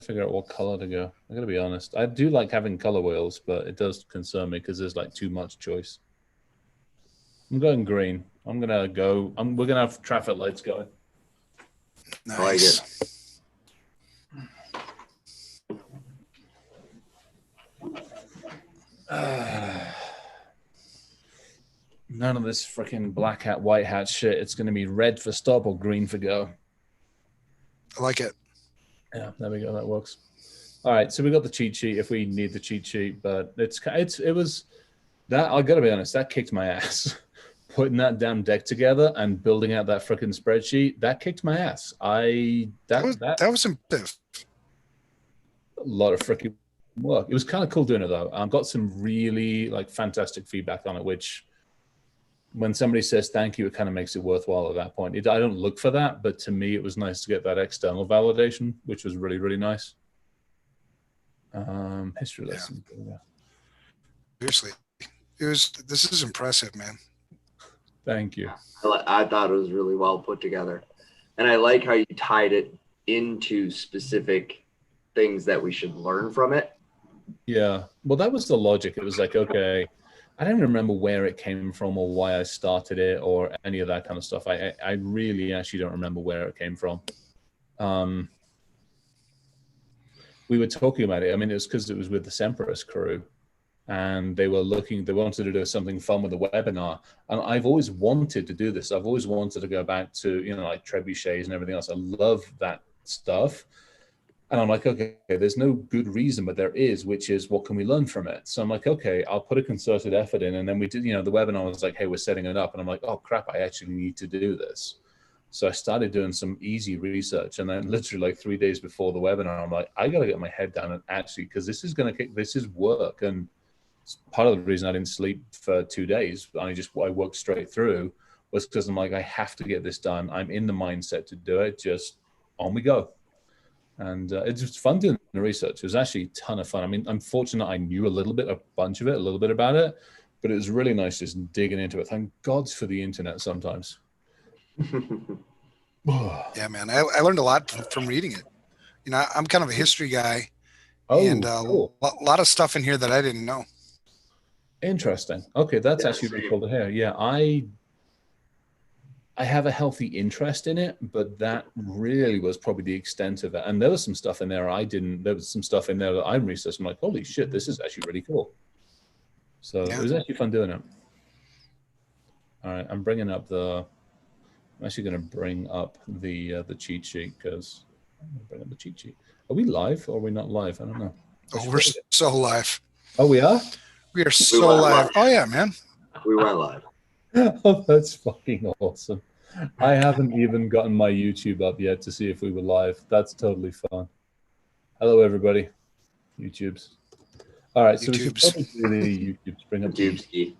figure out what color to go. I gotta be honest. I do like having color wheels, but it does concern me because there's like too much choice. I'm going green. We're gonna have traffic lights going. Nice. I like it. None of this freaking black hat, white hat shit. It's going to be red for stop or green for go. I like it. Yeah, there we go. That works. All right, so we got the cheat sheet if we need the cheat sheet, but it was that, I got to be honest, that kicked my ass. Putting that damn deck together and building out that freaking spreadsheet, that kicked my ass. That was impressive. A lot of freaking work. It was kind of cool doing it though. I got some really like fantastic feedback on it, which when somebody says thank you, it kind of makes it worthwhile at that point. I don't look for that, but to me, it was nice to get that external validation, which was really, really nice. History lesson. Yeah. Seriously, this is impressive, man. Thank you. I thought it was really well put together. And I like how you tied it into specific things that we should learn from it. Yeah. Well, that was the logic. It was like, okay, I don't even remember where it came from or why I started it or any of that kind of stuff. I really actually don't remember where it came from. We were talking about it. I mean, it was because it was with the Semperis crew. And they wanted to do something fun with the webinar. And I've always wanted to do this. I've always wanted to go back to, like trebuchets and everything else. I love that stuff. And I'm like, okay, there's no good reason, but there is, which is what can we learn from it? So I'm like, okay, I'll put a concerted effort in. And then we did, the webinar was like, hey, we're setting it up. And I'm like, oh crap, I actually need to do this. So I started doing some easy research. And then literally like 3 days before the webinar, I'm like, I got to get my head down and actually, because this is work. And part of the reason I didn't sleep for 2 days, I worked straight through, was because I'm like, I have to get this done. I'm in the mindset to do it. Just on we go. And it's just fun doing the research. It was actually a ton of fun. I mean, I'm fortunate I knew a little bit about it, but it was really nice just digging into it. Thank God for the internet sometimes. Yeah, man. I learned a lot from reading it. I'm kind of a history guy. And cool. a lot of stuff in here that I didn't know. Interesting. Okay, that's actually really cool to hear. Yeah, I have a healthy interest in it, but that really was probably the extent of it. And there was some stuff in there there was some stuff in there that I researched. I'm like, holy shit, this is actually really cool. So It was actually fun doing it. All right, I'm actually going to bring up the cheat sheet because I'm going to bring up the cheat sheet. Are we live or are we not live? I don't know. Oh, we're so live. Oh, we are? We are so live. Oh, yeah, man. We went live. Oh, that's fucking awesome. I haven't even gotten my YouTube up yet to see if we were live. That's totally fun. Hello, everybody. YouTubes. All right, so we should probably do the YouTubes. Bring up YouTube.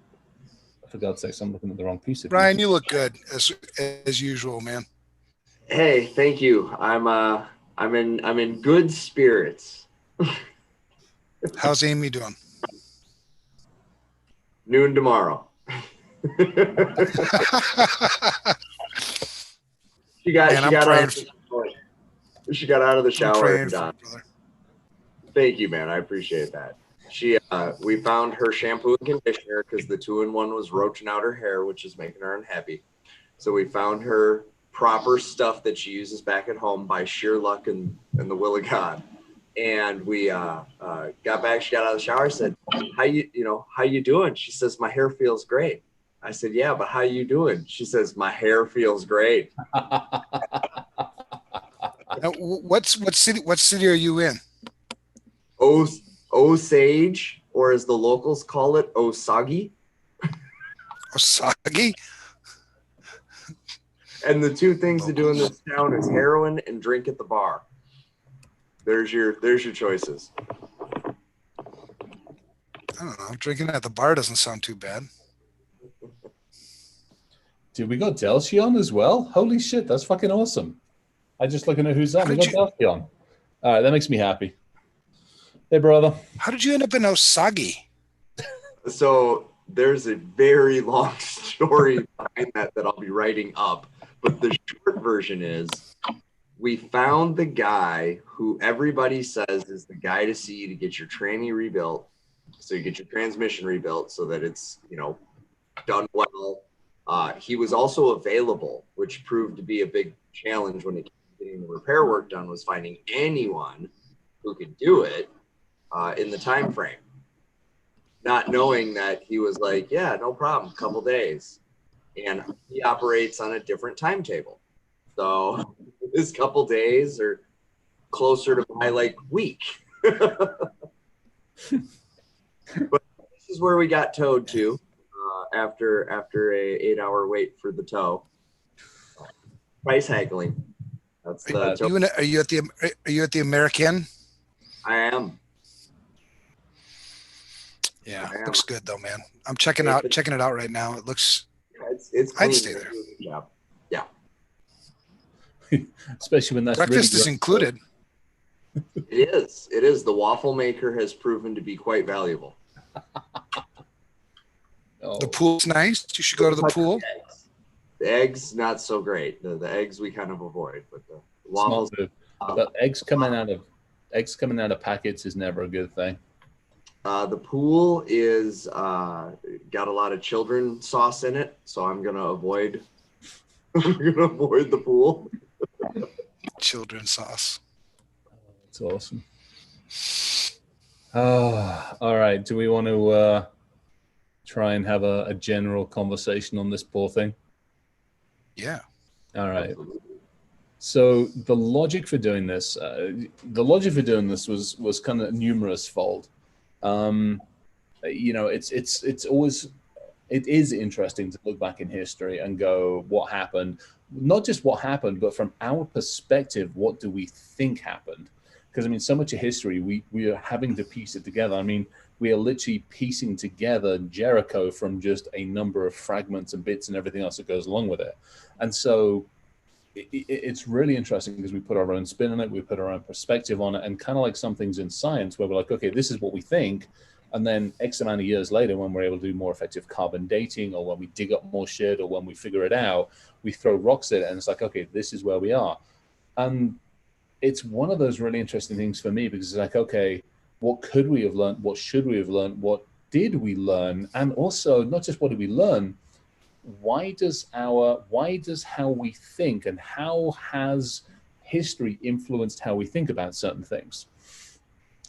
For God's sakes, I'm looking at the wrong piece of Brian, you look good as usual, man. Hey, thank you. I'm in good spirits. How's Amy doing? Noon tomorrow. She got out of the shower and done. Thank you, man. I appreciate that. We found her shampoo and conditioner because the 2-in-1 was roaching out her hair, which is making her unhappy. So we found her proper stuff that she uses back at home by sheer luck and the will of God. And we got back. She got out of the shower. I said, how you doing? She says, my hair feels great. I said, yeah, but how you doing? She says, my hair feels great. Now, what city are you in? Osage, or as the locals call it, Osage. Osage? And the two things to do in this town is heroin and drink at the bar. There's your choices. I don't know. Drinking at the bar doesn't sound too bad. Dude, we got Delcy on as well? Holy shit, that's fucking awesome. I just looking at who's on. We got Delcy on. All right, that makes me happy. Hey, brother. How did you end up in Osage? So there's a very long story behind that I'll be writing up. But the short version is we found the guy who everybody says is the guy to see to get your tranny rebuilt. So you get your transmission rebuilt so that it's, done well. He was also available, which proved to be a big challenge when it came to getting the repair work done, was finding anyone who could do it in the time frame. Not knowing that he was like, yeah, no problem, couple days. And he operates on a different timetable. So his couple days are closer to my week. But this is where we got towed to after a 8-hour wait for the tow. Price haggling. That's the are you at the American? I am. Yeah, looks good though, man. I'm checking it out right now. It looks. It's I'd stay there. Yeah. Especially when that's breakfast really is included. It is. It is. The waffle maker has proven to be quite valuable. The pool's nice. You should go to the pool. The eggs, not so great. The eggs we kind of avoid, but the waffles. The eggs coming out of packets is never a good thing. The pool is got a lot of children sauce in it, so I'm gonna avoid. I'm gonna avoid the pool. Children sauce. That's awesome. All right. Do we want to try and have a general conversation on this poor thing? Yeah. All right. So the logic for doing this, was kind of numerous fold. It is interesting to look back in history and go, what happened? Not just what happened, but from our perspective, what do we think happened? Because so much of history, we are having to piece it together. We are literally piecing together Jericho from just a number of fragments and bits and everything else that goes along with it. And so it's really interesting because we put our own spin on it, we put our own perspective on it, and kind of like some things in science where we're like, okay, this is what we think. And then X amount of years later, when we're able to do more effective carbon dating, or when we dig up more shit, or when we figure it out, we throw rocks at it and it's like, okay, this is where we are. And it's one of those really interesting things for me because it's like, okay, what could we have learned? What should we have learned? What did we learn? And also, not just what did we learn, why does how we think and how has history influenced how we think about certain things?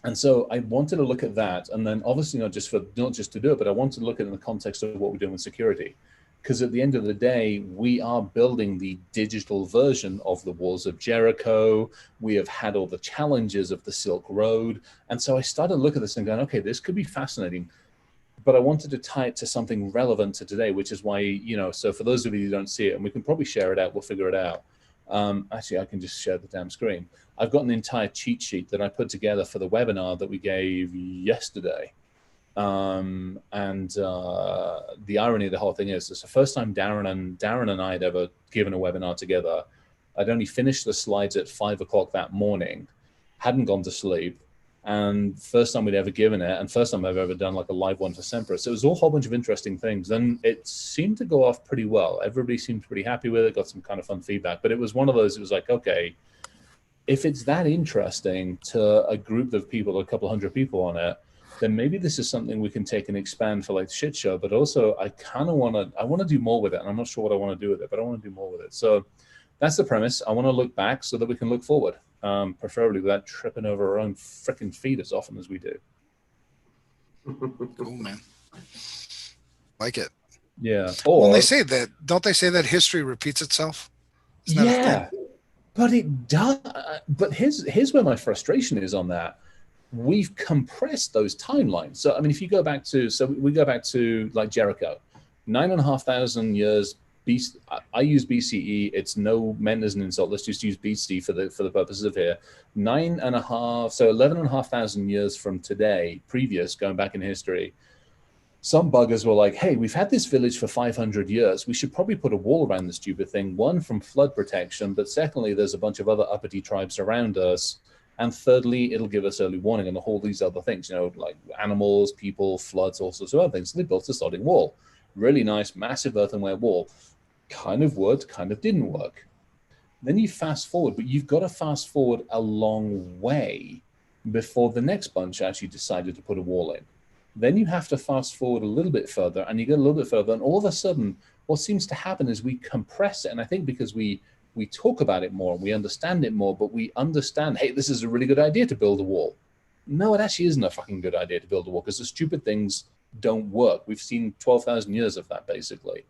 And so I wanted to look at that, and then obviously not just to do it, but I wanted to look at it in the context of what we're doing with security. Because at the end of the day, we are building the digital version of the walls of Jericho. We have had all the challenges of the Silk Road. And so I started looking at this and going, okay, this could be fascinating. But I wanted to tie it to something relevant to today, which is why, so for those of you who don't see it, and we can probably share it out, we'll figure it out. Actually, I can just share the damn screen. I've got an entire cheat sheet that I put together for the webinar that we gave yesterday. The irony of the whole thing is, it's the first time Darren and I had ever given a webinar together. I'd only finished the slides at 5 o'clock that morning, hadn't gone to sleep, and first time we'd ever given it, and first time I've ever done like a live one for Semperis. So it was a whole bunch of interesting things. Then it seemed to go off pretty well. Everybody seemed pretty happy with it, got some kind of fun feedback. But it was one of those, it was like, okay, if it's that interesting to a group of people, a couple hundred people on it, then maybe this is something we can take and expand for like the shit show. But also I kind of want to do more with it. And I'm not sure what I want to do with it, but I want to do more with it. So that's the premise. I want to look back so that we can look forward, preferably without tripping over our own freaking feet as often as we do. Cool, man. Like it. Yeah. Well, they say that, don't they say that history repeats itself? Isn't that but it does. But here's where my frustration is on that. We've compressed those timelines. So, if you go back to, we go back to like Jericho, 9,500 years. I use BCE. It's no meant as an insult. Let's just use BC for the purposes of here. 11,500 years from today, previous, going back in history. Some buggers were like, hey, we've had this village for 500 years. We should probably put a wall around the stupid thing. One, from flood protection, but secondly, there's a bunch of other uppity tribes around us. And thirdly, it'll give us early warning and all these other things, like animals, people, floods, all sorts of other things. So they built a sodding wall. Really nice, massive earthenware wall. Kind of worked, kind of didn't work. Then you fast forward, but you've got to fast forward a long way before the next bunch actually decided to put a wall in. Then you have to fast forward a little bit further, and you get a little bit further, and all of a sudden, what seems to happen is we compress it. And I think because we talk about it more, we understand it more, but we understand, hey, this is a really good idea to build a wall. No, it actually isn't a fucking good idea to build a wall, because the stupid things don't work. We've seen 12,000 years of that, basically.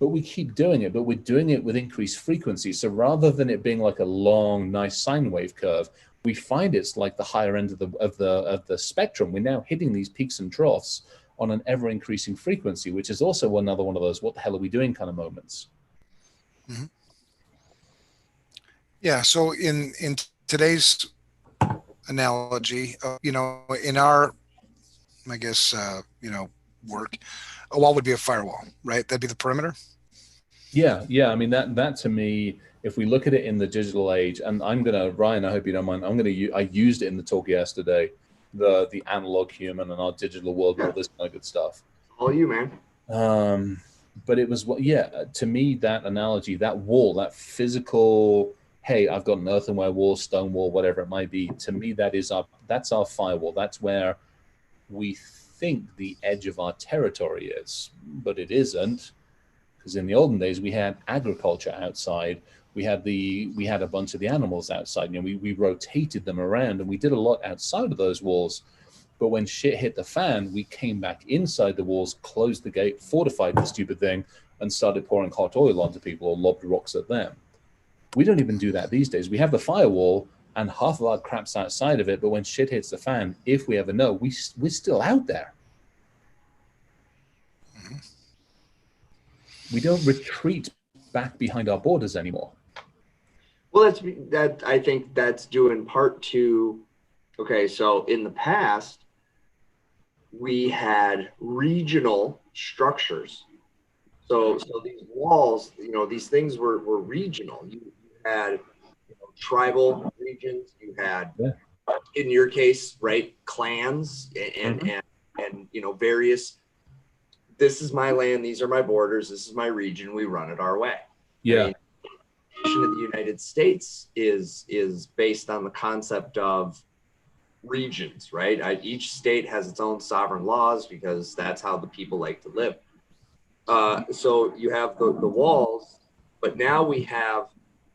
But we keep doing it, but we're doing it with increased frequency. So rather than it being like a long, nice sine wave curve, we find it's like the higher end of the spectrum. We're now hitting these peaks and troughs on an ever increasing frequency, which is also another one of those "what the hell are we doing" kind of moments. Mm-hmm. Yeah. So in today's analogy, in our, I guess, work, a wall would be a firewall, right? That'd be the perimeter. Yeah. I mean, that to me, if we look at it in the digital age, and Ryan, I hope you don't mind, I used it in the talk yesterday, the analog human and our digital world, and all this kind of good stuff. All you, man. But it was, to me, that analogy, that wall, that physical, hey, I've got an earthenware wall, stone wall, whatever it might be. To me, that's our firewall. That's where we think the edge of our territory is, but it isn't, because in the olden days we had agriculture outside. We had a bunch of the animals outside. We rotated them around, and we did a lot outside of those walls. But when shit hit the fan, we came back inside the walls, closed the gate, fortified the stupid thing, and started pouring hot oil onto people or lobbed rocks at them. We don't even do that these days. We have the firewall, and half of our crap's outside of it. But when shit hits the fan, if we ever know, we're still out there. Mm-hmm. We don't retreat back behind our borders anymore. Well, I think that's due in part to, okay, so in the past, we had regional structures. So these walls, these things were regional. You had tribal regions. You had, in your case, right, clans and various. This is my land. These are my borders. This is my region. We run it our way. Yeah. I mean, of the United States is based on the concept of regions, right? Each state has its own sovereign laws because that's how the people like to live. So you have the walls, but now we have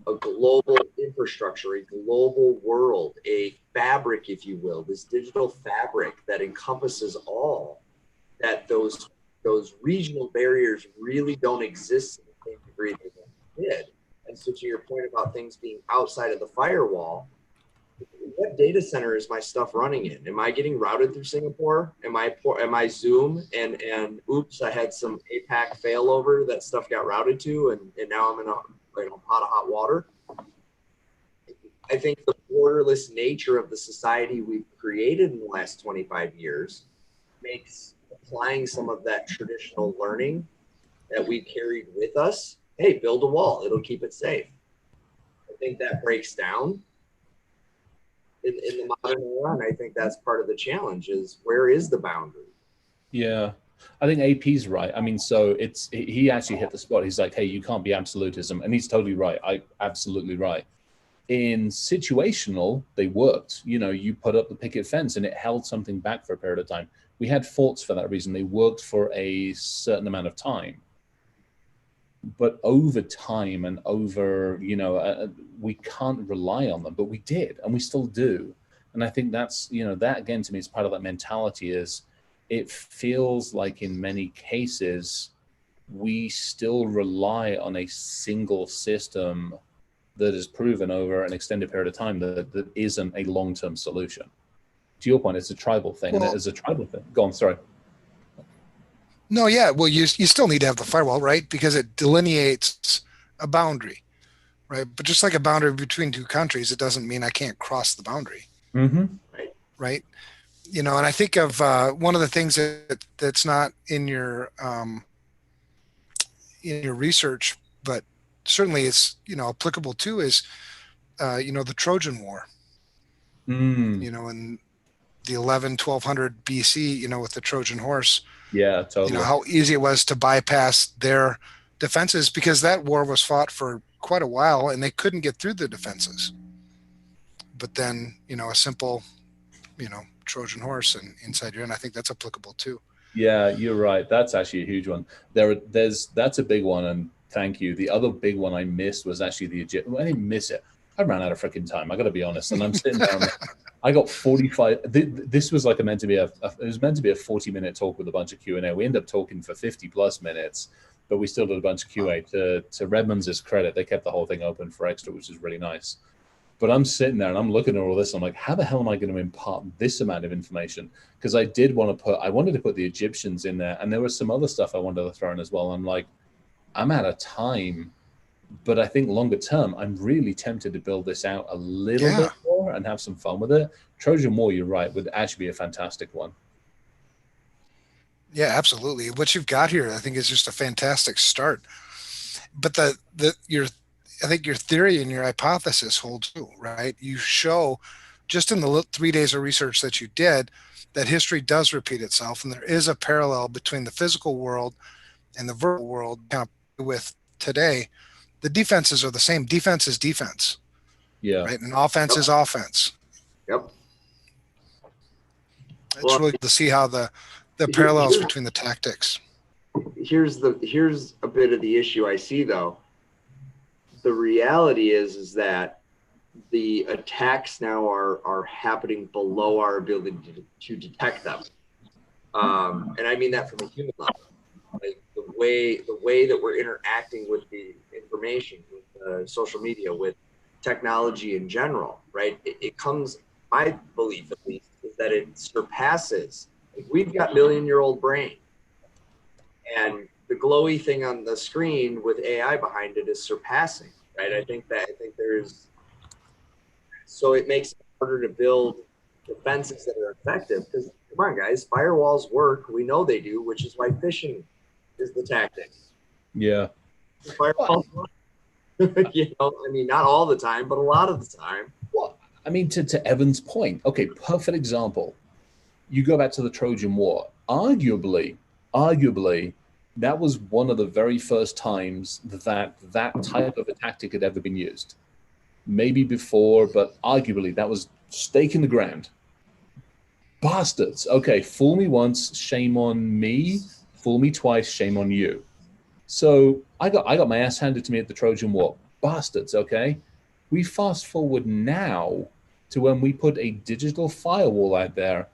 a global infrastructure, a global world, a fabric, if you will, this digital fabric that encompasses all, that those regional barriers really don't exist in the same degree they once did. And so to your point about things being outside of the firewall, what data center is my stuff running in? Am I getting routed through Singapore? Am I Zoom? And oops, I had some APAC failover that stuff got routed to, and now I'm in a pot of hot water. I think the borderless nature of the society we've created in the last 25 years makes applying some of that traditional learning that we carried with us. Hey, build a wall. It'll keep it safe. I think that breaks down in the modern era, and I think that's part of the challenge is where is the boundary? Yeah, I think AP's right. I mean, so he actually hit the spot. He's like, hey, you can't be absolutism. And he's totally right. Absolutely right. In situational, they worked. You put up the picket fence and it held something back for a period of time. We had forts for that reason. They worked for a certain amount of time. But over time and over, we can't rely on them, but we did, and we still do. And I think that's, that again, to me, is part of that mentality is it feels like in many cases, we still rely on a single system that is proven over an extended period of time that isn't a long-term solution. To your point, it's a tribal thing, and it is a tribal thing. Go on, sorry. No, yeah. Well, you still need to have the firewall, right? Because it delineates a boundary, right? But just like a boundary between two countries, it doesn't mean I can't cross the boundary. Mm-hmm. Right. And I think of one of the things that's not in your research, but certainly it's applicable too is the Trojan War. In the 1200 BC, with the Trojan horse. Yeah, totally. How easy it was to bypass their defenses because that war was fought for quite a while, and they couldn't get through the defenses. But then, a simple, Trojan horse and inside your end, I think that's applicable too. Yeah, you're right. That's actually a huge one. That's a big one, and thank you. The other big one I missed was actually the Egypt. Well, I didn't miss it. I ran out of freaking time. I got to be honest. And I'm sitting there. I got 45. This was like meant to be it was meant to be a 40-minute talk with a bunch of Q&A. We ended up talking for 50+ minutes, but we still did a bunch of QA. To Redmond's credit, they kept the whole thing open for extra, which is really nice. But I'm sitting there and I'm looking at all this. And I'm like, how the hell am I going to impart this amount of information? Because I wanted to put the Egyptians in there, and there was some other stuff I wanted to throw in as well. I'm like, I'm out of time. But I think longer term, I'm really tempted to build this out a little bit more and have some fun with it. Trojan War, you're right, would actually be a fantastic one. Yeah, absolutely. What you've got here, I think, is just a fantastic start. But I think your theory and your hypothesis hold too, right? You show just in the 3 days of research that you did that history does repeat itself, and there is a parallel between the physical world and the virtual world with today. The defenses are the same. Defense is defense. Yeah. Right. And offense is offense. Yep. It's really good to see how the parallels between the tactics. Here's a bit of the issue I see though. The reality is that the attacks now are happening below our ability to detect them. And I mean that from a human level. Like the way that we're interacting with the information, with social media, with technology in general, right? It comes, my belief at least, is that it surpasses. Like we've got million-year-old brain, and the glowy thing on the screen with AI behind it is surpassing, right? I think there's, so it makes it harder to build defenses that are effective because, come on, guys, firewalls work. We know they do, which is why phishing is the tactic. Yeah. Firewalls work. I mean, not all the time, but a lot of the time. Well, I mean, to Evan's point, okay, perfect example. You go back to the Trojan War. Arguably, that was one of the very first times that type of a tactic had ever been used. Maybe before, but arguably that was stake in the ground. Bastards. Okay, fool me once, shame on me. Fool me twice, shame on you. So I got my ass handed to me at the Trojan War. Bastards, okay? We fast forward now to when we put a digital firewall out there,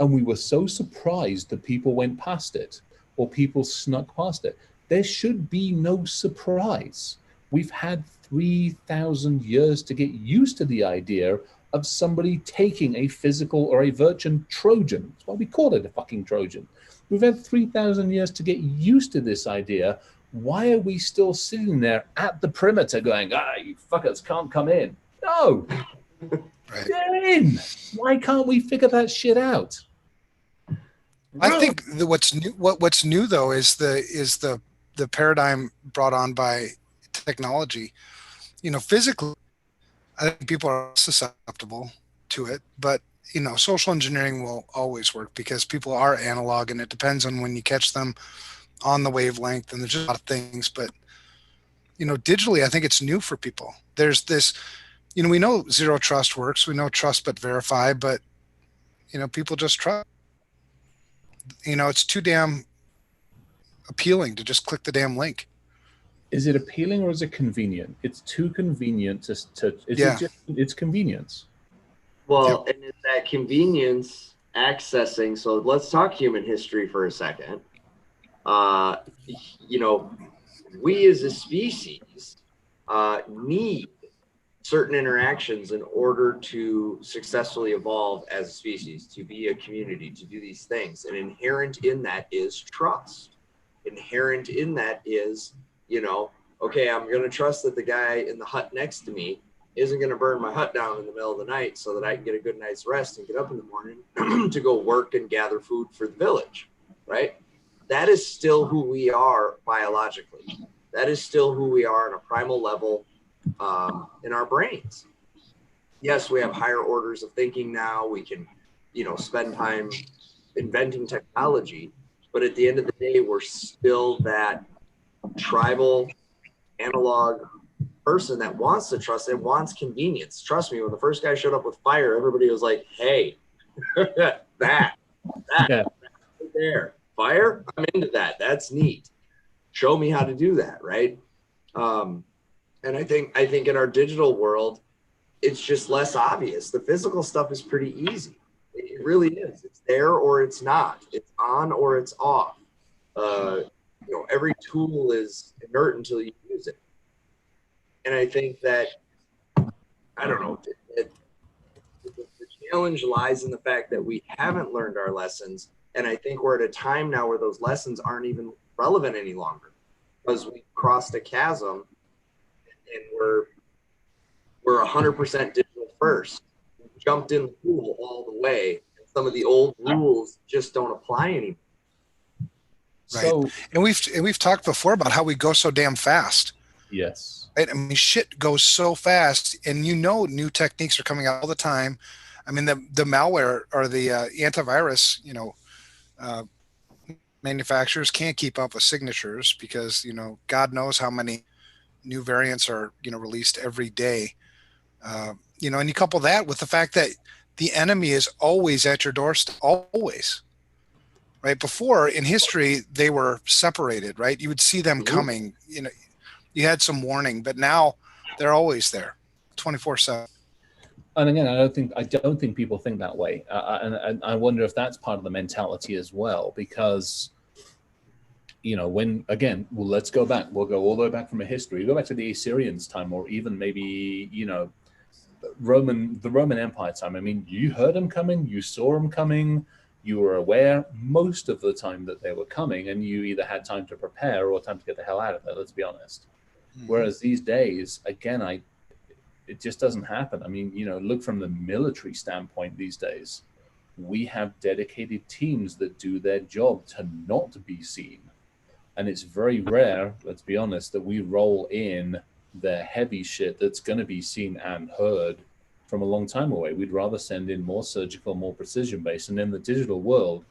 and we were so surprised that people went past it or people snuck past it. There should be no surprise. We've had 3,000 years to get used to the idea of somebody taking a physical or a virtual Trojan. That's why we call it a fucking Trojan. We've had 3,000 years to get used to this idea. Why are we still sitting there at the perimeter going, you fuckers can't come in? No. Right. Get in. Why can't we figure that shit out? I think what's new though is the paradigm brought on by technology. Physically, I think people are susceptible to it, but social engineering will always work because people are analog, and it depends on when you catch them on the wavelength, and there's just a lot of things. But digitally, I think it's new for people. There's this, we know zero trust works. We know trust but verify, but people just trust. It's too damn appealing to just click the damn link. Is it appealing or is it convenient? It's too convenient it's convenience. Well, and it's that convenience accessing. So let's talk human history for a second. We as a species need certain interactions in order to successfully evolve as a species, to be a community, to do these things. And inherent in that is trust. Inherent in that is, okay, I'm going to trust that the guy in the hut next to me isn't going to burn my hut down in the middle of the night so that I can get a good night's rest and get up in the morning to go work and gather food for the village, right? That is still who we are biologically. That is still who we are on a primal level in our brains. Yes, we have higher orders of thinking now. We can, spend time inventing technology, but at the end of the day, we're still that tribal, analog, person that wants to trust and wants convenience. Trust me, when the first guy showed up with fire, everybody was like, hey, that yeah. right there. Fire? I'm into that. That's neat. Show me how to do that, right? And I think in our digital world, it's just less obvious. The physical stuff is pretty easy. It really is. It's there or it's not. It's on or it's off. Every tool is inert until you use it. And I think that, I don't know, the challenge lies in the fact that we haven't learned our lessons. And I think we're at a time now where those lessons aren't even relevant any longer, because we crossed a chasm and we're 100% digital first. We jumped in the pool all the way, and some of the old rules just don't apply anymore. Right. So, and we've talked before about how we go so damn fast. Yes. Right? I mean, shit goes so fast, and new techniques are coming out all the time. I mean, the malware or the antivirus, manufacturers can't keep up with signatures because, God knows how many new variants are, released every day. And you couple that with the fact that the enemy is always at your doorstep, always. Right? Before, in history, they were separated, right? You would see them coming, you had some warning, but now they're always there, 24/7. And again, I don't think people think that way. And I wonder if that's part of the mentality as well, because, let's go back. We'll go all the way back from a history. Go back to the Assyrians' time, or even maybe, the Roman Empire time. I mean, you heard them coming, you saw them coming, you were aware most of the time that they were coming, and you either had time to prepare or time to get the hell out of there, let's be honest. Mm-hmm. Whereas these days, again, it just doesn't happen. I mean, look from the military standpoint these days, we have dedicated teams that do their job to not be seen. And it's very rare, let's be honest, that we roll in the heavy shit that's going to be seen and heard from a long time away. We'd rather send in more surgical, more precision-based. And in the digital world,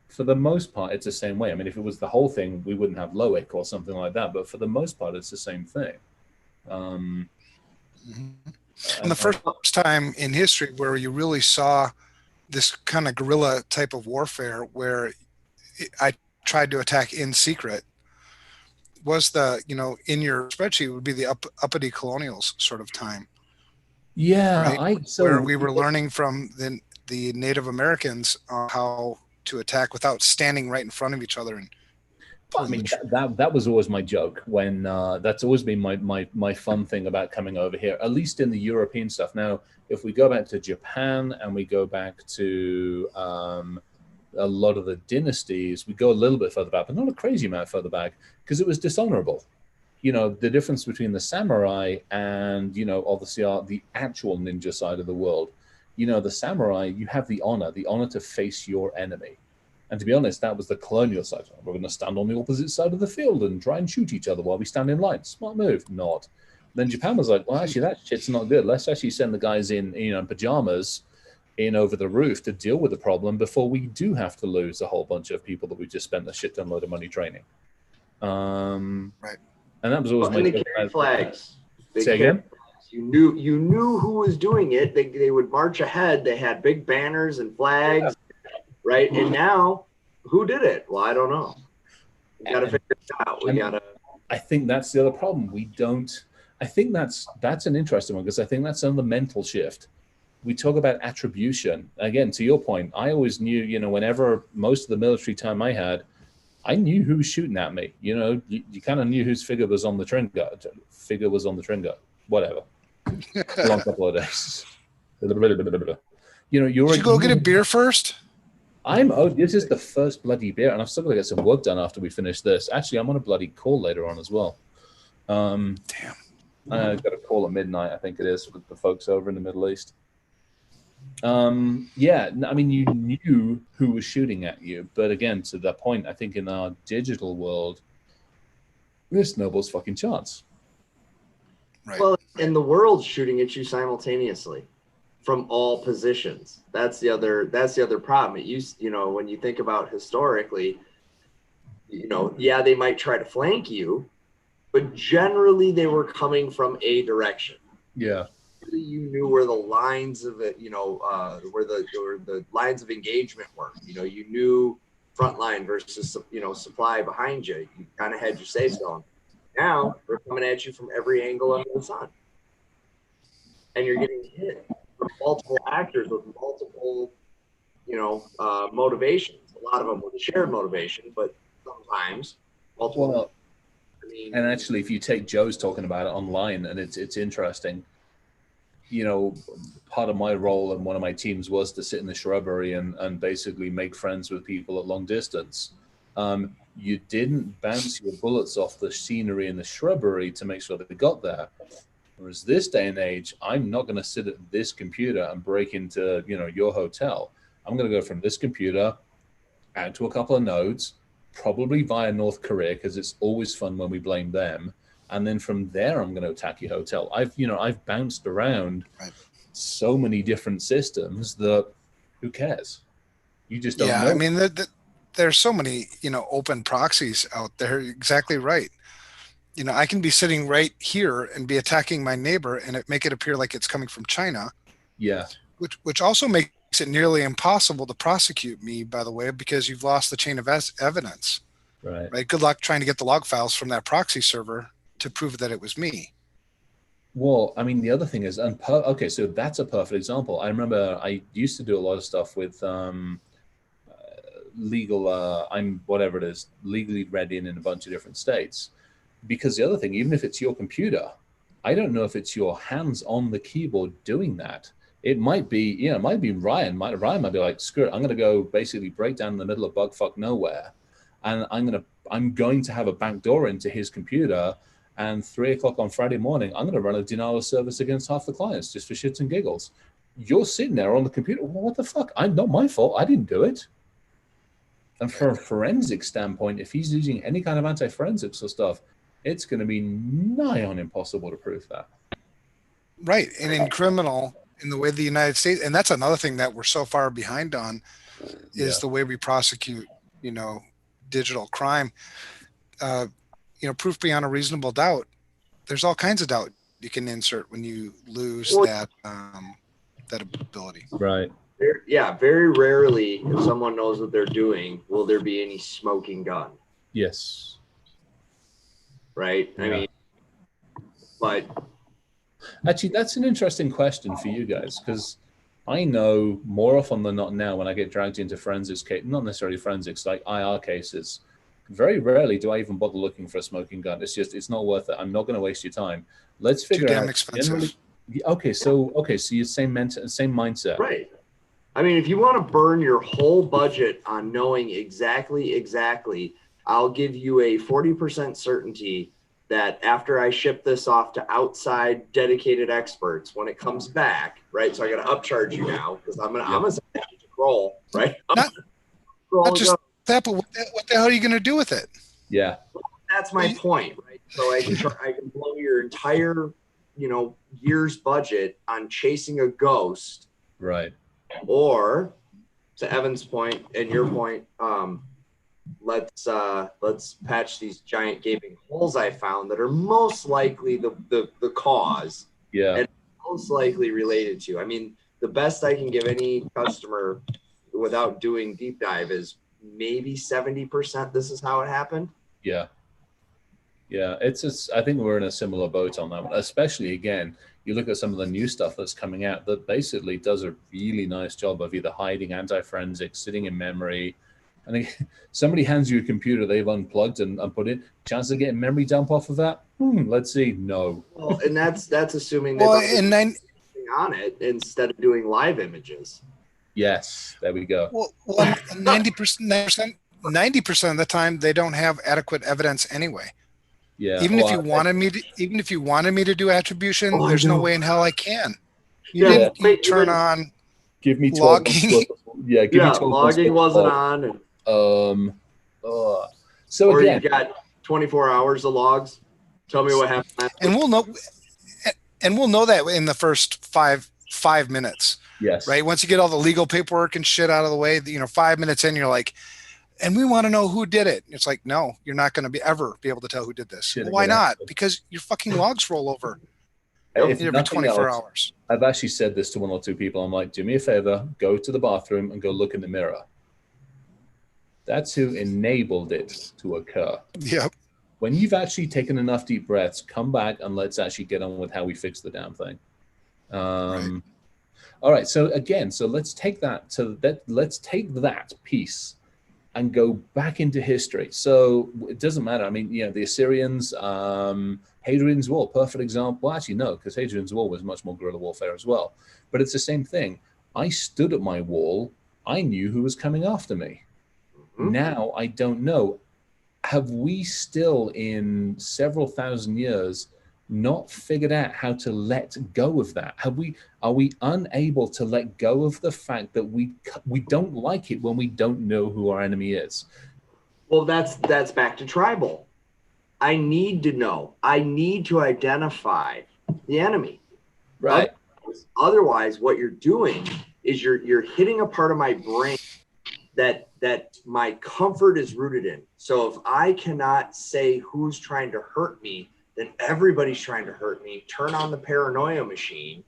for the most part, it's the same way. I mean, if it was the whole thing, we wouldn't have LOIC or something like that. But for the most part, it's the same thing. And the first time in history where you really saw this kind of guerrilla type of warfare where I tried to attack in secret was in your spreadsheet would be the uppity colonials sort of time. Yeah. Right? Where we were learning from the Native Americans how to attack without standing right in front of each other. And I mean, that was always my joke when that's always been my fun thing about coming over here, at least in the European stuff. Now, if we go back to Japan and we go back to a lot of the dynasties, we go a little bit further back, but not a crazy amount further back, because it was dishonorable. The difference between the samurai and, obviously the actual ninja side of the world, the samurai, you have the honor to face your enemy. And to be honest, that was the colonial side. We're going to stand on the opposite side of the field and try and shoot each other while we stand in line. Smart move. Not. Then Japan was like, well, actually, that shit's not good. Let's actually send the guys in, pajamas in over the roof to deal with the problem before we do have to lose a whole bunch of people that we just spent a shit ton load of money training. Right. And that was always my carried flags. Say again? You knew who was doing it. They would march ahead. They had big banners and flags, right? And now, who did it? Well, I don't know. We got to figure it out. I think that's the other problem. We don't. I think that's an interesting one, because I think that's another mental shift. We talk about attribution. Again, to your point, I always knew, whenever most of the military time I had, I knew who was shooting at me. You kind of knew whose figure was on the trigger. Whatever. A long couple of days. Did you go get a beer first? This is the first bloody beer, and I've still got to get some work done after we finish this. Actually, I'm on a bloody call later on as well. Damn. I've got a call at midnight, I think it is, with the folks over in the Middle East. Yeah, I mean, you knew who was shooting at you, but again, to that point, I think in our digital world, there's nobody's fucking chance. Right. Well, and the world's shooting at you simultaneously from all positions. That's the other problem. It used, when you think about historically, yeah, they might try to flank you, but generally they were coming from a direction. Yeah. You knew where the lines of it, where the lines of engagement were. You knew frontline versus, supply behind you. You kind of had your safe zone. Now they're coming at you from every angle under the sun, and you're getting hit from multiple actors with multiple, motivations. A lot of them with a shared motivation, but sometimes multiple. Well, and actually, if you take Joe's talking about it online, and it's interesting. Part of my role and one of my teams was to sit in the shrubbery and basically make friends with people at long distance. You didn't bounce your bullets off the scenery in the shrubbery to make sure that they got there. Whereas this day and age, I'm not going to sit at this computer and break into, your hotel. I'm going to go from this computer out to a couple of nodes, probably via North Korea, because it's always fun when we blame them. And then from there, I'm going to attack your hotel. I've bounced around so many different systems that who cares? You just don't know. I mean, there's so many, open proxies out there. Exactly right. I can be sitting right here and be attacking my neighbor and make it appear like it's coming from China. Yeah. Which also makes it nearly impossible to prosecute me, by the way, because you've lost the chain of evidence. Right. Good luck trying to get the log files from that proxy server to prove that it was me. Well, I mean, the other thing is, okay, so that's a perfect example. I remember I used to do a lot of stuff with legal, whatever it is, legally read in a bunch of different states. Because the other thing, even if it's your computer, I don't know if it's your hands on the keyboard doing that. It might be, it might be Ryan. Ryan might be like, screw it, I'm going to go basically break down in the middle of bugfuck nowhere. And I'm going to have a backdoor into his computer. And 3 o'clock on Friday morning, I'm going to run a denial of service against half the clients just for shits and giggles. You're sitting there on the computer. Well, what the fuck? Not my fault. I didn't do it. And from a forensic standpoint, if he's using any kind of anti-forensics or stuff, it's going to be nigh on impossible to prove that. Right. And in criminal, in the way the United States, and that's another thing that we're so far behind on, is the way we prosecute, digital crime. Proof beyond a reasonable doubt. There's all kinds of doubt you can insert when you lose that ability. Right. Very rarely, if someone knows what they're doing, will there be any smoking gun? Yes. Right. Yeah. I mean, but actually, that's an interesting question for you guys, because I know more often than not now when I get dragged into forensics, not necessarily forensics, like IR cases. Very rarely do I even bother looking for a smoking gun. It's not worth it. I'm not going to waste your time. Let's figure out. Too damn expensive. Okay, so you same mindset. Right. I mean, if you want to burn your whole budget on knowing exactly, I'll give you a 40% certainty that after I ship this off to outside dedicated experts, when it comes back, right? So I got to upcharge you now because I'm gonna send you to roll, right? Not just that, but what the hell are you going to do with it? Yeah, that's my point, right? So I can blow your entire, year's budget on chasing a ghost, right? Or to Evan's point and your point, let's patch these giant gaping holes I found that are most likely the cause, and most likely related to. I mean, the best I can give any customer without doing deep dive is maybe 70%. This is how it happened. Yeah. It's just, I think we're in a similar boat on that one. Especially, again, you look at some of the new stuff that's coming out that basically does a really nice job of either hiding anti-forensics, sitting in memory. I think somebody hands you a computer they've unplugged and put in. Chance of getting memory dump off of that? Let's see. No. Well, and that's assuming they're on it instead of doing live images. Yes, there we go. Well, 90% of the time they don't have adequate evidence anyway. Yeah. Even if you wanted me to do attribution, there's no way in hell I can. You didn't turn on. Give me logging. Give me 12 logging wasn't on. So or again, you got 24 hours of logs. Tell me what happened. And we'll know that in the first five minutes. Yes. Right. Once you get all the legal paperwork and shit out of the way, 5 minutes in, you're like, and we want to know who did it. It's like, no, you're not going to ever be able to tell who did this. Well, why not? Because your fucking logs roll over every 24 hours. I've actually said this to one or two people. I'm like, do me a favor, go to the bathroom and go look in the mirror. That's who enabled it to occur. Yep. When you've actually taken enough deep breaths, come back and let's actually get on with how we fix the damn thing. Right. All right. So again, let's take that piece and go back into history. So it doesn't matter. I mean, the Assyrians, Hadrian's Wall, perfect example. Well, actually, no, because Hadrian's Wall was much more guerrilla warfare as well. But it's the same thing. I stood at my wall. I knew who was coming after me. Mm-hmm. Now I don't know. Have we still, in several thousand years, not figured out how to let go of that? Are we unable to let go of the fact that we don't like it when we don't know who our enemy is? Well, that's back to tribal. I need to know. I need to identify the enemy. Right. Otherwise, what you're doing is you're hitting a part of my brain that my comfort is rooted in. So if I cannot say who's trying to hurt me, then everybody's trying to hurt me. Turn on the paranoia machine.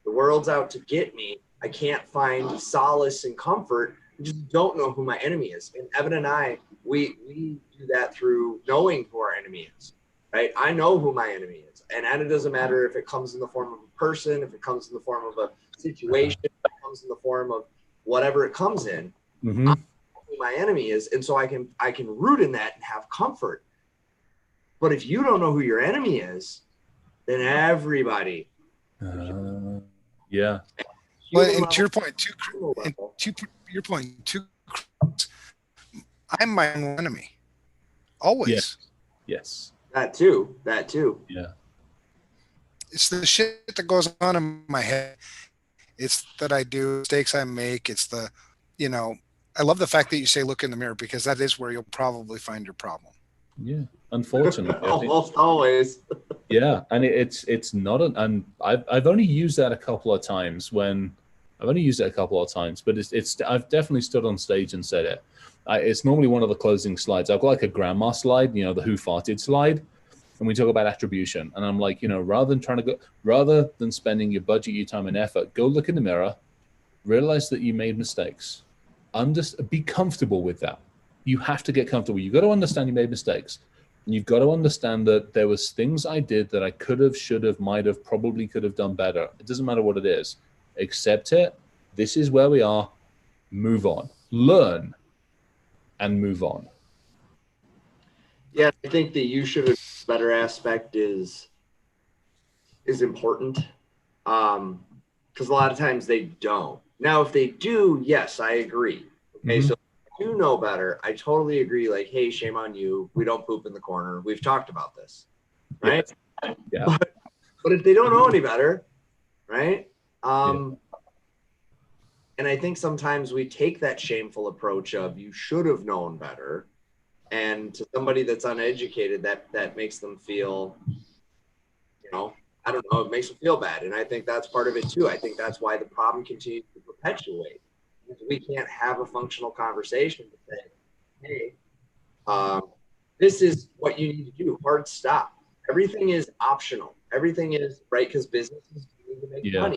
The world's out to get me. I can't find solace and comfort. I just don't know who my enemy is. And Evan and I, we do that through knowing who our enemy is, right? I know who my enemy is. And it doesn't matter if it comes in the form of a person, if it comes in the form of a situation, if it comes in the form of whatever it comes in. Mm-hmm. I know who my enemy is. And so I can root in that and have comfort. But if you don't know who your enemy is, then everybody. Yeah. Well, and to your point, I'm my own enemy. Always. Yes. That too. Yeah. It's the shit that goes on in my head. It's that I do, mistakes I make. It's the, I love the fact that you say look in the mirror, because that is where you'll probably find your problem. Yeah, unfortunately. Almost always. Yeah, and it's not and I've only used that a couple of times but I've definitely stood on stage and said it. It's normally one of the closing slides. I've got like a grandma slide, the who farted slide, and we talk about attribution. And I'm like, rather than spending your budget, your time and effort, go look in the mirror, realize that you made mistakes, be comfortable with that. You have to get comfortable. You've got to understand you made mistakes. And you've got to understand that there was things I did that I could have, should have, might have, probably could have done better. It doesn't matter what it is. Accept it. This is where we are. Move on. Learn and move on. Yeah, I think the you should have better aspect is important. Because a lot of times they don't. Now, if they do, yes, I agree. Okay, so do know better. I totally agree. Like, hey, shame on you. We don't poop in the corner. We've talked about this, right? Yeah. But if they don't know any better, right? And I think sometimes we take that shameful approach of you should have known better, and to somebody that's uneducated, that makes them feel, I don't know, it makes them feel bad. And I think that's part of it too. I think that's why the problem continues to perpetuate. We can't have a functional conversation to say, hey, this is what you need to do. Hard stop. Everything is optional. Everything is right because businesses need to make money.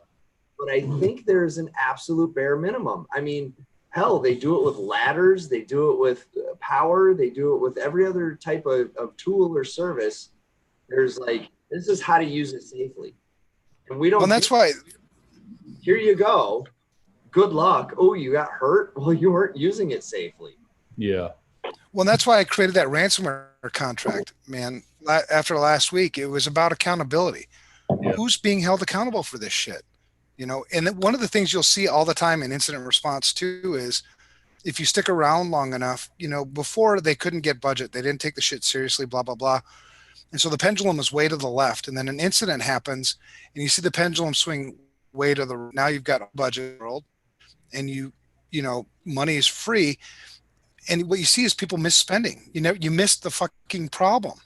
But I think there's an absolute bare minimum. I mean, hell, they do it with ladders. They do it with power. They do it with every other type of tool or service. There's like, this is how to use it safely. And we don't. Well, that's why. Here you go. Good luck. Oh, you got hurt? Well, you weren't using it safely. Yeah. Well, that's why I created that ransomware contract, man. After last week, it was about accountability. Yeah. Who's being held accountable for this shit? And one of the things you'll see all the time in incident response too is if you stick around long enough, before they couldn't get budget, they didn't take the shit seriously, blah, blah, blah. And so the pendulum was way to the left. And then an incident happens and you see the pendulum swing way to the, now you've got a budget world. And money is free. And what you see is people misspending. You missed the fucking problem.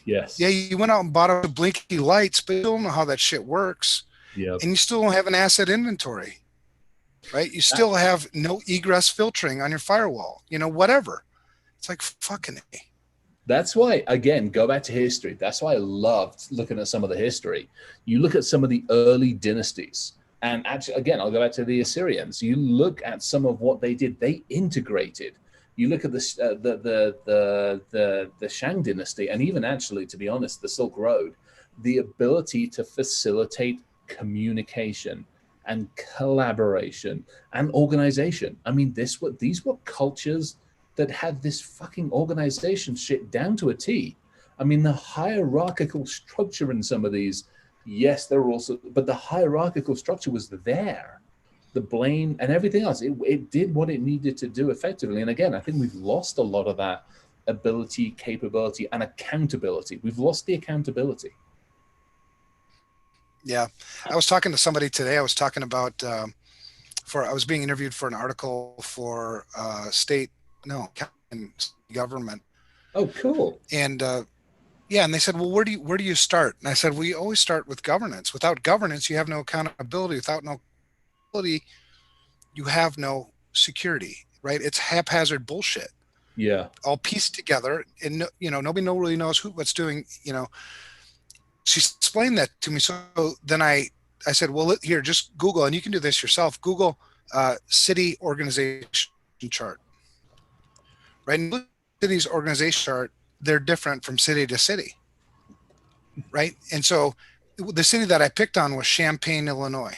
Yes. Yeah, you went out and bought a blinky lights, but you don't know how that shit works. Yeah. And you still don't have an asset inventory. right? You still have no egress filtering on your firewall, whatever. It's like fucking A. That's why, again, go back to history. That's why I loved looking at some of the history. You look at some of the early dynasties, and actually, again, I'll go back to the Assyrians. You look at some of what they did. They integrated. You look at the Shang dynasty, and even actually, to be honest, the Silk Road, the ability to facilitate communication and collaboration and organization. I mean, these were cultures that had this fucking organization shit down to a T. I mean, the hierarchical structure in some of these, yes, there were also, but the hierarchical structure was there. The blame and everything else, it did what it needed to do effectively. And again, I think we've lost a lot of that ability, capability, and accountability. We've lost the accountability. Yeah. I was talking to somebody today. I was talking about, I was being interviewed for an article for government. Oh, cool. And and they said, well, where do you start? And I said, we always start with governance. Without governance, you have no accountability. Without no accountability, you have no security, right? It's haphazard bullshit. Yeah. All pieced together, and nobody really knows what's doing. She explained that to me. So then I said, well, here, just Google, and you can do this yourself. Google city organization chart. Right? And look at city's organization chart, they're different from city to city. Right? And so the city that I picked on was Champaign, Illinois.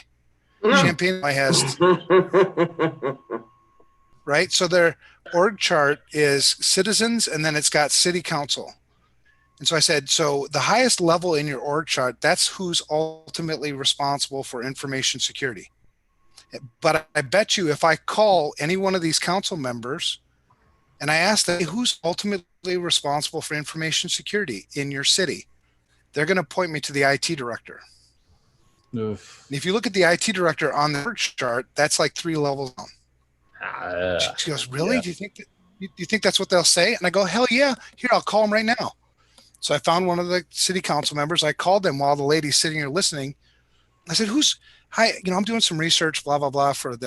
Champaign, Illinois has right? So their org chart is citizens, and then it's got city council. And so I said, so the highest level in your org chart, that's who's ultimately responsible for information security. But I bet you if I call any one of these council members and I ask them, who's ultimately responsible for information security in your city, they're going to point me to the IT director. Oof. And if you look at the IT director on the org chart, that's like 3 levels down. She goes, really? Yeah. Do you think that's what they'll say? And I go, hell yeah. Here, I'll call them right now. So I found one of the city council members. I called them while the lady's sitting here listening. I said, hi, I'm doing some research, blah, blah, blah, for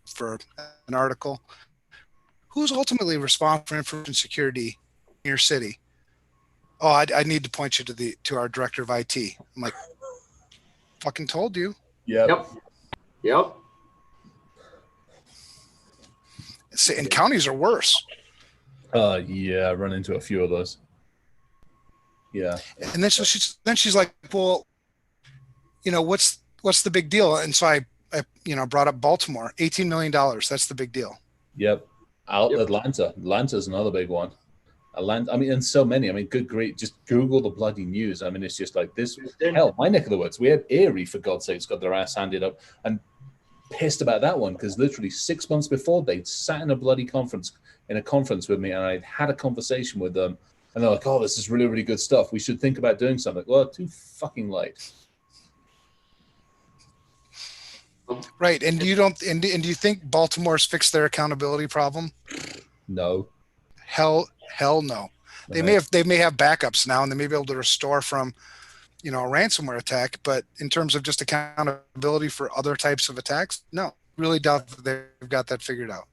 for an article. Who's ultimately responsible for information security in your city? Oh, I need to point you to our director of IT. I'm like, fucking told you. Yep. And counties are worse. Yeah, I run into a few of those. Yeah. And then she's like, well, what's the big deal? And so I brought up Baltimore, $18 million. That's the big deal. Yep. Atlanta's another big one. Atlanta, I mean, and so many. I mean, good grief, just Google the bloody news. I mean, it's just like this. Hell, my neck of the woods. We had Erie, for God's sakes, got their ass handed up, and pissed about that one because literally 6 months before they'd sat in a conference with me, and I'd had a conversation with them, and they're like, "Oh, this is really, really good stuff. We should think about doing something." Well, too fucking late. Right, and do you think Baltimore's fixed their accountability problem? No. Hell no. They may have backups now, and they may be able to restore from, a ransomware attack. But in terms of just accountability for other types of attacks, no, really doubt that they've got that figured out.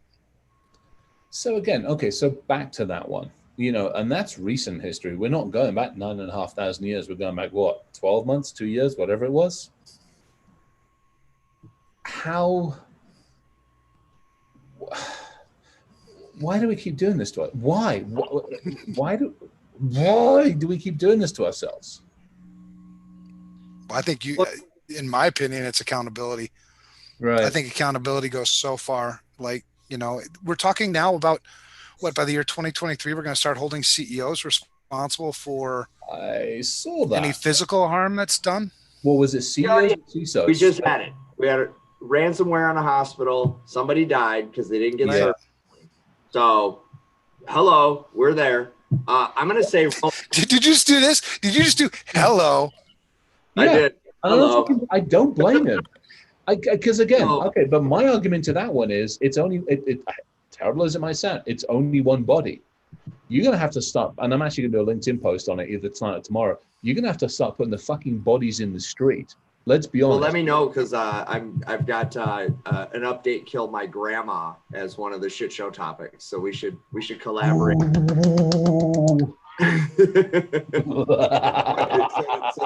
So again, okay, so back to that one, and that's recent history. We're not going back 9,500 years. We're going back 12 months, 2 years, whatever it was. Why do we keep doing this to us? Why do we keep doing this to ourselves? I think in my opinion, it's accountability. Right. I think accountability goes so far. Like, we're talking now about by the year 2023, we're going to start holding CEOs responsible for I saw that. Any physical harm that's done. What was it? CISOs? We just had it. We had ransomware on a hospital. Somebody died because they didn't get served. So, hello, we're there. I'm going to say... Did you just do this? Did you just do hello? Yeah, I did. Hello. I don't blame him. Because again, okay, but my argument to that one is it's only, terrible as it might sound, it's only one body. You're going to have to start, and I'm actually going to do a LinkedIn post on it either tonight or tomorrow. You're going to have to start putting the fucking bodies in the street Let's be honest. Well, let me know, because I've got an update killed my grandma as one of the shit show topics. So we should collaborate. So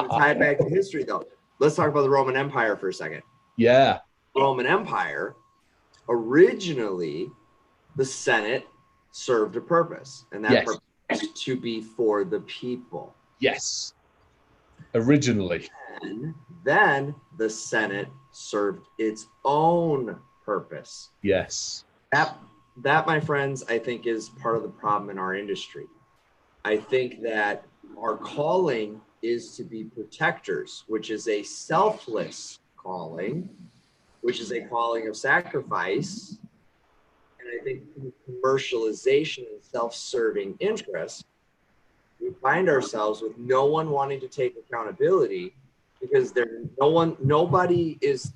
to tie it back to history, though, let's talk about the Roman Empire for a second. Yeah. Roman Empire, originally, the Senate served a purpose, and that purpose was to be for the people. Yes. Originally. And then the Senate served its own purpose. Yes. That, my friends, I think is part of the problem in our industry. I think that our calling is to be protectors, which is a selfless calling, which is a calling of sacrifice. And I think through commercialization and self-serving interests, we find ourselves with no one wanting to take accountability, because nobody is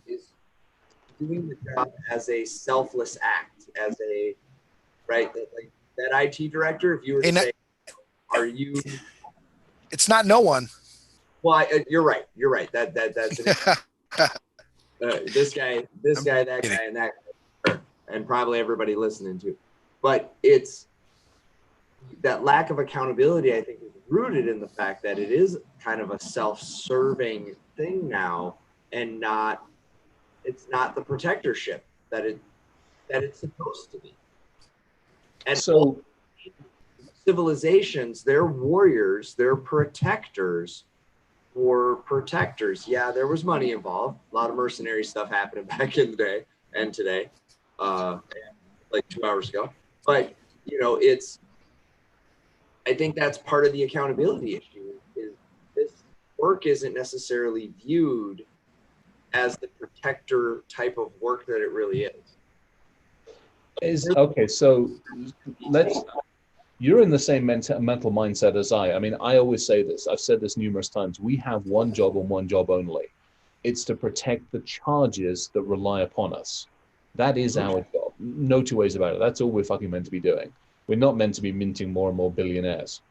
doing the job as a selfless act, as a like that IT director. If you were to say, "Are you?" It's not no one. Well, you're right. You're right. That's this guy, that guy, and that guy, and probably everybody listening to. But it's that lack of accountability, I think, is rooted in the fact that it is kind of a self-serving thing now, and it's not the protectorship that it's supposed to be. And so civilizations, they're warriors, they're protectors for protectors. Yeah, there was money involved. A lot of mercenary stuff happening back in the day and today, like 2 hours ago. But, I think that's part of the accountability issue, is this work isn't necessarily viewed as the protector type of work that it really is. Okay, so you're in the same mental mindset as I. I mean, I always say this, I've said this numerous times, we have one job and one job only. It's to protect the charges that rely upon us. That is our job. No two ways about it. That's all we're fucking meant to be doing. We're not meant to be minting more and more billionaires.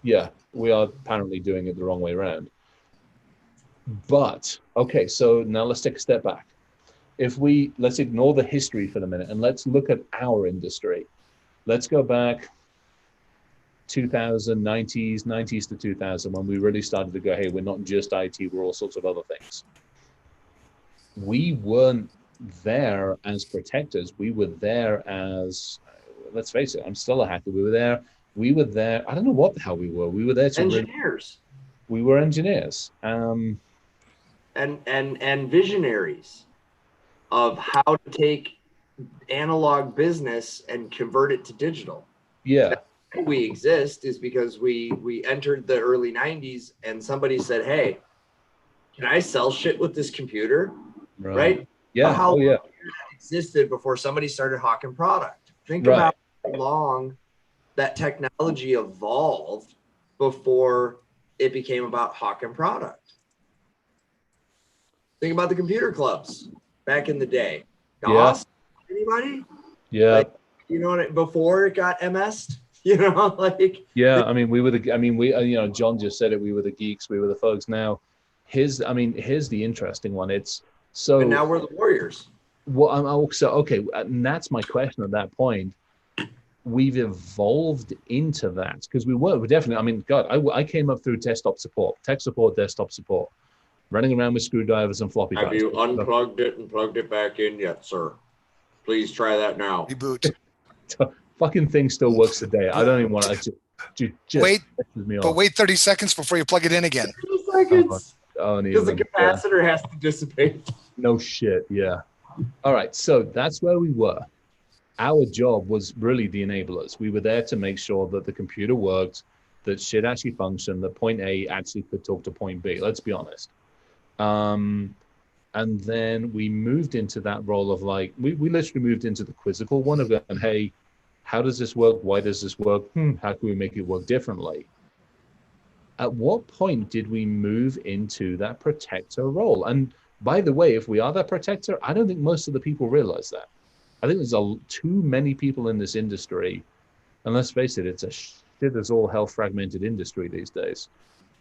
Yeah, we are apparently doing it the wrong way around. But, okay, so now let's take a step back. Let's ignore the history for the minute and let's look at our industry. Let's go back 90s to 2000, when we really started to go, hey, we're not just IT, we're all sorts of other things. We weren't there as protectors. We were there as, let's face it, I'm still a hacker. We were there. I don't know what the hell we were. We were there to engineers. We were engineers. And visionaries of how to take analog business and convert it to digital. Yeah. We exist is because we entered the early 90s and somebody said, hey, can I sell shit with this computer? Right? Yeah. How long that existed before somebody started hawking product. Think about how long that technology evolved before it became about hawking product. Think about the computer clubs back in the day. DOS? Anybody? Yeah. Before it got MS'd? Yeah, I mean, John just said it, we were the geeks, we were the folks. Now, here's the interesting one. And now we're the warriors. Well, and that's my question at that point. We've evolved into that, because we're definitely, I mean, God, I came up through tech support, desktop support, running around with screwdrivers and floppy drives. Have you unplugged it and plugged it back in yet, sir? Please try that now. Reboot. Fucking thing still works today. I don't even want to just wait, me but off. Wait 30 seconds before you plug it in again. 30 seconds. Because the capacitor has to dissipate. No shit, yeah. All right, so that's where we were. Our job was really the enablers. We were there to make sure that the computer worked, that shit actually functioned, that point A actually could talk to point B. Let's be honest. And then we moved into that role of we literally moved into the quizzical one of going, hey, how does this work? Why does this work? How can we make it work differently? At what point did we move into that protector role? And by the way, if we are that protector, I don't think most of the people realize that. I think there's too many people in this industry, and let's face it, it's a shit as all hell fragmented industry these days.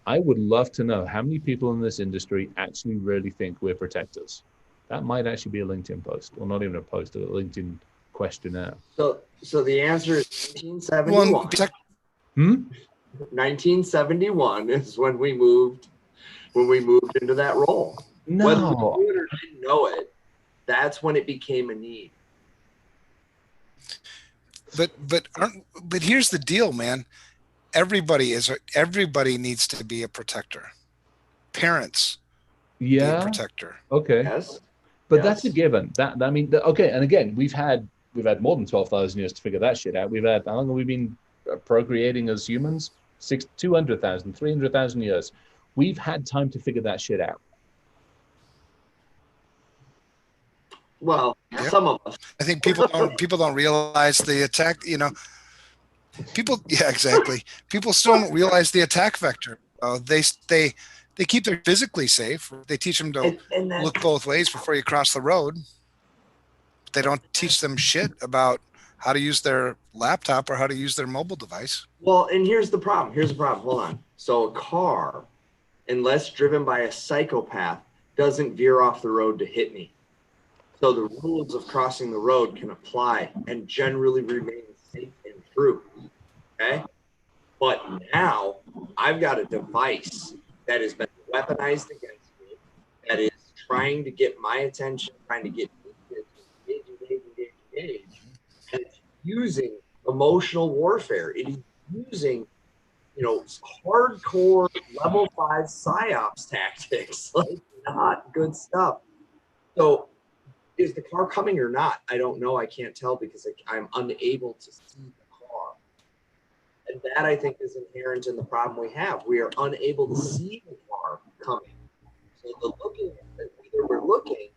I would love to know how many people in this industry actually really think we're protectors. That might actually be a LinkedIn post, or not even a post, a LinkedIn questionnaire. So the answer is 1971. 1971 is when we moved into that role. No. Whether we knew it or didn't know it, that's when it became a need. But here's the deal, man. Everybody needs to be a protector. Parents, be a protector. Okay. Yes. But that's a given. I mean, okay. And again, we've had more than 12,000 years to figure that shit out. How long have we been procreating as humans? 200,000, 300,000 years. We've had time to figure that shit out. Well, some of us. I think people don't realize the attack. People. Yeah, exactly. People still don't realize the attack vector. They keep them physically safe. They teach them to look both ways before you cross the road. They don't teach them shit about how to use their laptop or how to use their mobile device. Well, and here's the problem. Hold on. So a car, unless driven by a psychopath, doesn't veer off the road to hit me. So the rules of crossing the road can apply and generally remain safe and true. Okay? But now I've got a device that has been weaponized against me, that is trying to get my attention, trying to get me to engage. And it's using emotional warfare. It is using, hardcore level 5 psyops tactics, like not good stuff. So is the car coming or not? I don't know. I can't tell because I'm unable to see the car. And that, I think, is inherent in the problem we have. We are unable to see the car coming. So either we're looking.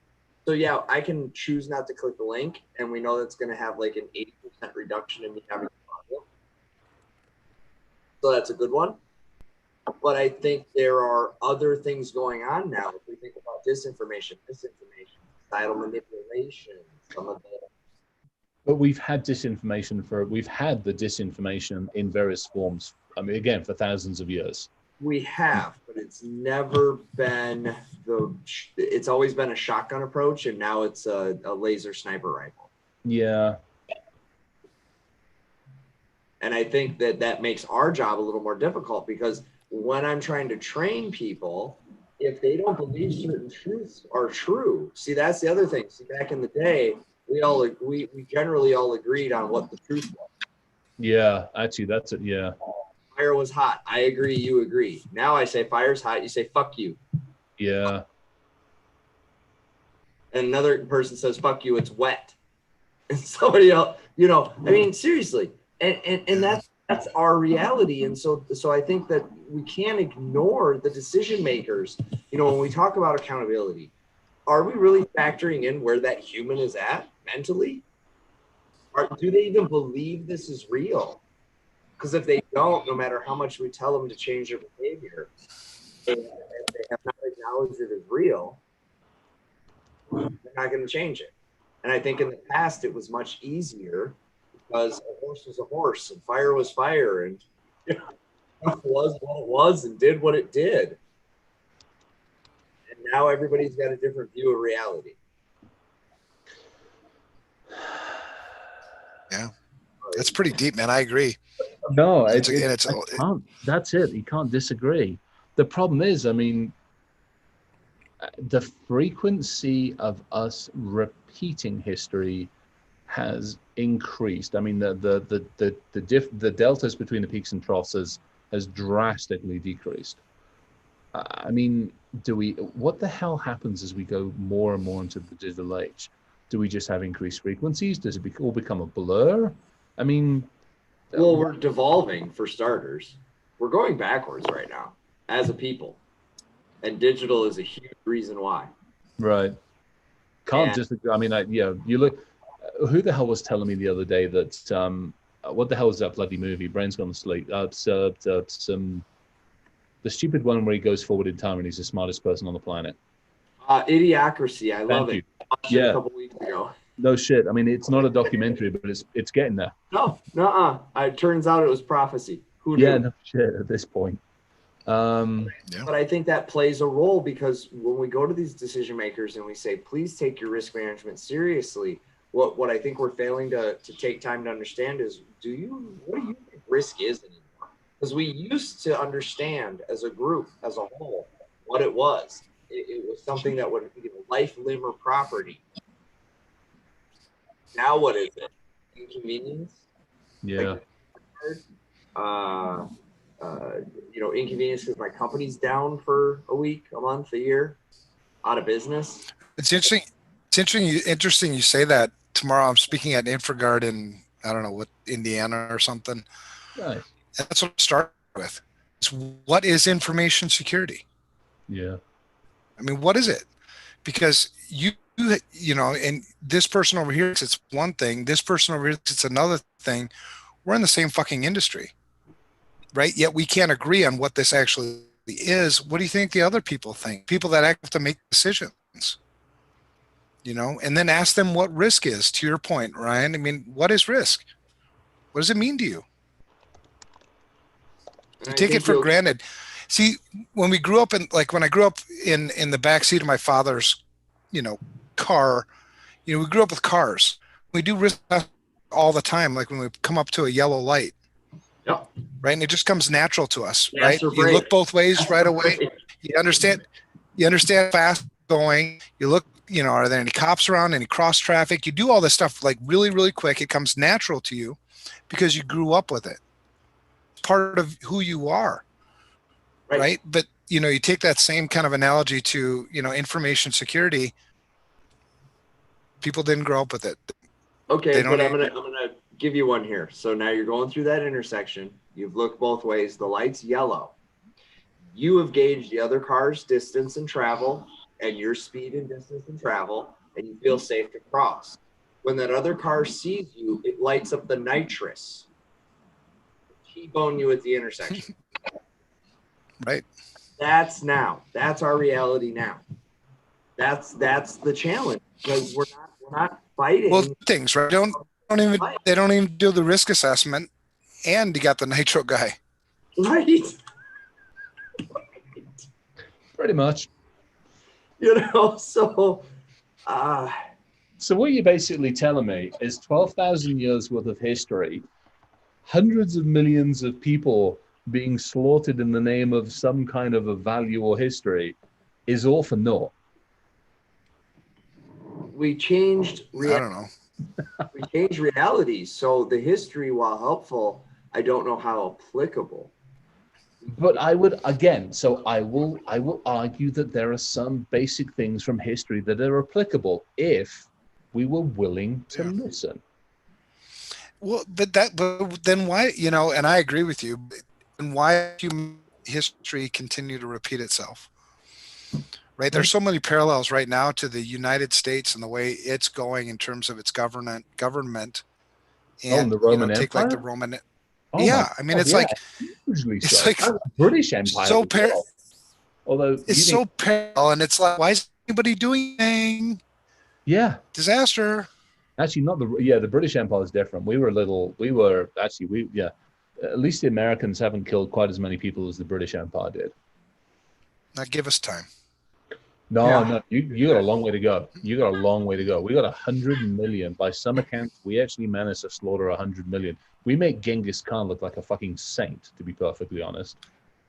So yeah, I can choose not to click the link, and we know that's going to have like an 80% reduction in me having a problem. So that's a good one. But I think there are other things going on now. If we think about disinformation, societal manipulation, some of the. But we've had the disinformation in various forms. I mean, again, for thousands of years. We have, but it's never been it's always been a shotgun approach, and now it's a laser sniper rifle. Yeah. And I think that makes our job a little more difficult, because when I'm trying to train people, if they don't believe certain truths are true, see, that's the other thing. See, back in the day, we generally all agreed on what the truth was. Yeah, actually, that's it. Yeah. Fire was hot. I agree. You agree. Now I say fire's hot. You say fuck you. Yeah. And another person says fuck you. It's wet. And somebody else, I mean, seriously. And that's our reality. And so I think that we can't ignore the decision makers. When we talk about accountability, are we really factoring in where that human is at mentally? Or do they even believe this is real? Because if they don't, no matter how much we tell them to change their behavior, and they have not acknowledged it as real, they're not going to change it. And I think in the past it was much easier, because a horse was a horse and fire was fire, and it was what it was and did what it did. And now everybody's got a different view of reality. Yeah, that's pretty deep, man. I agree. No, that's it. You can't disagree. The problem is, I mean, the frequency of us repeating history has increased. I mean, the deltas between the peaks and troughs has drastically decreased. I mean, what the hell happens as we go more and more into the digital age? Do we just have increased frequencies? Does it all become a blur? I mean, well, we're devolving, for starters. We're going backwards right now as a people, and digital is a huge reason why. Right. I mean, you look. Who the hell was telling me the other day that what the hell is that bloody movie? Brain's gone to sleep. The stupid one where he goes forward in time and he's the smartest person on the planet. Idiocracy. I love it. I watched it a couple weeks ago. No shit. I mean, it's not a documentary, but it's getting there. No, it turns out it was prophecy. Who knew? Yeah, no shit. At this point. But I think that plays a role, because when we go to these decision makers and we say, please take your risk management seriously, what I think we're failing to take time to understand is, what do you think risk is anymore? Because we used to understand as a group, as a whole, what it was. It was something that would be life, limb, or property. Now what is it? Inconvenience? Yeah. Like, inconvenience because my company's down for a week, a month, a year, out of business. It's interesting. It's interesting you say that. Tomorrow I'm speaking at InfraGard in, I don't know what, Indiana or something. Nice. And that's what I started with. It's, what is information security? Yeah. I mean, what is it? Because you know, and this person over here, it's one thing. This person over here, it's another thing. We're in the same fucking industry, right? Yet we can't agree on what this actually is. What do you think the other people think? People that have to make decisions, you know, and then ask them what risk is. To your point, Ryan, I mean, what is risk? What does it mean to you? You take it for granted. See, when we grew up when I grew up in the backseat of my father's, you know, car, you know, we grew up with cars. We do risk all the time. Like when we come up to a yellow light, yep. Right. And it just comes natural to us, Yes, right? You look both ways right away. You understand fast going. You look, you know, are there any cops around, any cross traffic? You do all this stuff like really, really quick. It comes natural to you because you grew up with it. It's part of who you are. Right. But, you know, you take that same kind of analogy to, you know, information security. People didn't grow up with it. Okay, but I'm gonna give you one here. So now you're going through that intersection. You've looked both ways. The light's yellow. You have gauged the other car's distance and travel, and your speed and distance and travel, and you feel safe to cross. When that other car sees you, it lights up the nitrous. T-bone you at the intersection. Right. That's our reality now. That's the challenge, because we're not fighting. Well, things, right? They don't even do the risk assessment, and you got the nitro guy. Right. Pretty much. You know, so what you're basically telling me is 12,000 years worth of history, hundreds of millions of people being slaughtered in the name of some kind of a value or history is all for naught. We changed I don't know. We changed realities. So the history, while helpful, I don't know how applicable. But I will argue that there are some basic things from history that are applicable if we were willing to listen. Well, but then why, you know, and I agree with you, and why human history continue to repeat itself? Right. There's so many parallels right now to the United States and the way it's going in terms of its government. And the Roman Empire? Take like the Roman. Oh yeah. I mean, it's like British Empire. So although it's so parallel, and it's like, why is anybody doing anything? Yeah. Disaster. Actually, not the British Empire is different. At least the Americans haven't killed quite as many people as the British Empire did. Now give us time. No, you got a long way to go. We got 100 million. By some accounts, we actually managed to slaughter 100 million. We make Genghis Khan look like a fucking saint, to be perfectly honest.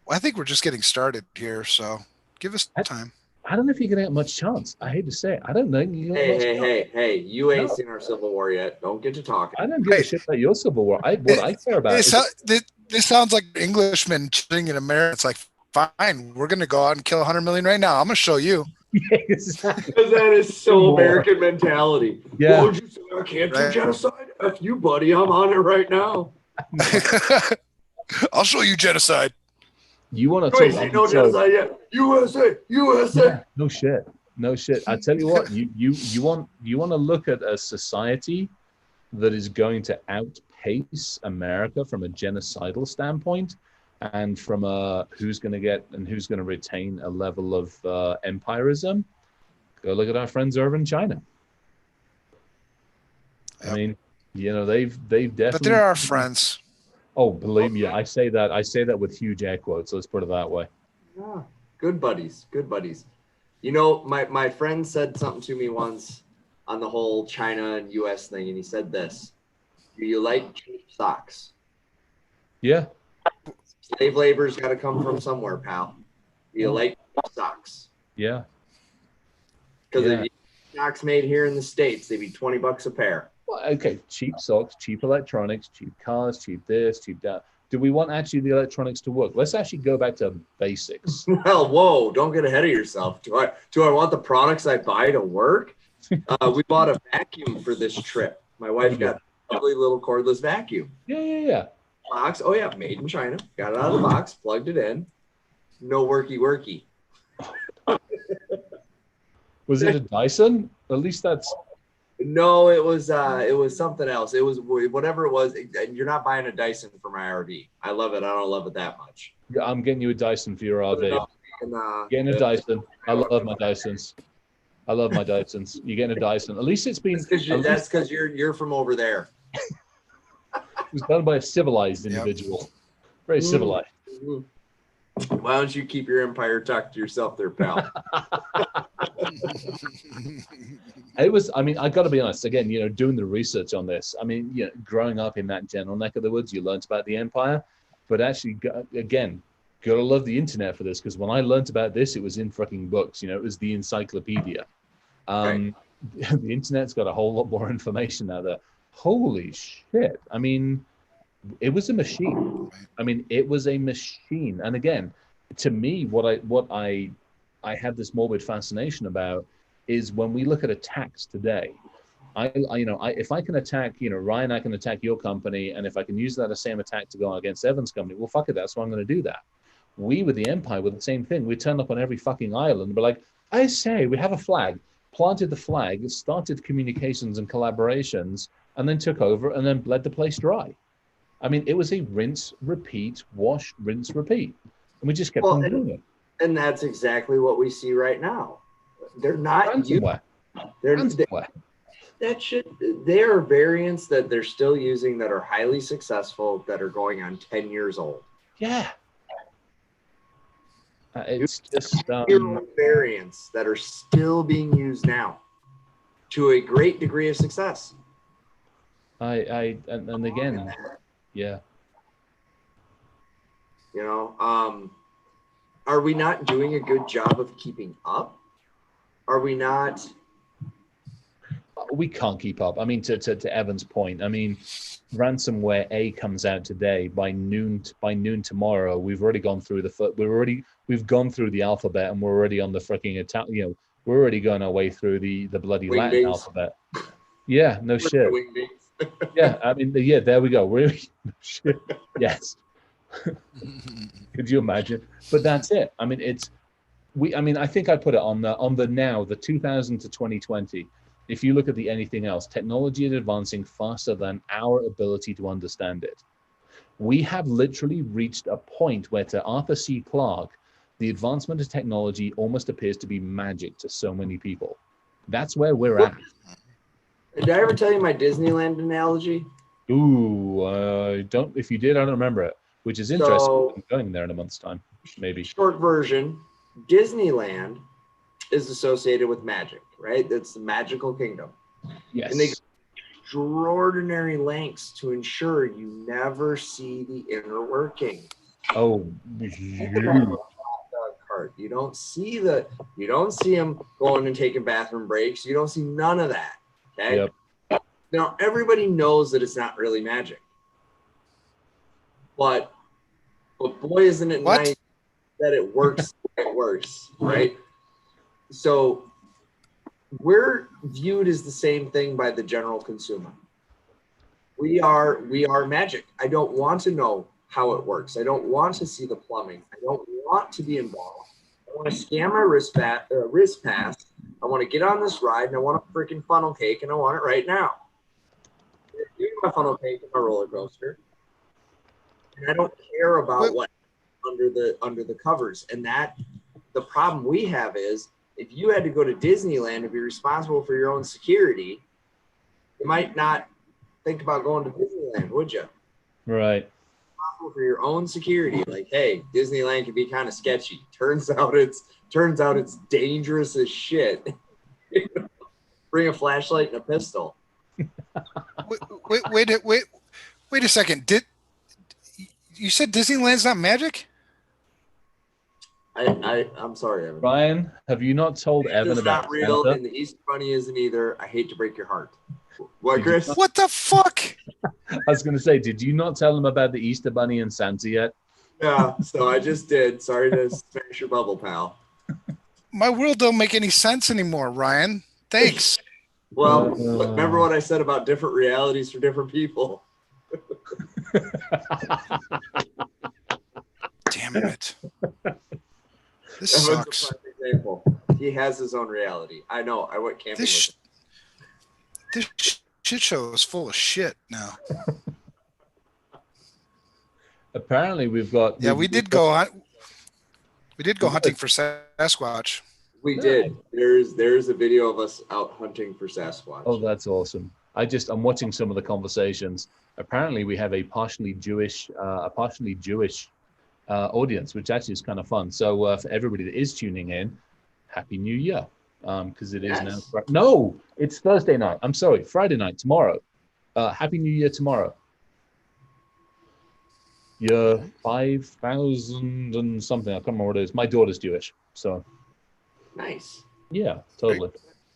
Well, I think we're just getting started here, so give us time. I don't know if you're going to get much chance. I hate to say it. I don't know. Hey, you ain't seen our Civil War yet. Don't get to talking. I don't give a shit about your Civil War. I care about this sounds like Englishmen sitting in America. It's like, fine, we're going to go out and kill 100 million right now. I'm going to show you. Because that is so American mentality. Yeah. What would you say? I can't do genocide? F you, buddy. I'm on it right now. I'll show you genocide. You want to talk no genocide yet? USA. Yeah, no shit. I tell you what, you want to look at a society that is going to outpace America from a genocidal standpoint, and from who's going to get and who's going to retain a level of empirism. Go look at our friends over in China. Yep. I mean, you know, they've definitely. But they're our friends. Oh, believe me, I say that with huge air quotes. Let's put it that way. Yeah, good buddies, good buddies. You know, my friend said something to me once on the whole China and U.S. thing, and he said this: "Do you like cheap socks?" Yeah. Slave labor's got to come from somewhere, pal. Do you like cheap socks? Yeah. Because if you socks made here in the States, they'd be $20 a pair. Well, okay, cheap socks, cheap electronics, cheap cars, cheap this, cheap that. Do we want actually the electronics to work? Let's actually go back to basics. Well, whoa, don't get ahead of yourself. Do I want the products I buy to work? We bought a vacuum for this trip. My wife got a lovely little cordless vacuum. Yeah. Box. Oh yeah, made in China. Got it out of the box, plugged it in. No worky. Was it a Dyson? At least that's. No, it was something else. It was whatever it was. You're not buying a Dyson for my RV. I love it. I don't love it that much. I'm getting you a Dyson for your RV. Getting a Dyson. I love my Dysons. You're getting a Dyson. At least it's been. That's because you're from over there. It was done by a civilized individual. Very civilized. Why don't you keep your empire tucked to yourself there, pal? It was, I mean, I got to be honest, again, you know, doing the research on this, I mean, you know, growing up in that general neck of the woods, you learned about the empire, but actually, again, gotta love the internet for this, because when I learned about this, it was in fucking books, you know, it was the encyclopedia. Right. The internet's got a whole lot more information now there. Holy shit. I mean, it was a machine. It was a machine. And again, to me, what I have this morbid fascination about is when we look at attacks today. If I can attack, you know, Ryan, I can attack your company, and if I can use that same attack to go against Evan's company, well, fuck it, that's why I'm going to do that. We with the Empire were the same thing. We turned up on every fucking island, but like, I say, we have a flag, planted the flag, started communications and collaborations, and then took over and then bled the place dry. I mean, it was a rinse, repeat, wash, rinse, repeat. And we just kept on doing it. And that's exactly what we see right now. They're not ransomware. There are variants that they're still using that are highly successful that are going on 10 years old. Yeah. It's just variants that are still being used now to a great degree of success. And again, yeah. You know, are we not doing a good job of keeping up? Are we not? We can't keep up. I mean, to Evan's point, I mean, ransomware A comes out today. By noon tomorrow, we've already gone through we've gone through the alphabet, and we're already on the freaking attack. You know, we're already going our way through the bloody Latin alphabet. Yeah, no shit. Yeah, I mean, yeah, there we go. Really, no shit. Yes. Could you imagine? But that's it. I mean, I think I put it on the 2000 to 2020. If you look at the anything else, technology is advancing faster than our ability to understand it. We have literally reached a point where, to Arthur C. Clarke, the advancement of technology almost appears to be magic to so many people. That's where we're at. Did I ever tell you my Disneyland analogy? Ooh, don't. If you did, I don't remember it. Which is interesting. So, I'm going there in a month's time, maybe. Short version: Disneyland is associated with magic, right? That's the magical kingdom. Yes. And they go extraordinary lengths to ensure you never see the inner working. Oh, you don't see them going and taking bathroom breaks. You don't see none of that. Okay. Yep. Now everybody knows that it's not really magic. But boy, isn't it nice that it works. It works, right? So we're viewed as the same thing by the general consumer. We are magic. I don't want to know how it works. I don't want to see the plumbing. I don't want to be involved. I want to scan my wrist pass. I want to get on this ride, and I want a freaking funnel cake, and I want it right now. Give me my funnel cake and my roller coaster. And I don't care about what under the covers. And that the problem we have is, if you had to go to Disneyland and be responsible for your own security, you might not think about going to Disneyland, would you? Right. responsible for your own security. Like, hey, Disneyland can be kind of sketchy. Turns out it's dangerous as shit. Bring a flashlight and a pistol. Wait a second. You said Disneyland's not magic? I'm sorry, Evan. Ryan, have you not told Evan about not real, Santa? and the Easter Bunny isn't either. I hate to break your heart. What, Chris? What the fuck? I was going to say, did you not tell them about the Easter Bunny and Santa yet? Yeah, so I just did. Sorry to smash your bubble, pal. My world don't make any sense anymore, Ryan. Thanks. Well, remember what I said about different realities for different people. Damn it. This Evan's sucks. a prime example. He has his own reality. I know. I went camping with him. This shit show is full of shit now. Apparently, we've got. Yeah, we did go hunting for Sasquatch. We did. There's a video of us out hunting for Sasquatch. Oh, that's awesome. I'm watching some of the conversations. Apparently, we have a partially Jewish audience, which actually is kind of fun. So for everybody that is tuning in, Happy New Year. Because it is now. No, it's Thursday night. I'm sorry, Friday night, tomorrow. Happy New Year tomorrow. Year 5,000 and something. I can't remember what it is. My daughter's Jewish, so. Nice. Yeah, totally.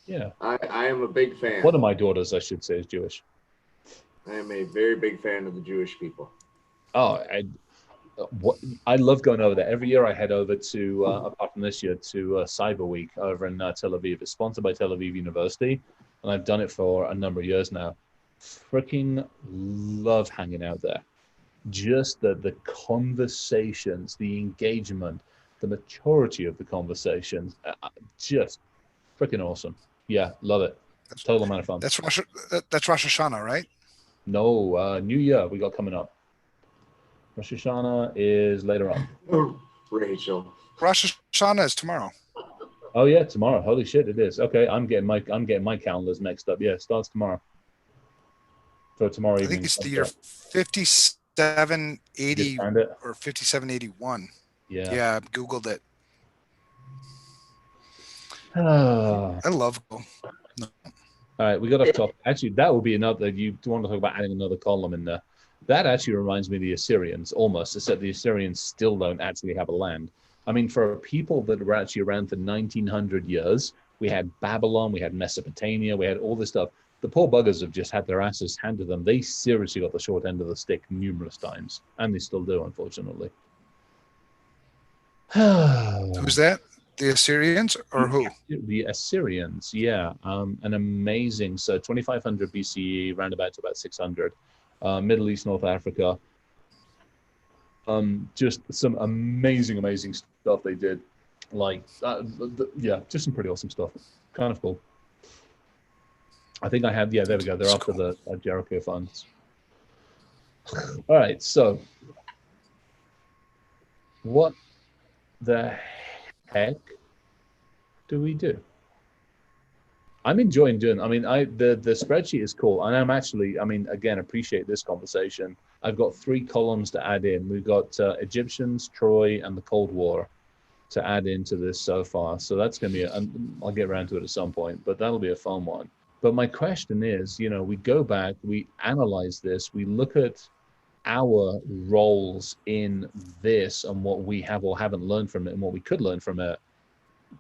Yeah. I am a big fan. One of my daughters, I should say, is Jewish. I am a very big fan of the Jewish people. Oh, I love going over there. Every year I head over to, apart from this year, to Cyber Week over in Tel Aviv. It's sponsored by Tel Aviv University, and I've done it for a number of years now. Freaking love hanging out there. Just the conversations, the engagement, the maturity of the conversations, just freaking awesome. Yeah, love it. Total amount of fun. That's Rosh Hashanah, right? No, New Year we got coming up. Rosh Hashanah is later on. Rachel. Rosh Hashanah is tomorrow. Oh yeah, tomorrow. Holy shit, it is. Okay, I'm getting my calendars mixed up. Yeah, it starts tomorrow. So tomorrow evening. I think it's the year 5780 or 5781. Yeah. Yeah, I Googled it. I love Google. No. All right, we got to talk. Actually, that would be another. You want to talk about adding another column in there? That actually reminds me of the Assyrians, almost, except the Assyrians still don't actually have a land. I mean, for people that were actually around for 1900 years, we had Babylon, we had Mesopotamia, we had all this stuff. The poor buggers have just had their asses handed to them. They seriously got the short end of the stick numerous times, and they still do, unfortunately. Who's that? The Assyrians or who? The Assyrians, yeah. An amazing, so 2500 BCE, roundabout to about 600. Middle East, North Africa. Just some amazing stuff they did. Like, yeah, just some pretty awesome stuff. Kind of cool. I think I have, yeah, there we go. They're That's after cool. the Jericho funds. All right, so what the heck do we do? I'm enjoying doing, I mean, the spreadsheet is cool. And I'm actually, I mean, again, appreciate this conversation. I've got 3 columns to add in. We've got Egyptians, Troy, and the Cold War to add into this so far. So that's going to be, I'll get around to it at some point, but that'll be a fun one. But my question is, we go back, we analyze this, we look at our roles in this and what we have or haven't learned from it and what we could learn from it.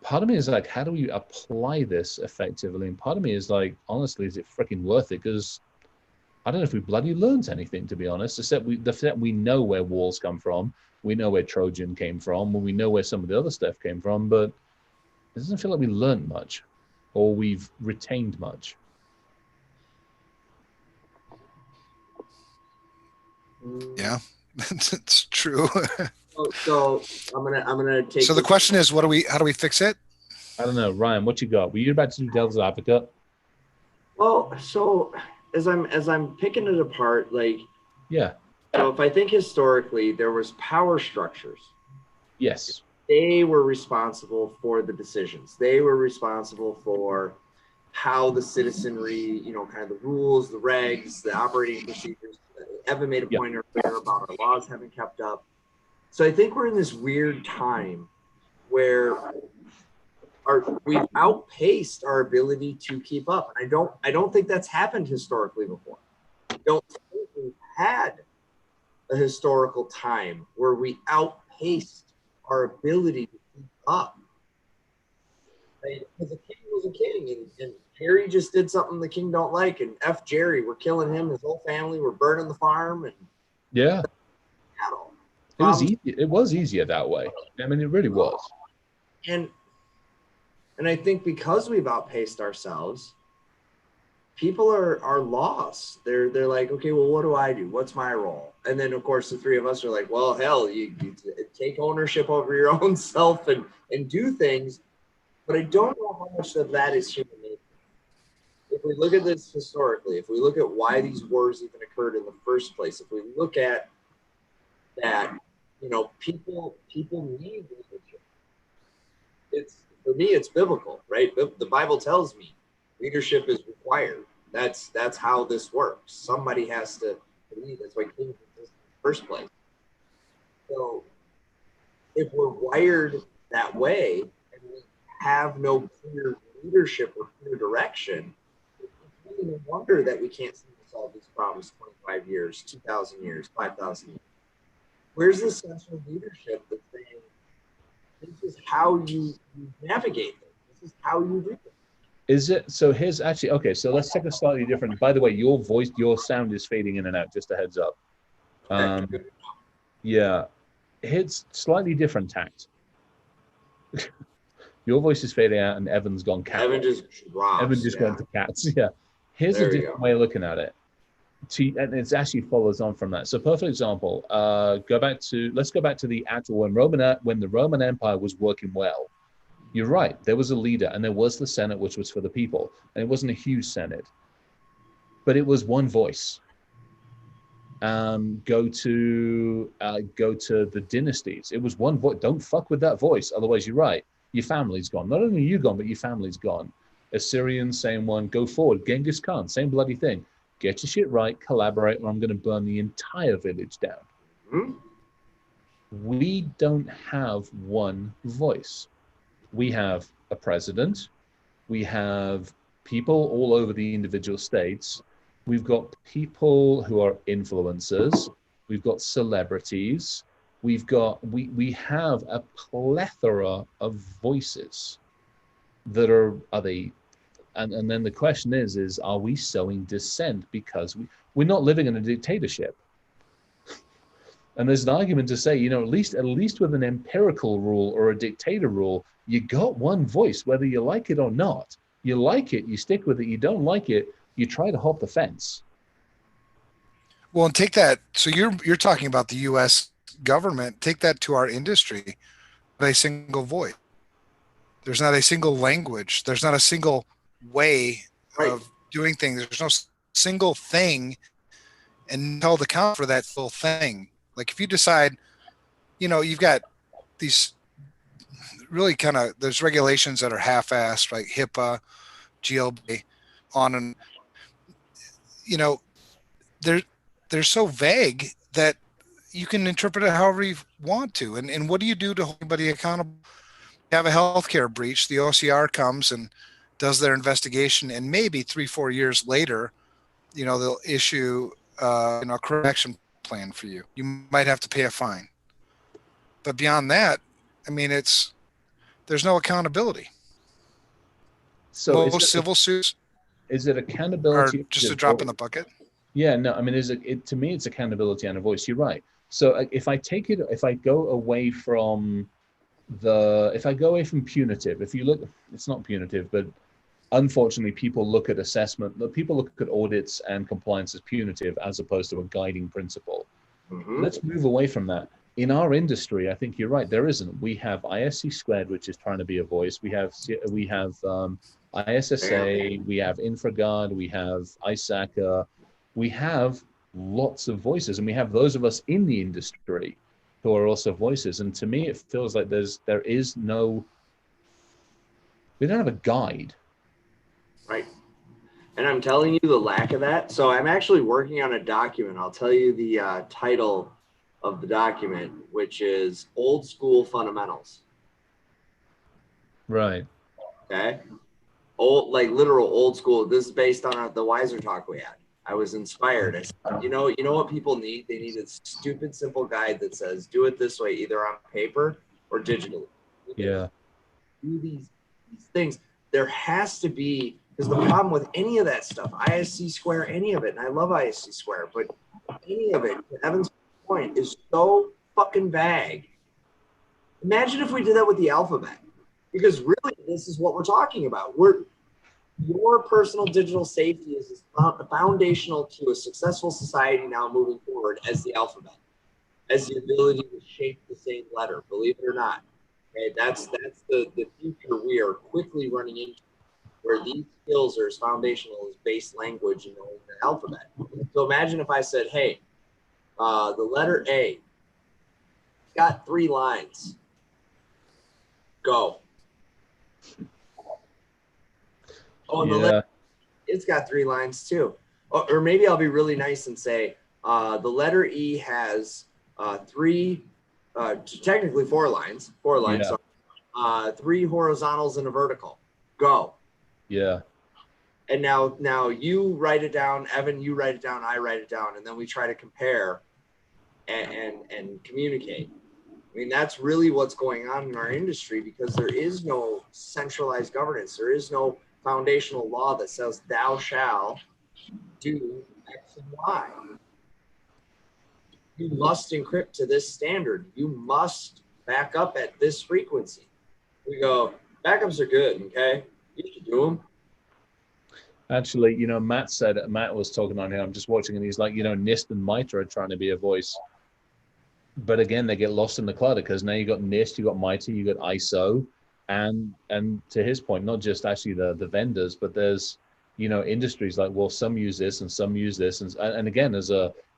Part of me is like, how do we apply this effectively? And part of me is like, honestly, is it freaking worth it? Because I don't know if we bloody learned anything, to be honest, except we know where walls come from. We know where Trojan came from. We know where some of the other stuff came from, but it doesn't feel like we learned much or we've retained much. Yeah, that's true. So I'm gonna take. So the question is, how do we fix it? I don't know, Ryan. What you got? Were you about to do devil's advocate? Well, so as I'm picking it apart, like, yeah. So if I think historically, there was power structures. Yes. They were responsible for the decisions. They were responsible for how the citizenry, kind of the rules, the regs, the operating procedures, Evan made a point earlier about our laws haven't kept up. So I think we're in this weird time where we've outpaced our ability to keep up. And I don't think that's happened historically before. I don't think we've had a historical time where we outpaced our ability to keep up. Right? Because a king was a king, and Jerry just did something the king don't like, and F Jerry, we're killing him, his whole family, we're burning the farm, and cattle. It was easy. It was easier that way. I mean, it really was. And I think because we've outpaced ourselves, people are lost. They're like, okay, well, what do I do? What's my role? And then, of course, the three of us are like, well, hell, you take ownership over your own self and do things. But I don't know how much of that is human nature. If we look at this historically, if we look at why these wars even occurred in the first place, if we look at that, people need leadership. For me, it's biblical, right? The Bible tells me leadership is required. That's how this works. Somebody has to lead. That's why kings exist in the first place. So if we're wired that way and we have no clear leadership or clear direction, it's really no wonder that we can't seem to solve these problems 25 years, 2,000 years, 5,000 years. Where's the sense of leadership that's saying, this is how you navigate it. This is how you do it. Is it? So here's actually, okay, so let's take a slightly different, by the way, your sound is fading in and out, just a heads up. Yeah, it's slightly different tact. Your voice is fading out and Evan's gone cat. Evan just drops. Evan just went to cats, yeah. Here's a different way of looking at it. And it actually follows on from that. So perfect example, let's go back to the actual, when the Roman Empire was working well. You're right, there was a leader and there was the Senate, which was for the people. And it wasn't a huge Senate, but it was one voice. Go to the dynasties. It was one voice. Don't fuck with that voice. Otherwise, you're right. Your family's gone. Not only you gone, but your family's gone. Assyrians, same one. Go forward. Genghis Khan, same bloody thing. Get your shit right, collaborate, or I'm going to burn the entire village down. Mm-hmm. We don't have one voice. We have a president. We have people all over the individual states. We've got people who are influencers. We've got celebrities. We have a plethora of voices that are they. And then the question is are we sowing dissent because we're not living in a dictatorship? And there's an argument to say, at least with an empirical rule or a dictator rule, you got one voice, whether you like it or not. You like it, you stick with it. You don't like it, you try to hop the fence. Well, and take that. So you're talking about the U.S. government. Take that to our industry. Not a single voice. There's not a single language. There's not a single way of doing things. There's no single thing and held account for that full thing. Like if you decide, you've got these really there's regulations that are half-assed, like HIPAA, GLB, on and, they're so vague that you can interpret it however you want to. And what do you do to hold anybody accountable? You have a healthcare breach, the OCR comes and does their investigation, and maybe 3-4 years later, they'll issue a correction plan for you. You might have to pay a fine. But beyond that, I mean, there's no accountability. So most civil suits is it accountability or just a drop in the bucket? Yeah, no, I mean, to me, it's accountability and a voice. You're right. So if I go away from punitive, if you look, it's not punitive, but unfortunately, people look at audits and compliance as punitive as opposed to a guiding principle. Mm-hmm. Let's move away from that. In our industry, I think you're right. There isn't. We have ISC squared, which is trying to be a voice. We have ISSA. We have InfraGard. We have ISACA. We have lots of voices, and we have those of us in the industry who are also voices. And to me, it feels like we don't have a guide. Right. And I'm telling you the lack of that. So I'm actually working on a document. I'll tell you the title of the document, which is Old School Fundamentals. Right. Okay. Old, like literal old school. This is based on the Wiser talk we had. I was inspired. I said, you know what people need? They need a stupid, simple guide that says, do it this way, either on paper or digitally. Yeah. Do these things. There has to be, because the problem with any of that stuff, ISC square, any of it, and I love ISC square, but any of it, to Evan's point, is so fucking vague. Imagine if we did that with the alphabet, because really this is what we're talking about. Your personal digital safety is foundational to a successful society now moving forward as the alphabet, as the ability to shape the same letter, believe it or not. Okay, that's the future we are quickly running into, where these skills are as foundational as base language and knowing the alphabet. So imagine if I said, hey, the letter A got 3 lines. Go. Oh, and the letter, it's got 3 lines too. Or maybe I'll be really nice and say the letter E has 3, technically 4 lines. 4 lines. Yeah. So, 3 horizontals and a vertical. Go. Yeah. And now you write it down, Evan, you write it down, I write it down, and then we try to compare and communicate. I mean, that's really what's going on in our industry, because there is no centralized governance. There is no foundational law that says thou shall do X and Y. You must encrypt to this standard. You must back up at this frequency. We go, backups are good, okay? You should do them. Actually, Matt was talking on here. I'm just watching, and he's like, NIST and MITRE are trying to be a voice. But again, they get lost in the clutter, because now you got NIST, you got MITRE, you got ISO, and to his point, not just actually the vendors, but there's industries like, well, some use this and some use this, and again,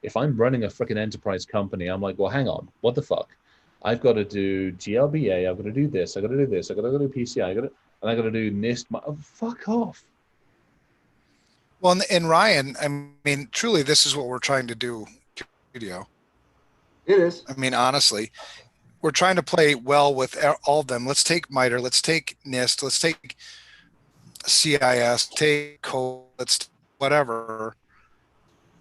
if I'm running a freaking enterprise company, I'm like, well, hang on, what the fuck? I've got to do GLBA, I've got to do this, I've got to do this, I've got to do PCI, I got to do NIST. Fuck off. Well, and Ryan, I mean, truly, this is what we're trying to do. Video. It is. I mean, honestly, we're trying to play well with all of them. Let's take MITRE, let's take NIST, let's take CIS, take code, let's whatever,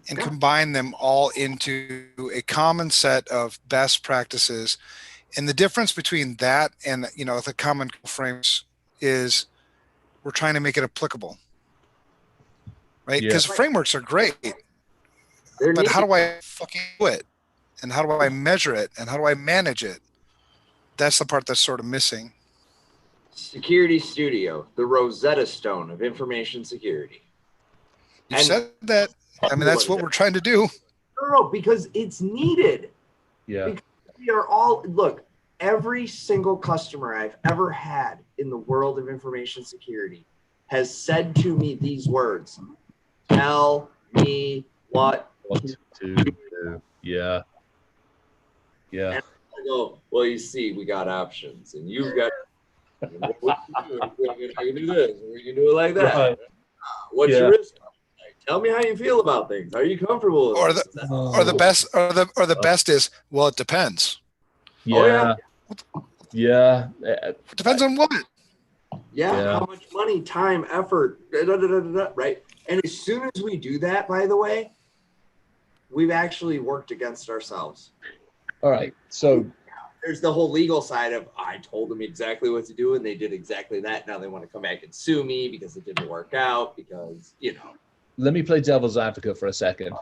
and combine them all into a common set of best practices. And the difference between that and the common frames is we're trying to make it applicable, right? Because frameworks are great, but how do I fucking do it? And how do I measure it? And how do I manage it? That's the part that's sort of missing. Security Studio, the Rosetta Stone of information security. You said that. I mean, that's what we're trying to do. No, because it's needed. Yeah. Because we are all, look, every single customer I've ever had in the world of information security has said to me these words: tell me what to do. Yeah. Yeah. And I go, well, you see, we got options, and you've got what you do. I can do this, or you can do it like that. Right. What's your risk? Tell me how you feel about things. Are you comfortable with or the best is, well, it depends. Yeah. Yeah. It depends on what? Yeah, how much money, time, effort, right? And as soon as we do that, by the way, we've actually worked against ourselves. All right. So there's the whole legal side of, I told them exactly what to do and they did exactly that. Now they want to come back and sue me because it didn't work out, because, Let me play devil's advocate for a second.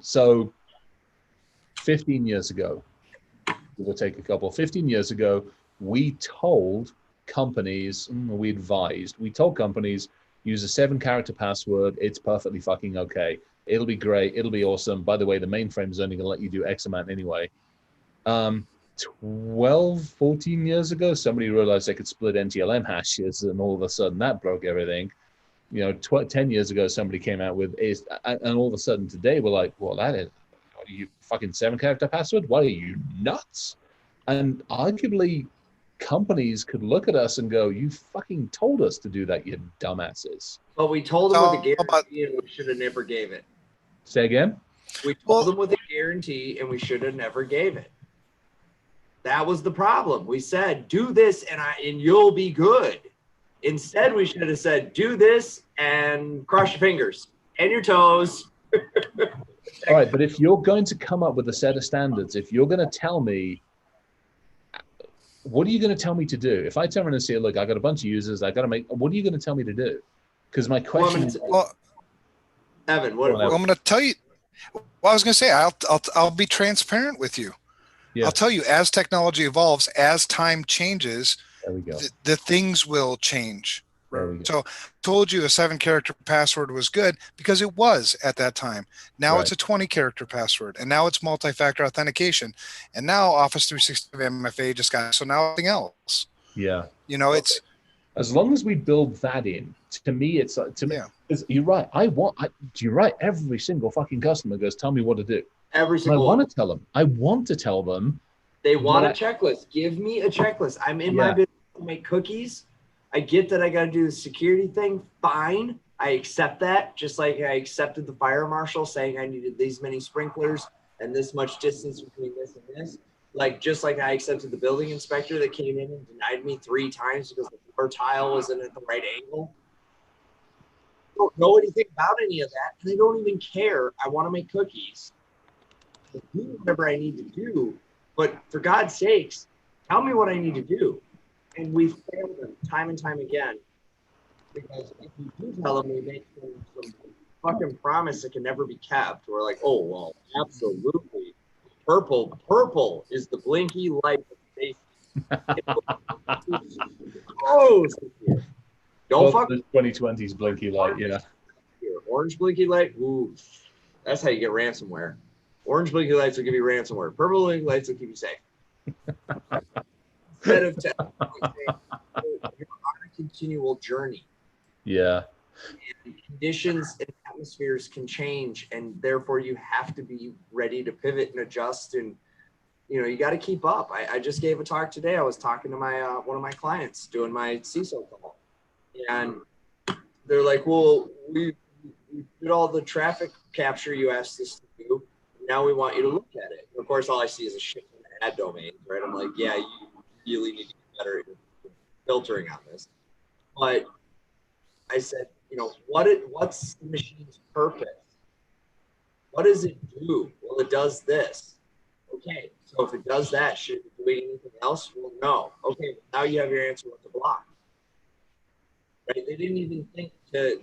So 15 years ago, we'll take a couple. 15 years ago, we told companies, we told companies, use a 7-character password. It's perfectly fucking okay. It'll be great. It'll be awesome. By the way, the mainframe is only going to let you do X amount anyway. 12, 14 years ago, somebody realized they could split NTLM hashes, and all of a sudden that broke everything. 10 years ago, somebody came out with is, and all of a sudden today we're like, well, that is, are you fucking 7-character password? What are you, nuts? And arguably, companies could look at us and go, you fucking told us to do that, you dumbasses. But we told them with a guarantee and we should have never gave it. Say again? We told them with a guarantee and we should have never gave it. That was the problem. We said, do this and you'll be good. Instead, we should have said, do this and cross your fingers and your toes. All right, but if you're going to come up with a set of standards, if you're going to tell me, what are you going to tell me to do? If I turn around and say, look, I got a bunch of users, I got to make, what are you going to tell me to do? Because my question is, Evan, what I'm going to tell you. Well, I was going to say, I'll be transparent with you. Yeah. I'll tell you, as technology evolves, as time changes, there we go. The things will change. So I told you a 7-character password was good because it was at that time. Now it's a 20-character password, and now it's multi-factor authentication, and now Office 365 MFA just got, so now everything else. Yeah. You know, it's as long as we build that in. To me, it's you're right. You're right. Every single fucking customer goes, tell me what to do. Every single. I want to tell them. I want to tell them. They want a checklist. Give me a checklist. I'm in my business to make cookies. I get that I got to do the security thing. Fine. I accept that. Just like I accepted the fire marshal saying I needed these many sprinklers and this much distance between this and this. Like, just like I accepted the building inspector that came in and denied me 3 times because the floor tile wasn't at the right angle. I don't know anything about any of that, and I don't even care. I want to make cookies. I do whatever I need to do, but for God's sakes, tell me what I need to do. And we've failed them time and time again, because if we do tell them, we make some fucking promise that can never be kept. We're like, oh, well, absolutely. Purple is the blinky light of safety. Gross. Don't fuck the 2020's blinky light, yeah. Orange blinky light, ooh, that's how you get ransomware. Orange blinky lights will give you ransomware. Purple blinky lights will keep you safe. Instead of you're on a continual journey. Yeah. And conditions and atmospheres can change, and therefore you have to be ready to pivot and adjust, and you got to keep up. I just gave a talk today. I was talking to my one of my clients doing my CISO call, and they're like, well, we did all the traffic capture you asked us to do. Now we want you to look at it. And of course, all I see is a shit ton of ad domains, right? I'm like, yeah, you really need to get better at filtering on this. But I said, what's the machine's purpose? What does it do? Well, it does this. Okay, so if it does that, should it be doing anything else? Well, no. Okay, now you have your answer what to block. Right? They didn't even think to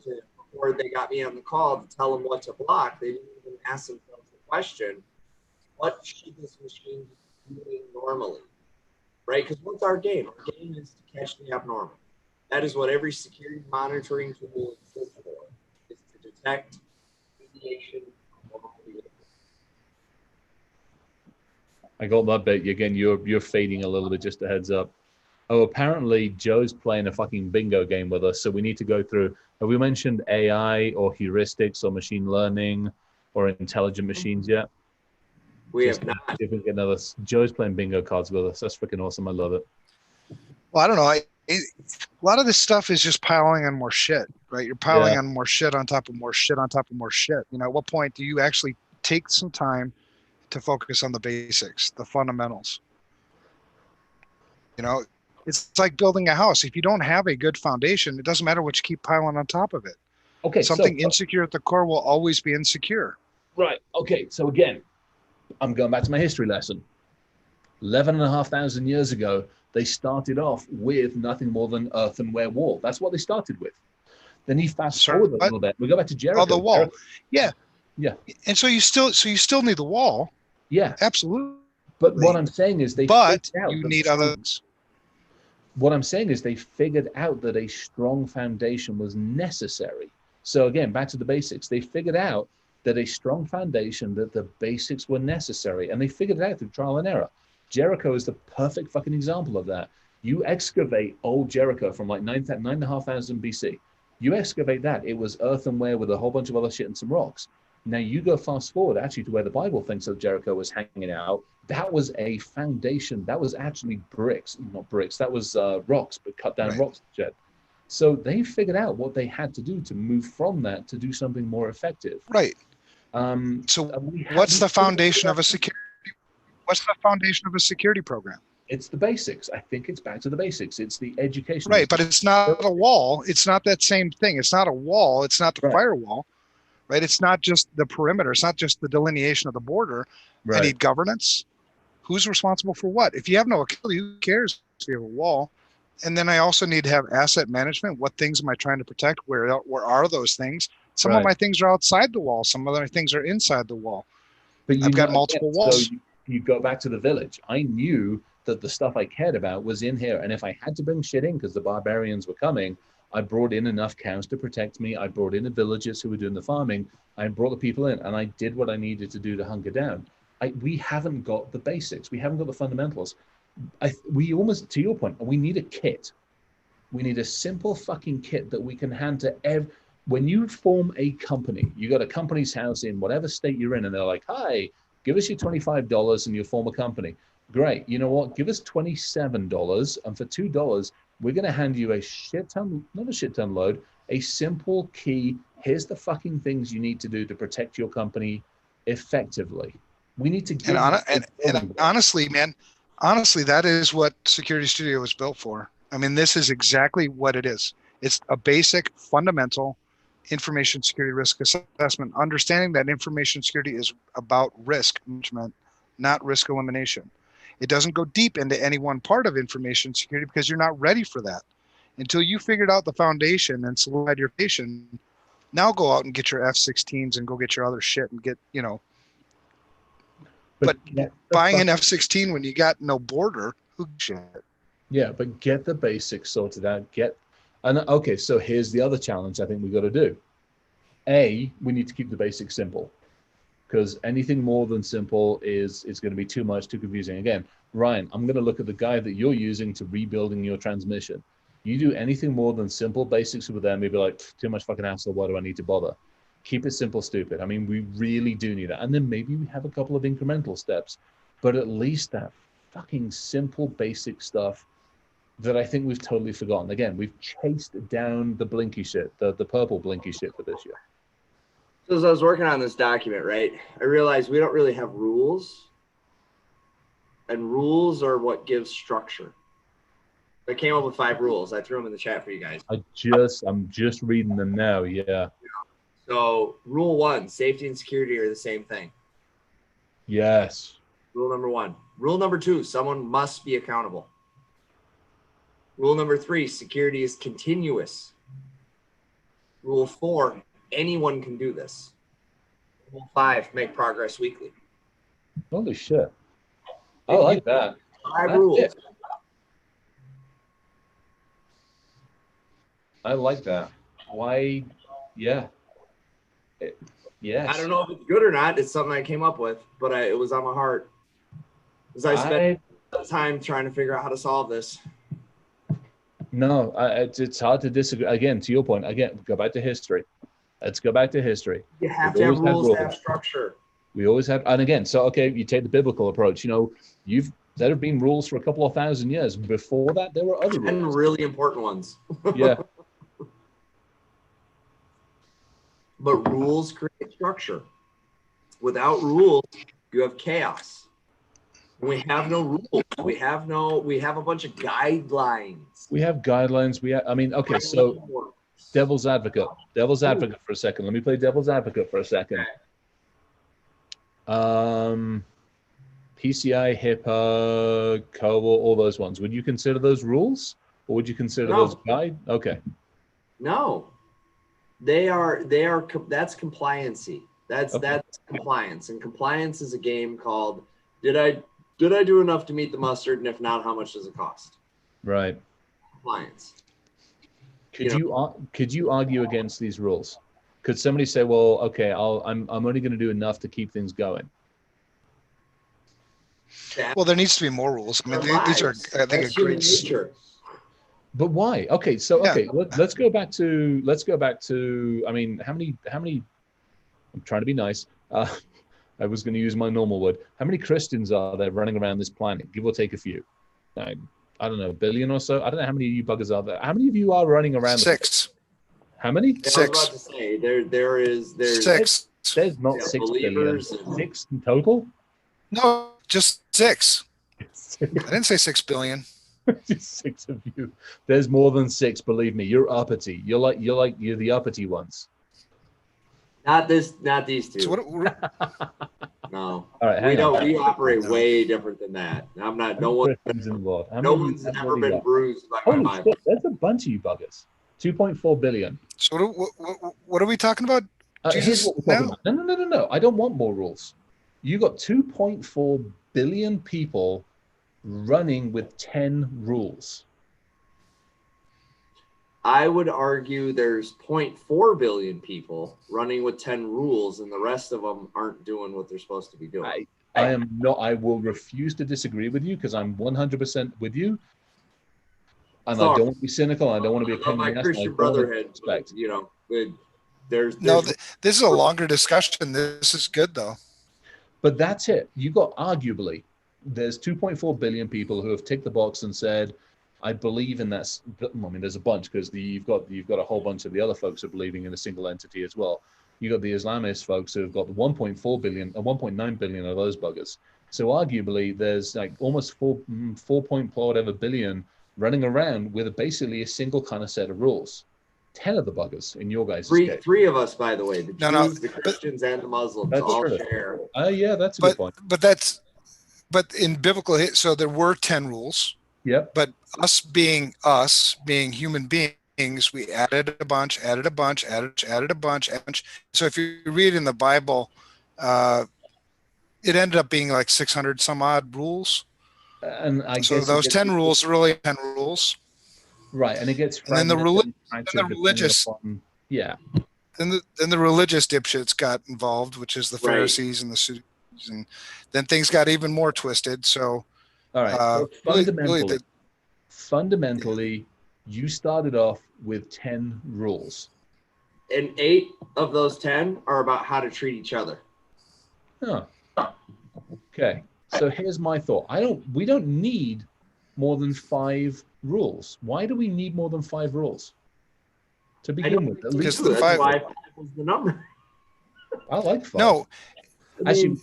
before they got me on the call to tell them what to block. They didn't even ask themselves the question, what should this machine be doing normally? Right? Because what's our game? Our game is to catch the abnormal. That is what every security monitoring tool exists for, is to detect deviation. I got that bit. Again, you're fading a little bit, just a heads up. Oh, apparently Joe's playing a fucking bingo game with us, so we need to go through. Have we mentioned AI or heuristics or machine learning or intelligent machines yet? We have not. If we can get another. Joe's playing bingo cards with us. That's freaking awesome. I love it. Well, I don't know. A lot of this stuff is just piling on more shit, right? You're piling on more shit on top of more shit on top of more shit. At what point do you actually take some time to focus on the basics, the fundamentals? It's like building a house. If you don't have a good foundation, it doesn't matter what you keep piling on top of it. Okay. Something insecure at the core will always be insecure. Right. Okay. So again, I'm going back to my history lesson. 11,500 years ago, they started off with nothing more than earthenware wall. That's what they started with. Then you fast forward a little bit. We go back to Jericho. Oh, the wall. Jericho. Yeah. Yeah. And so you still need the wall. Yeah. Absolutely. But what I'm saying is you need other things. What I'm saying is they figured out that a strong foundation was necessary. So again, back to the basics. They figured out that a strong foundation, that the basics were necessary, and they figured it out through trial and error. Jericho is the perfect fucking example of that. You excavate old Jericho from like 9,500 BC. You excavate that. It was earthenware with a whole bunch of other shit and some rocks. Now you go fast forward actually to where the Bible thinks that Jericho was hanging out. that was a foundation. That was actually bricks, not bricks. That was rocks, but cut down rocks. So they figured out what they had to do to move from that to do something more effective. Right. So what's the foundation of a security? What's the foundation of a security program? It's the basics. I think it's back to the basics. It's the education. Right, but it's not a wall. It's not that same thing. It's not a wall. It's not the firewall. Right. It's not just the perimeter. It's not just the delineation of the border. I need governance. Who's responsible for what? If you have no accountability, who cares if you have a wall? And then I also need to have asset management. What things am I trying to protect? Where are those things? Some of my things are outside the wall. Some other things are inside the wall. But I've got multiple walls. So you go back to the village. I knew that the stuff I cared about was in here. And if I had to bring shit in because the barbarians were coming, I brought in enough cows to protect me. I brought in the villagers who were doing the farming. I brought the people in, and I did what I needed to do to hunker down. We haven't got the basics. We haven't got the fundamentals. We almost, to your point, we need a kit. We need a simple fucking kit that we can hand to when you form a company, you got a company's house in whatever state you're in, and they're like, hi, give us your $25 and you'll form a company. Great. You know what? Give us $27, and for $2, we're going to hand you a shit ton, not a shit ton load, a simple key. Here's the fucking things you need to do to protect your company effectively. We need to get and honestly, man, that is what Security Studio was built for. I mean, this is exactly what it is. It's a basic, fundamental information security risk assessment, understanding that information security is about risk management, not risk elimination. It doesn't go deep into any one part of information security because you're not ready for that. Until you figured out the foundation and solidified your foundation, now go out and get your F-16s and go get your other shit and get, But buying an F-16 when you got no border, who shit? Yeah, but get the basics sorted out. Okay, so here's the other challenge I think we got to do. We need to keep the basics simple, because anything more than simple is going to be too much, too confusing. Again, Ryan, I'm going to look at the guy that you're using to rebuilding your transmission. You do anything more than simple basics with them, you'll be like, too much fucking hassle. Why do I need to bother? Keep it simple, stupid. I mean, we really do need that. And then maybe we have a couple of incremental steps, but at least that fucking simple, basic stuff that I think we've totally forgotten. Again, we've chased down the blinky shit, the purple blinky shit for this year. So as I was working on this document, right, I realized we don't really have rules, and rules are what gives structure. I came up with 5 rules. I threw them in the chat for you guys. I'm just reading them now. Yeah. So rule 1, safety and security are the same thing. Yes. Rule number 1. Rule number 2, someone must be accountable. Rule number 3, security is continuous. Rule 4, anyone can do this. Rule 5, make progress weekly. Holy shit. I like that. 5 rules. It. I like that. Why? Yeah. Yes. I don't know if it's good or not. It's something I came up with, but it was on my heart. Because I spent time trying to figure out how to solve this. No, it's hard to disagree. Again, to your point, go back to history. Let's go back to history. You have to have rules to have structure. We always have, and again, so okay, you take the biblical approach. There have been rules for a couple of thousand years. Before that, there were other rules. And really important ones. Yeah. But rules create structure. Without rules, you have chaos. We have no rules. We have a bunch of guidelines. We have guidelines. Okay, so devil's advocate for a second. Let me play devil's advocate for a second. Okay. PCI, HIPAA, COBOL, all those ones. Would you consider those rules, or would you consider those guide? Okay. No, that's compliancy. That's compliance, and compliance is a game called did I do enough to meet the mustard, and if not, how much does it cost? Right. Compliance. Could you argue against these rules? Could somebody say, well, okay, I'm only going to do enough to keep things going? Well, there needs to be more rules. I mean, these are, I think, a great. But why? Okay, so let's go back to. I mean, how many? I'm trying to be nice. I was going to use my normal word. How many Christians are there running around this planet? Give or take a few. I don't know, a billion or so. I don't know how many of you buggers are there. How many of you are running around? 6. How many? Yeah, 6. I was about to say there's 6. There's not 6 billion. 6 in total? No, just 6. I didn't say 6 billion. Just 6 of you. There's more than 6. Believe me, you're uppity. You're the uppity ones. Not these two. So no. All right, we operate way different than that. I'm not. No one's ever been bruised by my Bible. There's a bunch of you buggers. 2.4 billion. So what are we talking about? Here's what we're talking about. No. I don't want more rules. You got 2.4 billion people running with 10 rules. I would argue there's 0.4 billion people running with 10 rules, and the rest of them aren't doing what they're supposed to be doing. I will refuse to disagree with you because I'm 100% with you. And I don't want to be cynical. I don't want to be a pain in the ass. Christian brotherhood, this is a longer discussion. This is good though. But that's it. You got arguably there's 2.4 billion people who have ticked the box and said, I believe in that. I mean, there's a bunch because you've got a whole bunch of the other folks who are believing in a single entity as well. You got the Islamist folks who have got the 1.4 billion and 1.9 billion of those buggers. So arguably, there's like almost 4 point whatever billion running around with basically a single kind of set of rules. 10 of the buggers in your guys' case. 3 of us, by the way, the Jews, the Christians, and the Muslims all share. Yeah, that's a good point. But in biblical, so there were 10 rules. Yep. But us being human beings, we added a bunch. So if you read in the Bible, it ended up being like 600 some odd rules. And so those 10 rules are really 10 rules. Right, and it gets. And then the religious. Yeah. Then the religious dipshits got involved, which is the Pharisees and the Sadducees, and then things got even more twisted. So. All right. So fundamentally, you started off with 10 rules. And 8 of those 10 are about how to treat each other. Oh. Okay. So here's my thought. We don't need more than 5 rules. Why do we need more than 5 rules? To begin with. At least that's why 5 was the number. I like 5. No. Actually,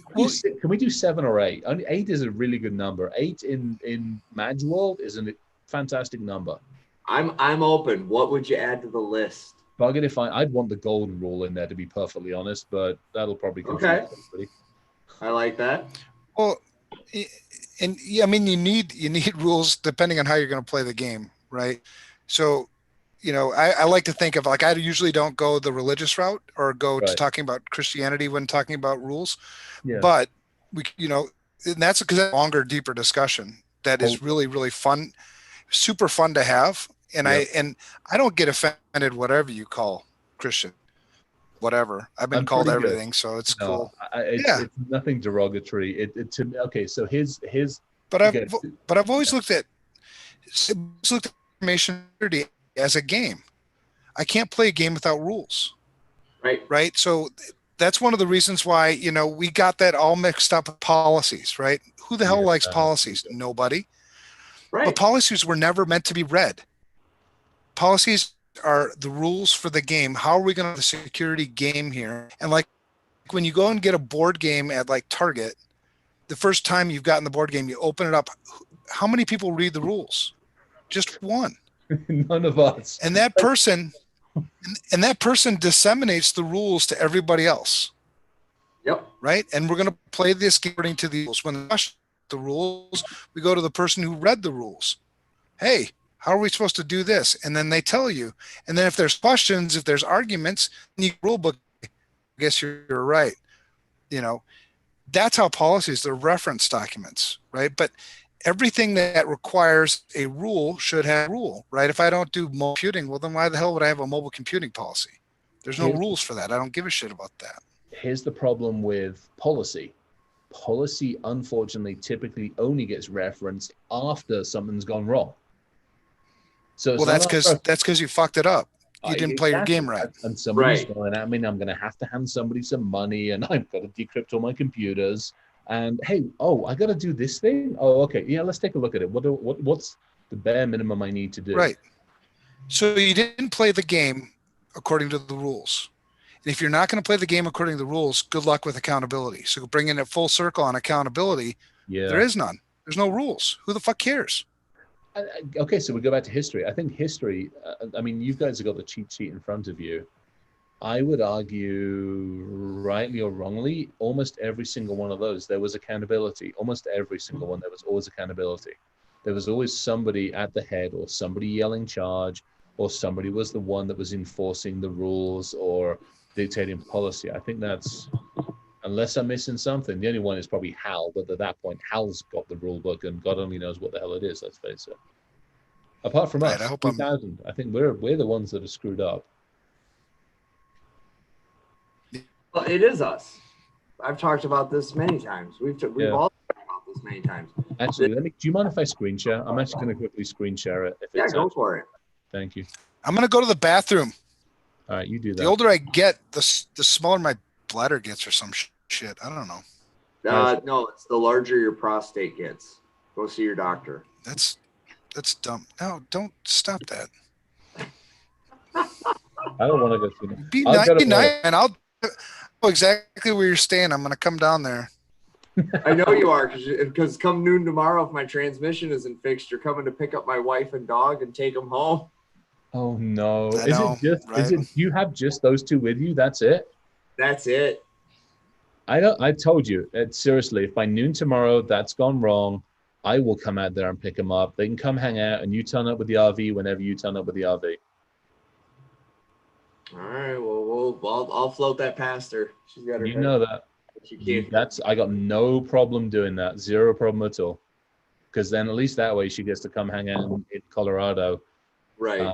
can we do 7 or 8? Only 8 is a really good number. 8 in Mad's world is a fantastic number. I'm open. What would you add to the list? Bug it if I'd want the golden rule in there, to be perfectly honest, but that'll probably confuse everybody. I like that. Well, and yeah, I mean, you need rules depending on how you're going to play the game, right? So, I like to think of, like, I usually don't go the religious route or go to talking about Christianity when talking about rules. Yeah. But and that's because it's a longer, deeper discussion that is really, really fun, super fun to have. And I don't get offended whatever you call Christian, whatever. I've been called everything, so it's cool. It's nothing derogatory. Okay. So his. But I've always looked at information as a game. I can't play a game without rules. Right. So that's one of the reasons why, we got that all mixed up with policies, right? Who the hell likes policies? Nobody. Right. But policies were never meant to be read. Policies are the rules for the game. How are we going to have the security game here? And like when you go and get a board game at like Target, the first time you've gotten the board game, you open it up. How many people read the rules? Just one. None of us. And that person disseminates the rules to everybody else. Yep. Right. And we're going to play this game according to the rules. When we question the rules, we go to the person who read the rules. Hey, how are we supposed to do this? And then they tell you. And then if there's questions, if there's arguments, you rule book, I guess you're right. That's how policies, they're reference documents, right? But everything that requires a rule should have a rule, right? If I don't do mobile computing, well, then why the hell would I have a mobile computing policy? There's no rules for that. I don't give a shit about that. Here's the problem with policy. Policy, unfortunately, typically only gets referenced after something's gone wrong. So that's because you fucked it up. you didn't play your game right. And somebody's going at me, and I'm going to have to hand somebody some money, and I've got to decrypt all my computers. And hey, I got to do this thing. Oh, okay, yeah, let's take a look at it. What's the bare minimum I need to do? Right. So you didn't play the game according to the rules. And if you're not going to play the game according to the rules, good luck with accountability. So bringing it full circle on accountability, there is none. There's no rules. Who the fuck cares? Okay, so we go back to history. I think history, I mean, you guys have got the cheat sheet in front of you. I would argue, rightly or wrongly, almost every single one of those, there was accountability. Almost every single one, there was always accountability. There was always somebody at the head, or somebody yelling charge, or somebody was the one that was enforcing the rules or dictating policy. I think that's, unless I'm missing something, the only one is probably Hal, but at that point, Hal's got the rule book, and God only knows what the hell it is, let's face it. Apart from us, 2000, I think we're the ones that are screwed up. Well, it is us. I've talked about this many times. We've all talked about this many times. Actually, do you mind if I screen share? I'm actually going to quickly screen share it. Go for it. Thank you. I'm going to go to the bathroom. All right, you do that. The older I get, the smaller my bladder gets, or some shit. I don't know. No, it's the larger your prostate gets. Go see your doctor. That's dumb. No, don't stop that. I don't want to go see them. Be nice, and I'll know exactly where you're staying. I'm going to come down there. I know you are, because come noon tomorrow, if my transmission isn't fixed, you're coming to pick up my wife and dog and take them home. Oh no! Is it you have just those two with you? That's it. That's it. I told you, seriously, if by noon tomorrow that's gone wrong, I will come out there and pick them up. They can come hang out, and you turn up with the RV whenever you turn up with the RV. All right. Well, I'll float that past her. She's got her. You know that. I got no problem doing that. Zero problem at all. Because then at least that way she gets to come hang out in Colorado. Right.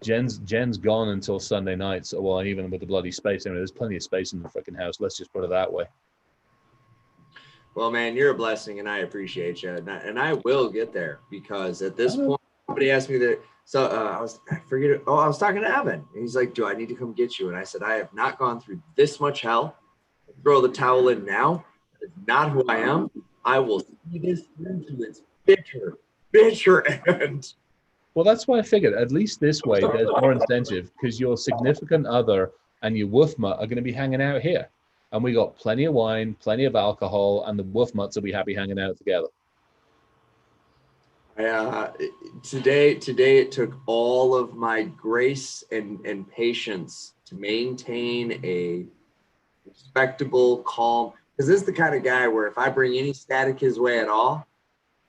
Jen's gone until Sunday night. So, well, even with the bloody space, anyway, there's plenty of space in the freaking house. Let's just put it that way. Well, man, you're a blessing, and I appreciate you. And I will get there, because at this point, somebody asked me that. So I was talking to Evan, and he's like, "Do I need to come get you?" And I said, "I have not gone through this much hell. Throw the towel in now. It's not who I am. I will see this through to its bitter end." Well, that's why I figured at least this way there's more incentive, because your significant other and your wolfmutt are going to be hanging out here. And we got plenty of wine, plenty of alcohol, and the wolfmutts will be happy hanging out together. Today it took all of my grace and patience to maintain a respectable, calm, because this is the kind of guy where if I bring any static his way at all,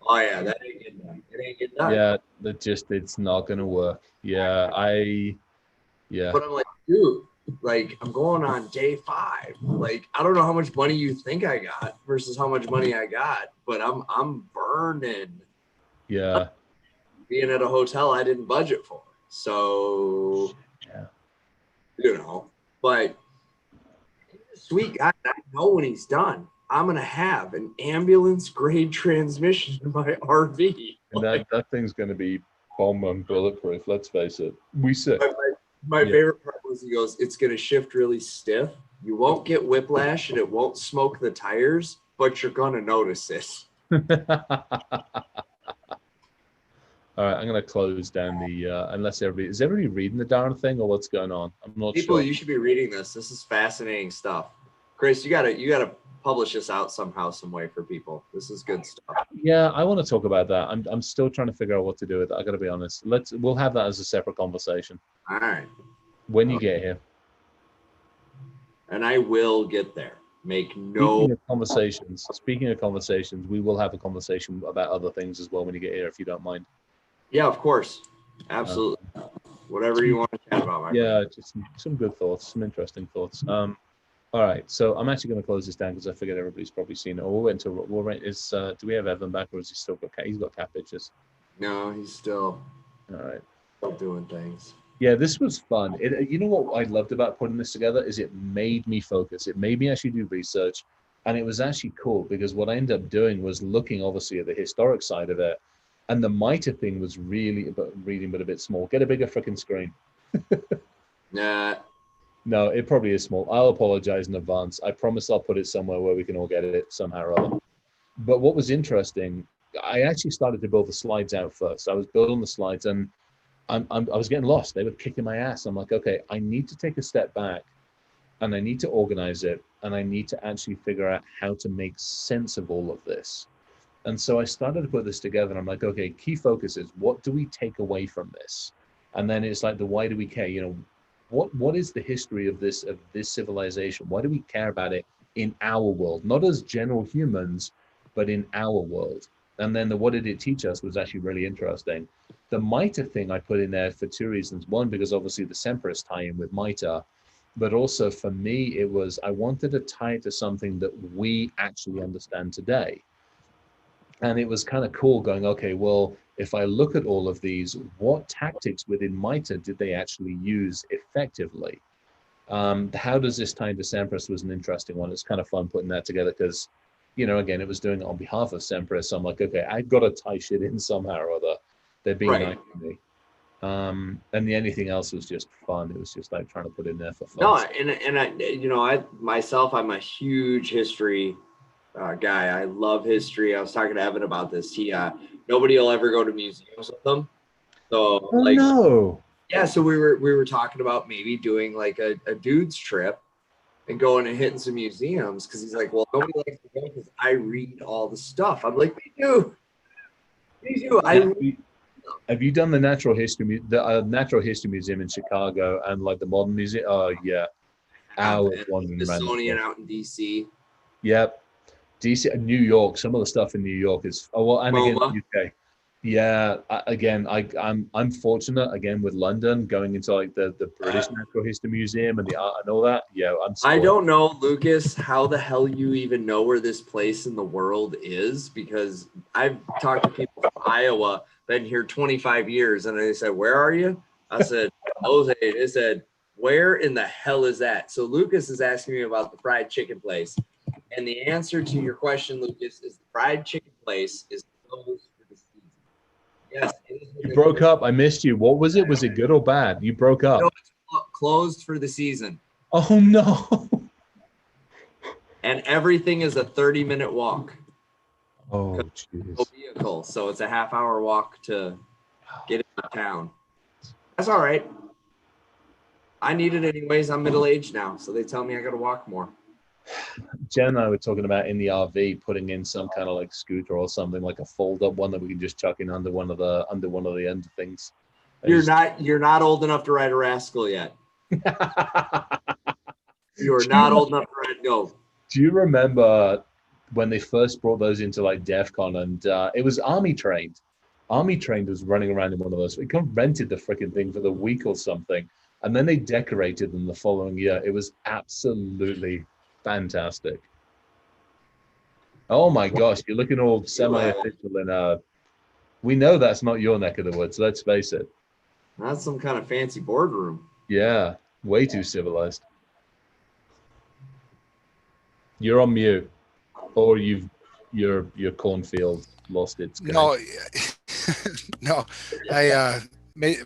oh yeah, that ain't getting done. It ain't getting done. Yeah, it's not gonna work. Yeah. But I'm like, dude, like I'm going on day 5. Like, I don't know how much money you think I got versus how much money I got, but I'm burning. Yeah. Being at a hotel I didn't budget for. So but sweet guy, I know when he's done, I'm gonna have an ambulance grade transmission in my RV. And that thing's gonna be bomb and bulletproof, let's face it. My favorite part was he goes, "It's gonna shift really stiff. You won't get whiplash and it won't smoke the tires, but you're gonna notice it." All right, I'm going to close down the, unless is everybody reading the darn thing, or what's going on? I'm not sure. People, you should be reading this. This is fascinating stuff. Chris, you gotta publish this out somehow, some way for people. This is good stuff. Yeah, I want to talk about that. I'm still trying to figure out what to do with it. I got to be honest. We'll have that as a separate conversation. All right. When you get here. And I will get there. Speaking of conversations, we will have a conversation about other things as well when you get here, if you don't mind. Yeah, of course. Absolutely. Whatever you want to chat about, my friend. Just some good thoughts, some interesting thoughts. All right, so I'm actually going to close this down because I figured everybody's probably seen it. Do we have Evan back, or has he still got cat? He's got cat pictures. No, he's still doing things. Yeah, this was fun. You know what I loved about putting this together is it made me focus. It made me actually do research, and it was actually cool because what I ended up doing was looking obviously at the historic side of it. And the MITRE thing was really about reading, but a bit small. Get a bigger freaking screen. Nah. No, it probably is small. I'll apologize in advance. I promise I'll put it somewhere where we can all get it somehow or other. But what was interesting, I actually started to build the slides out first. I was building the slides and I was getting lost. They were kicking my ass. I'm like, okay, I need to take a step back and I need to organize it and I need to actually figure out how to make sense of all of this. And so I started to put this together and I'm like, okay, key focus is what do we take away from this? And then it's like the why do we care? You know, what is the history of this civilization? Why do we care about it in our world? Not as general humans, but in our world. And then the what did it teach us was actually really interesting. The MITRE thing I put in there for two reasons. One, because obviously the Semperis tie in with MITRE, but also for me, it was, I wanted to tie it to something that we actually understand today. And it was kind of cool going, okay, well, if I look at all of these, what tactics within MITRE did they actually use effectively? How does this tie into Semperis was an interesting one. It's kind of fun putting that together because, you know, again, it was doing it on behalf of Semperis. So I'm like, okay, I've got to tie shit in somehow or other. They're being nice to me. And anything else was just fun. It was just like trying to put in there for fun. No, and I, you know, I'm a huge history guy. I love history. I was talking to Evan about this. Nobody will ever go to museums with them. So no. Yeah, so we were talking about maybe doing like a dude's trip and going and hitting some museums because he's like, well, nobody likes to go because I read all the stuff. I'm like, me too. Have you done the Natural History Museum in Chicago and like the Modern Museum? Oh yeah, hours wandering around. Smithsonian out in DC. Yep, DC, New York. Some of the stuff in New York is and again UK. Yeah, I'm fortunate again with London going into like the British Natural History Museum and the art and all that. Yeah, I don't know, Lucas, how the hell you even know where this place in the world is, because I've talked to people from Iowa, been here 25 years, and they said, "Where are you?" I said, "Jose." They said, "Where in the hell is that?" So Lucas is asking me about the fried chicken place, and the answer to your question, Lucas, is the fried chicken place is closed. Yes, you broke up. I missed you. What was it? Was it good or bad? You broke up. No, it's closed for the season. Oh no! And everything is a 30-minute walk. Oh, jeez. No vehicle, so it's a half-hour walk to get into town. That's all right. I need it anyways. I'm middle-aged now, so they tell me I got to walk more. Jen and I were talking about in the RV putting in some kind of like scooter or something, like a fold-up one that we can just chuck in under one of the end things. You're not old enough to ride a Rascal yet. You're not old enough to ride. No. Do you remember when they first brought those into like DEF CON and it was Army Trained? Army Trained was running around in one of those. We rented the freaking thing for the week or something, and then they decorated them the following year. It was absolutely fantastic. Oh my gosh, you're looking all semi-official and we know that's not your neck of the woods, let's face it. That's some kind of fancy boardroom. Yeah, way too civilized. You're on mute, or your cornfield lost its game. No, I made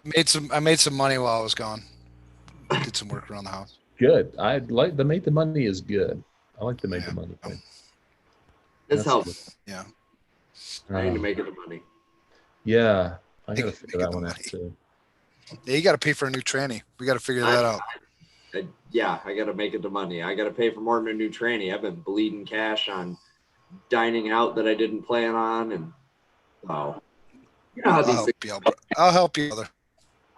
some money while I was gone. Did some work around the house. Good. I like the make the money is good. I like to make the money thing. This helps. Yeah. I need to make it the money. Yeah, I gotta figure that one out too. Yeah, you got to pay for a new tranny. We got to figure that out. Yeah, I got to make it the money. I got to pay for more than a new tranny. I've been bleeding cash on dining out that I didn't plan on, and you know how these things. I'll help you, brother.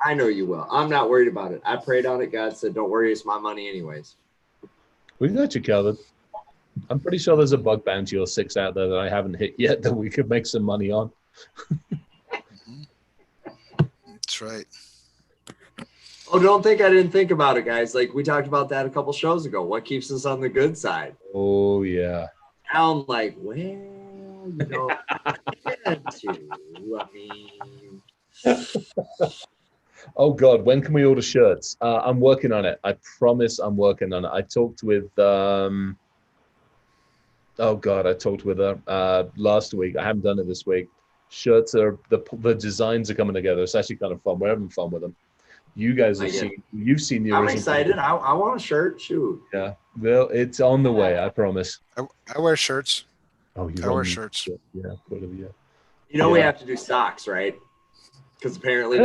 I know you will. I'm not worried about it. I prayed on it. God said, "Don't worry, it's my money anyways." We got you covered. I'm pretty sure there's a bug bounty or 6 out there that I haven't hit yet that we could make some money on. That's right. Oh, don't think I didn't think about it, guys. Like we talked about that a couple shows ago. What keeps us on the good side? Oh yeah. I'm like, well, you know, I mean. Oh God, when can we order shirts? I'm working on it. I promise I'm working on it. I talked with I talked with her last week. I haven't done it this week. Shirts are the designs are coming together. It's actually kind of fun. We're having fun with them. You guys have you've seen the original. I'm excited. I want a shirt. Shoot. Yeah. Well, it's on the way. I promise. I wear shirts. Oh, you wear shirts. Yeah. You know we have to do socks, right? Because apparently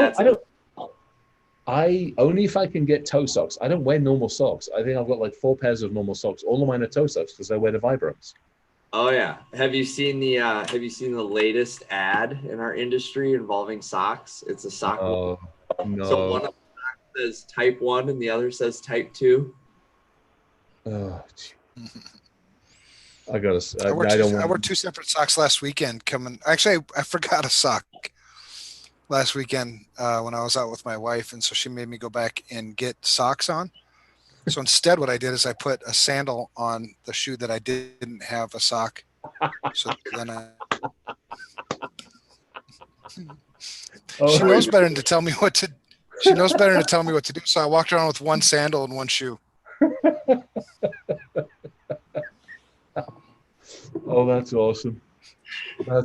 I only if I can get toe socks. I don't wear normal socks. I think I've got like 4 pairs of normal socks. All of mine are toe socks because I wear the Vibrams. Oh yeah. Have you seen the latest ad in our industry involving socks? It's a sock. Oh no. So one of them says type 1 and the other says type 2. Oh, I gotta. I wore 2 separate socks last weekend. Actually, I forgot a sock last weekend when I was out with my wife, and so she made me go back and get socks on. So instead, what I did is I put a sandal on the shoe that I didn't have a sock. So then she knows better than to tell me what to. She knows better than to tell me what to do. So I walked around with 1 sandal and 1 shoe. Oh, that's awesome.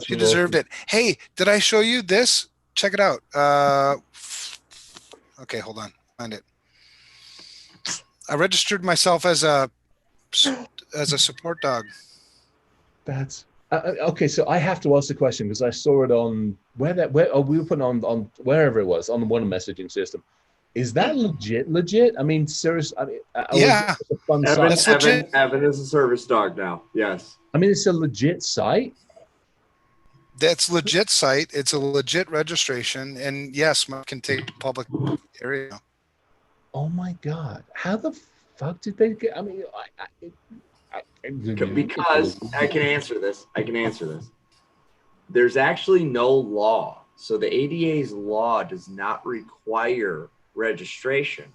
She deserved it. Hey, did I show you this? Check it out. Okay, hold on. Find it. I registered myself as a support dog. That's okay. So I have to ask the question because I saw it on we were putting on wherever it was on one messaging system. Is that legit? I mean, serious. I mean, yeah. Evan is a service dog now. Yes. I mean, it's a legit site. That's legit site. It's a legit registration, and yes, mine can take public area. Oh my God! How the fuck did they get? I mean, because I can answer this. There's actually no law. So the ADA's law does not require registration.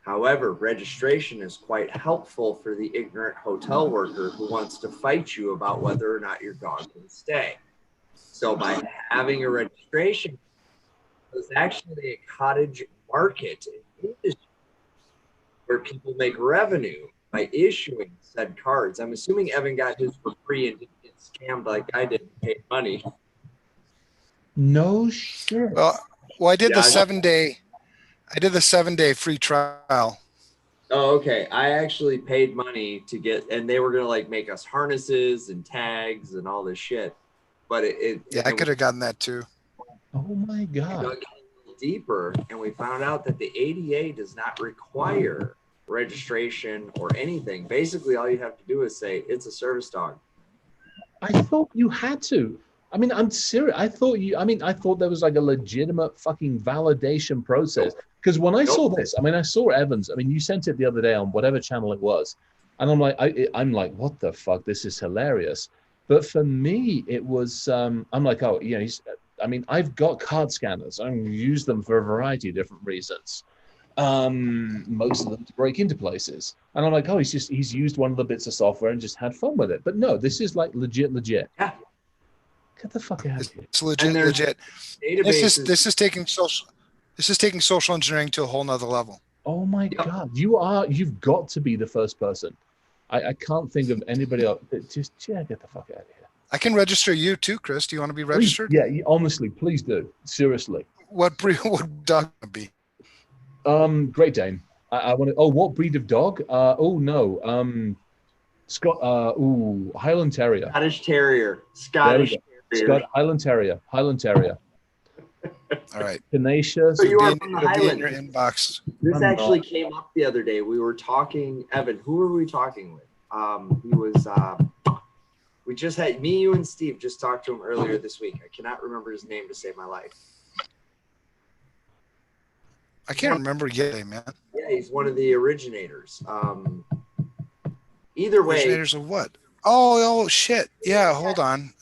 However, registration is quite helpful for the ignorant hotel worker who wants to fight you about whether or not your dog can stay. So by having a registration, there's actually a cottage market industry where people make revenue by issuing said cards. I'm assuming Evan got his for free and didn't get scammed like I did and paid money. No shit. Well, I did the 7-day. I did the 7-day free trial. Oh, okay. I actually paid money to get, and they were gonna like make us harnesses and tags and all this shit. But I could have gotten that too. Oh my God. We dug a little deeper, and we found out that the ADA does not require registration or anything. Basically, all you have to do is say it's a service dog. I thought you had to. I mean, I'm serious. I thought there was like a legitimate fucking validation process. Because when I saw this, I mean, I saw Evans. I mean, you sent it the other day on whatever channel it was, and I'm like, what the fuck? This is hilarious. But for me, it was. I'm like, oh, you know, I've got card scanners. I use them for a variety of different reasons. Most of them to break into places, and I'm like, oh, he's used one of the bits of software and just had fun with it. But no, this is like legit. Yeah. Get the fuck out of here. It's legit. This is taking social engineering to a whole nother level. Oh my God. You've got to be the first person. I can't think of anybody else. Just get the fuck out of here. I can register you too, Chris. Do you want to be registered? Please, yeah, honestly, please do. Seriously. What dog would be? Great Dane. I want to. Oh, what breed of dog? Scott. Highland Terrier. Scottish Terrier. Scottish Terrier. Highland Terrier. All right. Tenacious. So you are from the Highlands. In your inbox. This actually came up the other day. We were talking, Evan, who were we talking with? He was, we just had, me, you, and Steve just talked to him earlier this week. I cannot remember his name to save my life. I can't remember yet, man. Yeah, he's one of the originators. Either way. Originators of what? Oh, shit. Yeah, hold on.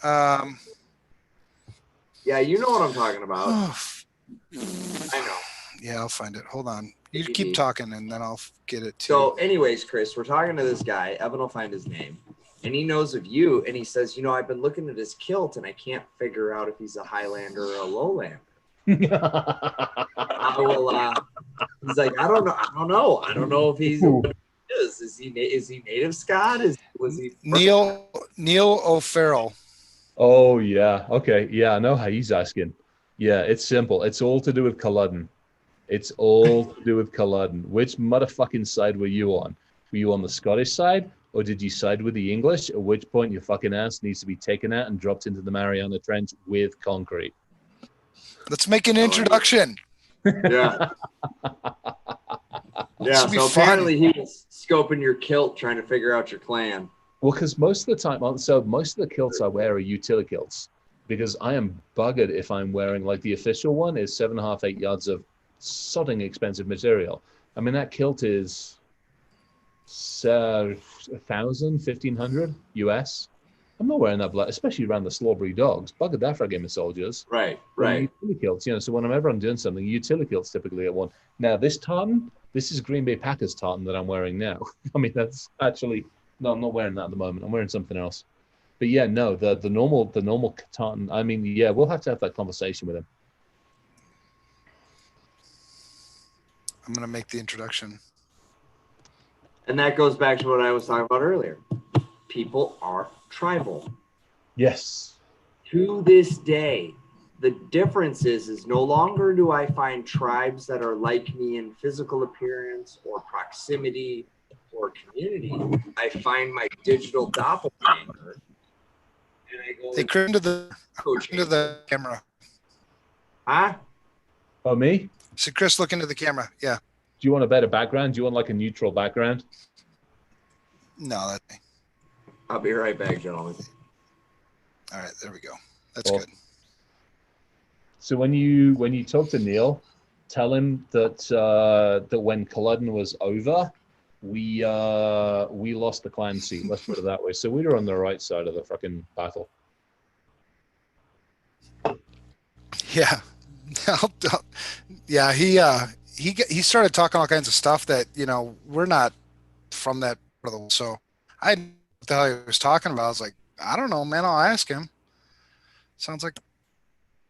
Yeah, you know what I'm talking about. I know. Yeah, I'll find it. Hold on. You keep talking, and then I'll get it too. So anyways, Chris, we're talking to this guy. Evan will find his name. And he knows of you, and he says, you know, I've been looking at his kilt, and I can't figure out if he's a Highlander or a Lowlander. He's like, I don't know. I don't know if he's is he native Scot? Was he Neil O'Farrell? Oh yeah, okay, yeah, I know how he's asking. Yeah, it's simple. It's all to do with Culloden. It's all to do with Culloden. Which motherfucking side were you on? Were you on the Scottish side, or did you side with the English? At which point your fucking ass needs to be taken out and dropped into the Mariana Trench with concrete. Let's make an introduction. Yeah. Yeah, so apparently he was scoping your kilt, trying to figure out your clan. Well, because most of the time, so most of the kilts I wear are utility kilts, because I am buggered if I'm wearing, like, the official one is 7.5, 8 yards of sodding expensive material. I mean, that kilt is 1,000, 1,500 US. I'm not wearing that, especially around the Slaughbury dogs. Buggered that for a game of soldiers. Right. Utility kilts, so whenever I'm doing something, utility kilts typically at one. Now, this tartan, this is Green Bay Packers tartan that I'm wearing now. I mean, that's actually, no, I'm not wearing that at the moment. I'm wearing something else. But yeah, no, the normal tartan, I mean, yeah, we'll have to have that conversation with him. I'm going to make the introduction. And that goes back to what I was talking about earlier. People are tribal. Yes. To this day, the difference is no longer do I find tribes that are like me in physical appearance or proximity or community. I find my digital doppelganger. And I go, hey, into the camera. Huh? Oh, me? So Chris, look into the camera. Yeah. Do you want a better background? Do you want like a neutral background? No, that's me. I'll be right back, gentlemen. All right, there we go. That's good. So when you talk to Neil, tell him that that when Culloden was over, we lost the clan seat. Let's put it that way. So we were on the right side of the fucking battle. Yeah. Yeah, he started talking all kinds of stuff that, we're not from that part of the world. So I didn't know what the hell he was talking about. I was like, I don't know, man. I'll ask him. Sounds like a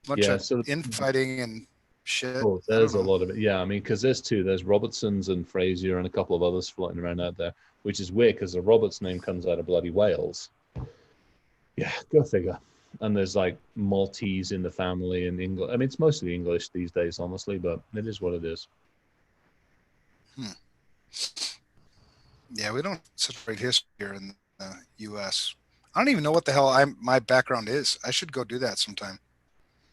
bunch of infighting and shit. Oh, there's a lot of it. Yeah, I mean, because there's two. There's Robertson's and Fraser and a couple of others floating around out there, which is weird because the Roberts name comes out of bloody Wales. Yeah, go figure. And there's like Maltese in the family and English. I mean, it's mostly English these days, honestly, but it is what it is. Yeah, we don't have such a great history here in the U.S. I don't even know what the hell my background is. I should go do that sometime.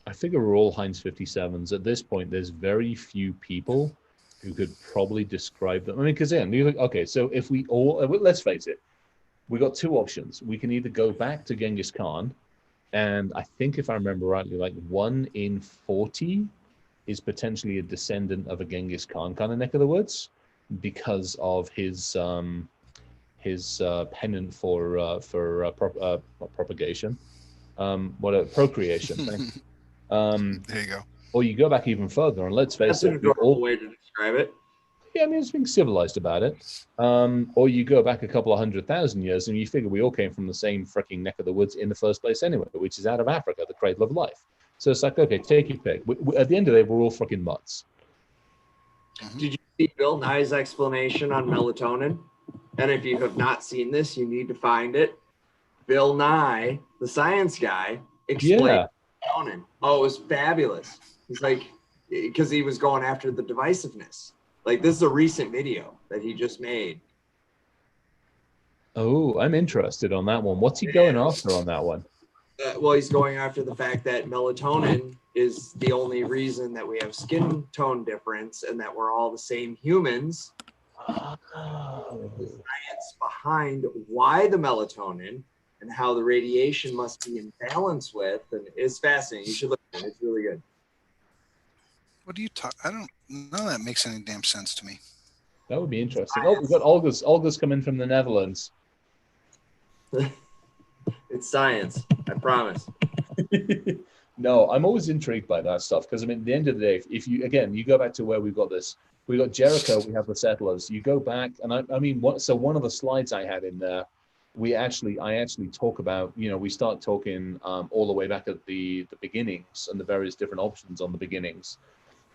I figure we're all Heinz 57s. At this point, there's very few people who could probably describe them. I mean, because okay, so if we all, let's face it, we got two options. We can either go back to Genghis Khan, and I think if I remember rightly, like 1 in 40 is potentially a descendant of a Genghis Khan kind of neck of the woods because of his pennant for propagation, procreation. There you go. Or you go back even further, and let's face it, that's an adorable way to describe it. Yeah, I mean, it's being civilized about it. Or you go back a couple of 100,000 years, and you figure we all came from the same freaking neck of the woods in the first place anyway, which is out of Africa, the cradle of life. So it's like, okay, take your pick. At the end of the day, we're all freaking mutts. Did you see Bill Nye's explanation on melatonin? And if you have not seen this, you need to find it. Bill Nye, the science guy, explained melatonin. Oh, it was fabulous. He's like, because he was going after the divisiveness. Like, this is a recent video that he just made. Oh, I'm interested on that one. What's he going after on that one? Well, he's going after the fact that melatonin is the only reason that we have skin tone difference and that we're all the same humans. The science behind why the melatonin and how the radiation must be in balance with, and it's fascinating. You should look at it. It's really good. What do you talk? I don't know that makes any damn sense to me. That would be interesting. Oh, we've got Olga's coming from the Netherlands. It's science, I promise. No, I'm always intrigued by that stuff because, I mean, at the end of the day, if you go back to where we've got this, we got Jericho, we have the settlers. You go back, and I mean, so one of the slides I had in there, I actually talk about, we start talking all the way back at the beginnings and the various different options on the beginnings.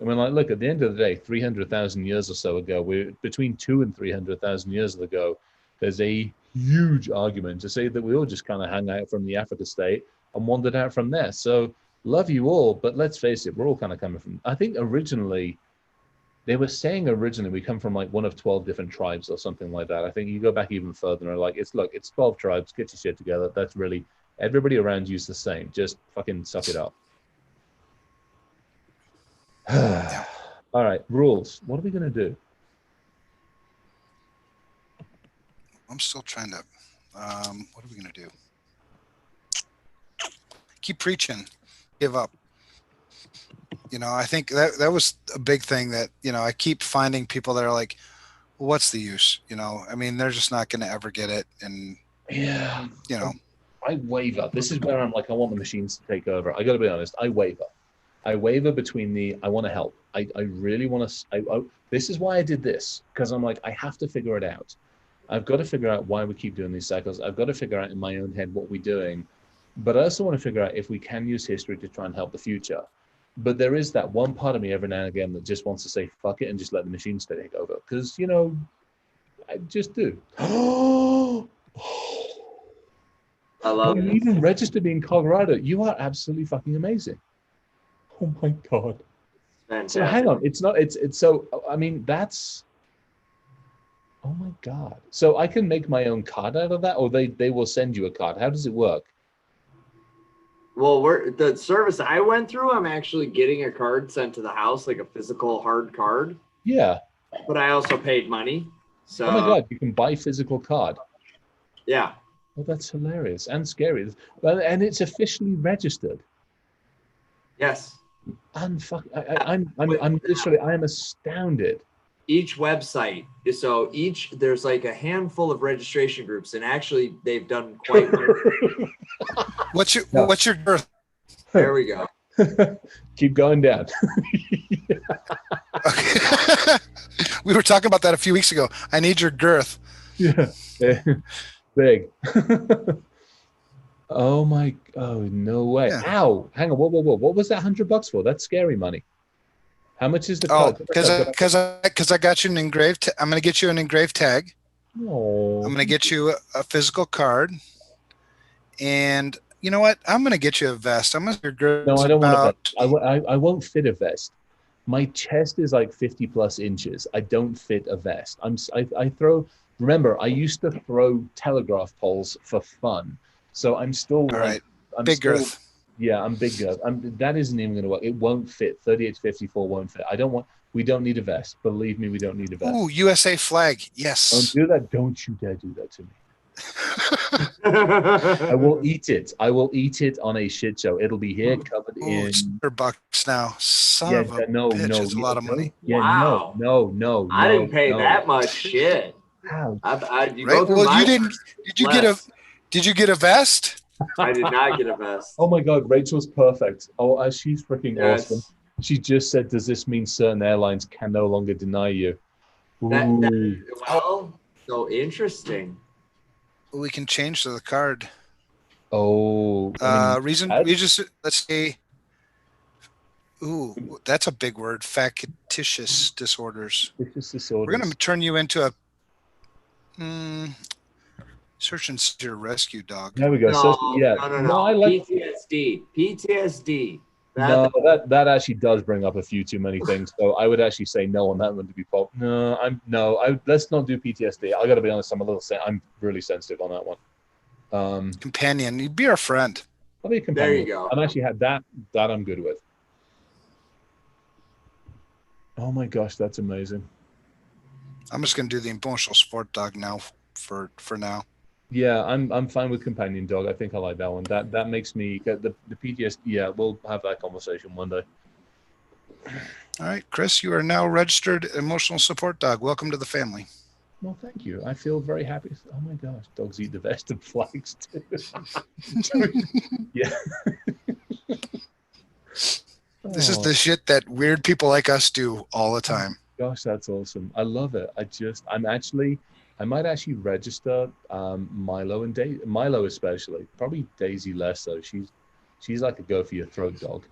I mean, like, look, at the end of the day, 300,000 years or so ago, we're between 200,000 and 300,000 years ago, there's a huge argument to say that we all just kind of hung out from the Africa state and wandered out from there. So love you all, but let's face it, we're all kind of coming from, I think originally They were saying originally we come from like one of 12 different tribes or something like that. I think you go back even further and they're like, it's 12 tribes, get your shit together. That's really, everybody around you is the same. Just fucking suck it up. All right, rules. What are we going to do? I'm still trying to, what are we going to do? Keep preaching, give up. You know, I think that was a big thing that, you know, I keep finding people that are like, well, what's the use? You know, I mean, they're just not going to ever get it. And, yeah, you know, I waver. This is where I'm like, I want the machines to take over. I got to be honest. I waver between the, I want to help. I really want to, this is why I did this. Because I'm like, I have to figure it out. I've got to figure out why we keep doing these cycles. I've got to figure out in my own head what we're doing. But I also want to figure out if we can use history to try and help the future. But there is that one part of me every now and again that just wants to say, fuck it, and just let the machines take over. Because, you know, I just do. I love it. You even registered me in Colorado. You are absolutely fucking amazing. Oh my God. Fantastic. So hang on. It's so, I mean, that's, oh my God. So I can make my own card out of that, or they will send you a card. How does it work? Well, the service I went through, I'm actually getting a card sent to the house, like a physical hard card. Yeah. But I also paid money. So, oh my God, you can buy physical card. Yeah. Oh, that's hilarious and scary. And it's officially registered. Yes. I'm literally, I am astounded. Each website, so there's like a handful of registration groups, and actually they've done quite well. What's your girth? There we go. Keep going down. We were talking about that a few weeks ago. I need your girth. Yeah. Big. Oh no way. Yeah. Ow. Hang on. Whoa. What was that $100 for? That's scary money. How much is the card? Because I got you an engraved. I'm going to get you an engraved tag. Oh. I'm going to get you a physical card, and you know what? I'm going to get you a vest. I'm going to. No, I don't want a vest. I won't fit a vest. My chest is like 50+ inches. I don't fit a vest. I throw. Remember, I used to throw telegraph poles for fun, so I'm still. All right. Big girth. Yeah, I'm big girth. That isn't even going to work. It won't fit. 38 to 54 won't fit. We don't need a vest. Believe me, we don't need a vest. Ooh, USA flag. Yes. Don't do that. Don't you dare do that to me. I will eat it. I will eat it on a shit show. It'll be here covered in. It's $100 now. Son of a bitch. It's a lot of money. Yeah, wow. No. I didn't pay that much shit. How? You didn't. Did you get a vest? I did not get a vest. Oh my God, Rachel's perfect. Oh, she's freaking awesome. She just said, "Does this mean certain airlines can no longer deny you?" Well, so interesting. We can change to the card. Oh, we just let's see. Ooh, that's a big word. Factitious disorders. We're going to turn you into a search and seizure rescue dog. There we go. No. I like PTSD. That actually does bring up a few too many things. So I would actually say no on that one to be pop. Let's not do PTSD. I got to be honest. I'm really sensitive on that one. Companion, you'd be our friend. I'll be a companion. There you go. I've actually had that I'm good with. Oh my gosh, that's amazing. I'm just going to do the emotional support dog now for now. Yeah, I'm fine with companion dog. I think I like that one. That makes me get the PTSD. Yeah, we'll have that conversation one day. All right, Chris, you are now registered emotional support dog. Welcome to the family. Well, thank you. I feel very happy. Oh my gosh, dogs eat the vest and flags too. Yeah. This is the shit that weird people like us do all the time. Gosh, that's awesome. I love it. I might actually register Milo and Milo especially. Probably Daisy less so. She's like a go for your throat dog.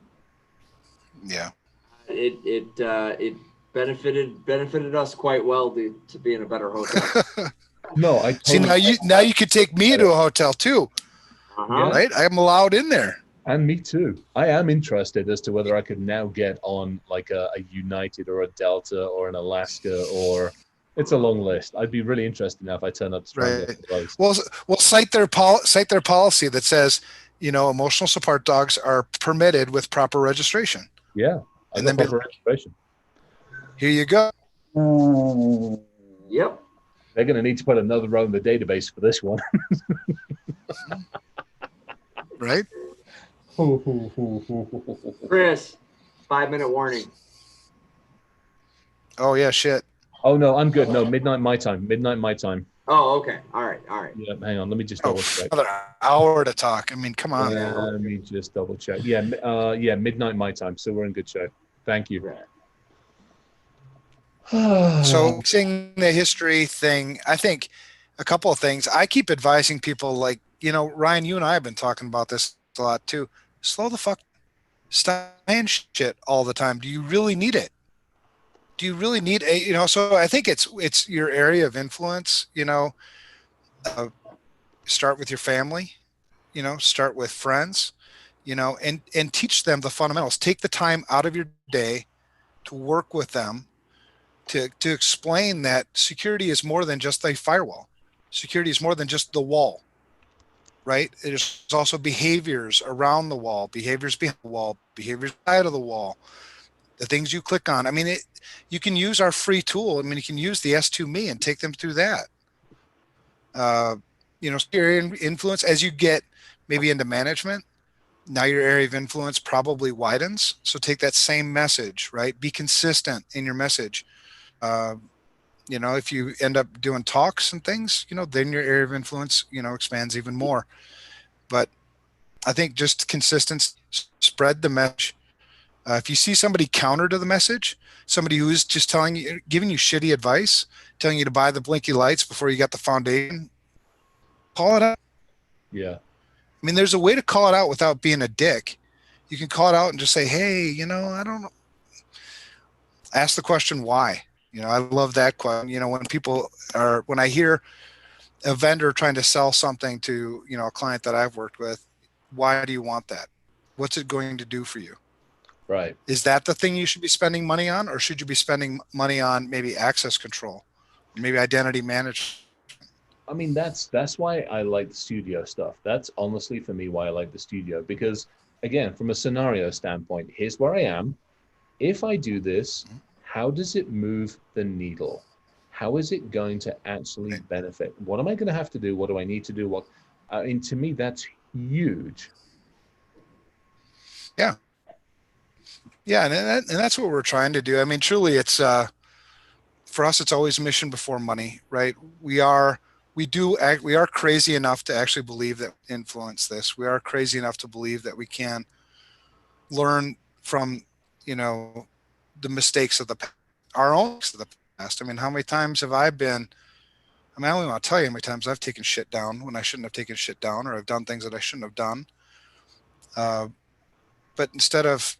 Yeah. It benefited us quite well to be in a better hotel. No, I see now you could take me to a hotel too. Uh-huh. Right? I'm allowed in there. And me too. I am interested as to whether I could now get on like a United or a Delta or an Alaska, or it's a long list. I'd be really interested now if I turn up to try and get those. Well, cite their policy that says, emotional support dogs are permitted with proper registration. Yeah, I got proper registration. Here you go. Yep. They're going to need to put another row in the database for this one. Right? Chris, 5-minute warning. Oh, yeah, shit. Oh, no, I'm good. No, midnight my time. Midnight my time. Oh, okay. All right. Yeah, hang on. Let me just double check. Another hour to talk. I mean, come on. Yeah, let me just double check. Yeah, midnight my time. So we're in good shape. Thank you. So seeing the history thing, I think a couple of things. I keep advising people like, Ryan, you and I have been talking about this a lot too. Slow the fuck. Stop saying shit all the time. Do you really need it? Do you really need so I think it's your area of influence, start with your family, start with friends, and teach them the fundamentals. Take the time out of your day to work with them to explain that security is more than just a firewall. Security is more than just the wall, right? There's also behaviors around the wall, behaviors behind the wall, behaviors side of the wall, the things you click on. I mean, you can use our free tool. I mean, you can use the S2Me and take them through that. Your area of influence as you get maybe into management, now your area of influence probably widens. So take that same message, right? Be consistent in your message. If you end up doing talks and things, then your area of influence, expands even more. But I think just consistent, spread the message. If you see somebody counter to the message, somebody who is just giving you shitty advice, telling you to buy the blinky lights before you got the foundation, call it out. Yeah. I mean, there's a way to call it out without being a dick. You can call it out and just say, hey, I don't know. Ask the question, why? I love that question. When I hear a vendor trying to sell something to, a client that I've worked with, why do you want that? What's it going to do for you? Right. Is that the thing you should be spending money on, or should you be spending money on maybe access control, maybe identity management? I mean, that's why I like the studio stuff. That's honestly for me why I like the studio, because again, from a scenario standpoint, here's where I am. If I do this, how does it move the needle? How is it going to actually benefit? What am I going to have to do? What do I need to do? To me, that's huge. Yeah. Yeah. And that's what we're trying to do. I mean, truly it's, for us, it's always mission before money, right? We are crazy enough to actually believe that we influence this. We are crazy enough to believe that we can learn from, the mistakes of our own mistakes of the past. I mean, how many times have I don't even want to tell you how many times I've taken shit down when I shouldn't have taken shit down, or I've done things that I shouldn't have done. But instead of,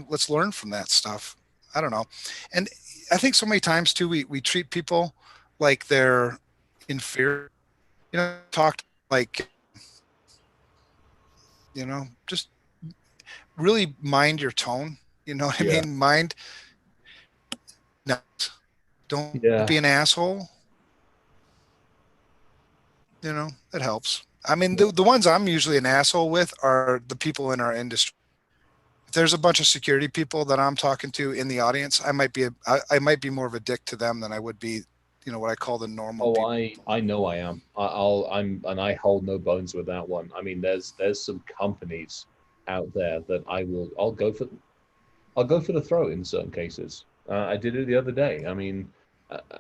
let's learn from that stuff. I don't know. And I think so many times too, we treat people like they're inferior, talk like, just really mind your tone. You know what I mean? Mind. No, don't be an asshole. It helps. I mean, the ones I'm usually an asshole with are the people in our industry. If there's a bunch of security people that I'm talking to in the audience, I might be more of a dick to them than I would be, what I call the normal people. I know I am. And I hold no bones with that one. I mean, there's some companies out there that I'll go for the throat in certain cases. I did it the other day. I mean,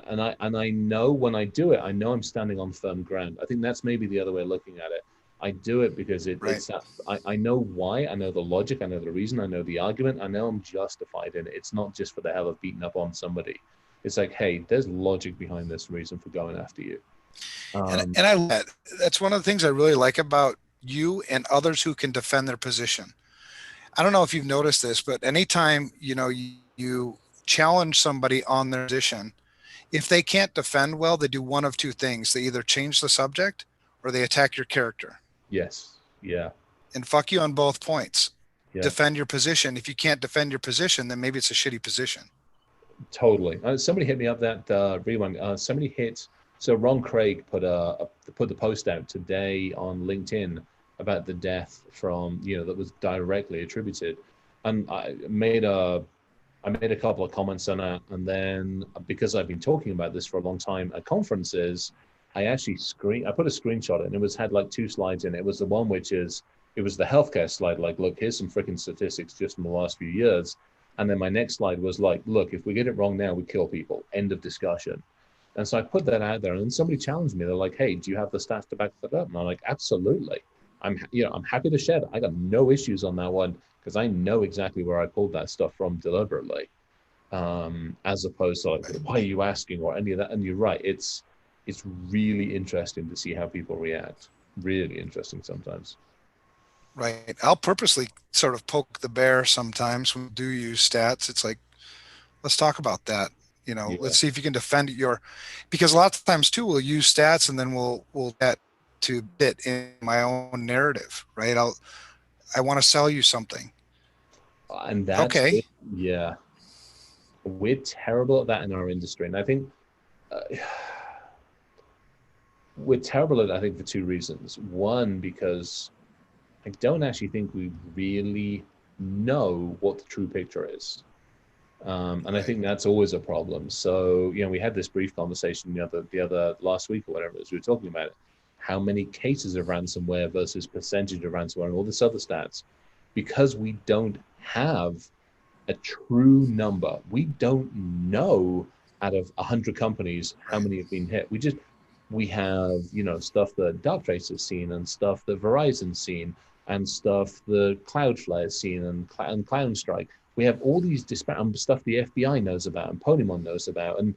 and I know when I do it, I know I'm standing on firm ground. I think that's maybe the other way of looking at it. I do it because I know why, I know the logic, I know the reason, I know the argument, I know I'm justified in it. It's not just for the hell of beating up on somebody. It's like, hey, there's logic behind this reason for going after you. That's one of the things I really like about you and others who can defend their position. I don't know if you've noticed this, but anytime, you challenge somebody on their position, if they can't defend well, they do one of two things. They either change the subject or they attack your character. Yes. Yeah. and fuck you on both points. Yeah. Defend your position. If you can't defend your position, then maybe it's a shitty position. Totally. Somebody hit me up that rewind. Somebody hit. So Ron Craig put the post out today on LinkedIn about the death from, that was directly attributed, and I made a couple of comments on it, and then because I've been talking about this for a long time at conferences, I put a screenshot and it had like 2 slides in it. It was the one it was the healthcare slide, like, look, here's some freaking statistics just from the last few years. And then my next slide was like, look, if we get it wrong now, we kill people. End of discussion. And so I put that out there, and then somebody challenged me. They're like, hey, do you have the stats to back that up? And I'm like, absolutely. I'm happy to share that. I got no issues on that one because I know exactly where I pulled that stuff from deliberately, as opposed to like, why are you asking or any of that? And you're right. It's really interesting to see how people react. Really interesting sometimes. Right. I'll purposely sort of poke the bear sometimes when we do use stats. It's like, let's talk about that. Let's see if you can defend because a lot of times too, we'll use stats and then we'll get to bit in my own narrative, right? I want to sell you something. And that's okay. Yeah. We're terrible at that in our industry. And I think we're terrible at it, I think, for 2 reasons. One, because I don't actually think we really know what the true picture is. And I think that's always a problem. So, we had this brief conversation the other last week or whatever, as we were talking about it, how many cases of ransomware versus percentage of ransomware and all this other stats, because we don't have a true number. We don't know out of 100 companies how many have been hit. We have, stuff that Darktrace has seen and stuff that Verizon's seen and stuff that Cloudflare's seen and CloudStrike. We have all these stuff the FBI knows about and Ponemon knows about. And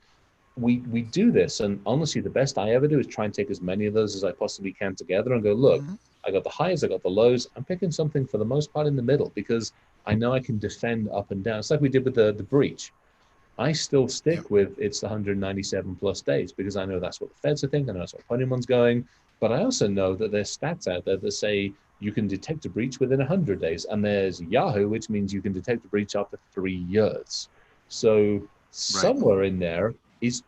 we do this. And honestly, the best I ever do is try and take as many of those as I possibly can together and go, look, I got the highs, I got the lows. I'm picking something for the most part in the middle because I know I can defend up and down. It's like we did with the breach. I still stick with it's the 197 plus days because I know that's what the feds are thinking. I know that's what Ponemon's going. But I also know that there's stats out there that say you can detect a breach within 100 days. And there's Yahoo, which means you can detect a breach after 3 years. So somewhere in there is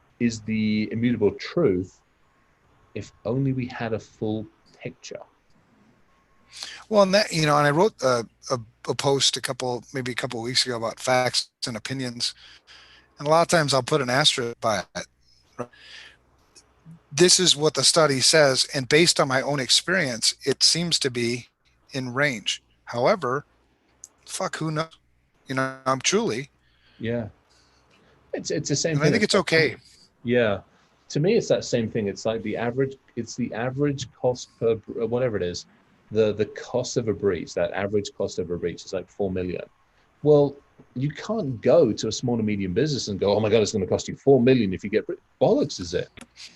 the immutable truth, if only we had a full picture. Well, and that, and I wrote a post maybe a couple of weeks ago about facts and opinions. And a lot of times I'll put an asterisk by it. This is what the study says. And based on my own experience, it seems to be in range. However, who knows? I'm truly. Yeah. It's the same thing. I think it's okay. Yeah. To me, it's that same thing. It's like the average cost per, whatever it is, the cost of a breach, that average cost of a breach is like 4 million. Well, you can't go to a small to medium business and go, oh my God, it's going to cost you 4 million if you get bollocks, is it?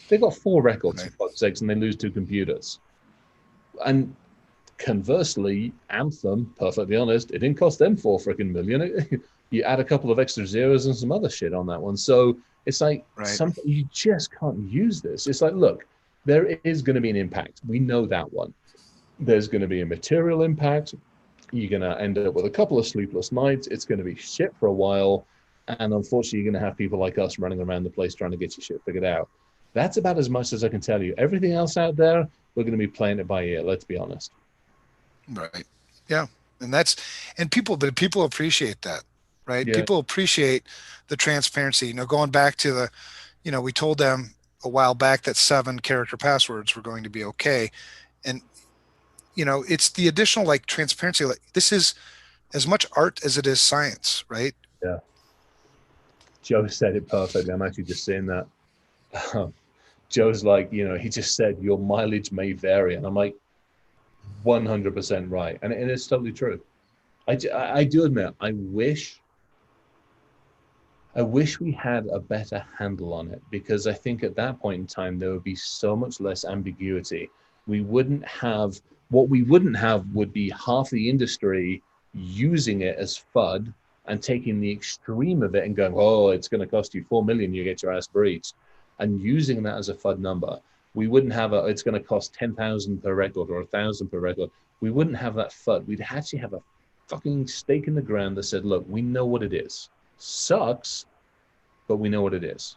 They've got 4 records, for fuck's sakes, and they lose 2 computers. And conversely, Anthem, perfectly honest, it didn't cost them 4 freaking million. You add a couple of extra zeros and some other shit on that one. So it's like something you just can't use this. It's like, look, there is going to be an impact. We know that one. There's going to be a material impact. You're going to end up with a couple of sleepless nights. It's going to be shit for a while. And unfortunately, you're going to have people like us running around the place trying to get your shit figured out. That's about as much as I can tell you. Everything else out there, we're going to be playing it by ear. Let's be honest. Right. Yeah. And people appreciate that, right? Yeah. People appreciate the transparency. Going back to we told them a while back that 7-character passwords were going to be okay. And, it's the additional transparency. This is as much art as it is science, right? Yeah. Joe said it perfectly. I'm actually just saying that. Joe's like, he just said your mileage may vary. And I'm like, 100% right. And it's totally true. I do admit, I wish we had a better handle on it, because I think at that point in time, there would be so much less ambiguity. What we wouldn't have would be half the industry using it as FUD and taking the extreme of it and going, oh, it's going to cost you 4 million, you get your ass breached, and using that as a FUD number. We wouldn't have it's going to cost 10,000 per record or 1,000 per record. We wouldn't have that FUD. We'd actually have a fucking stake in the ground that said, look, we know what it is. Sucks, but we know what it is.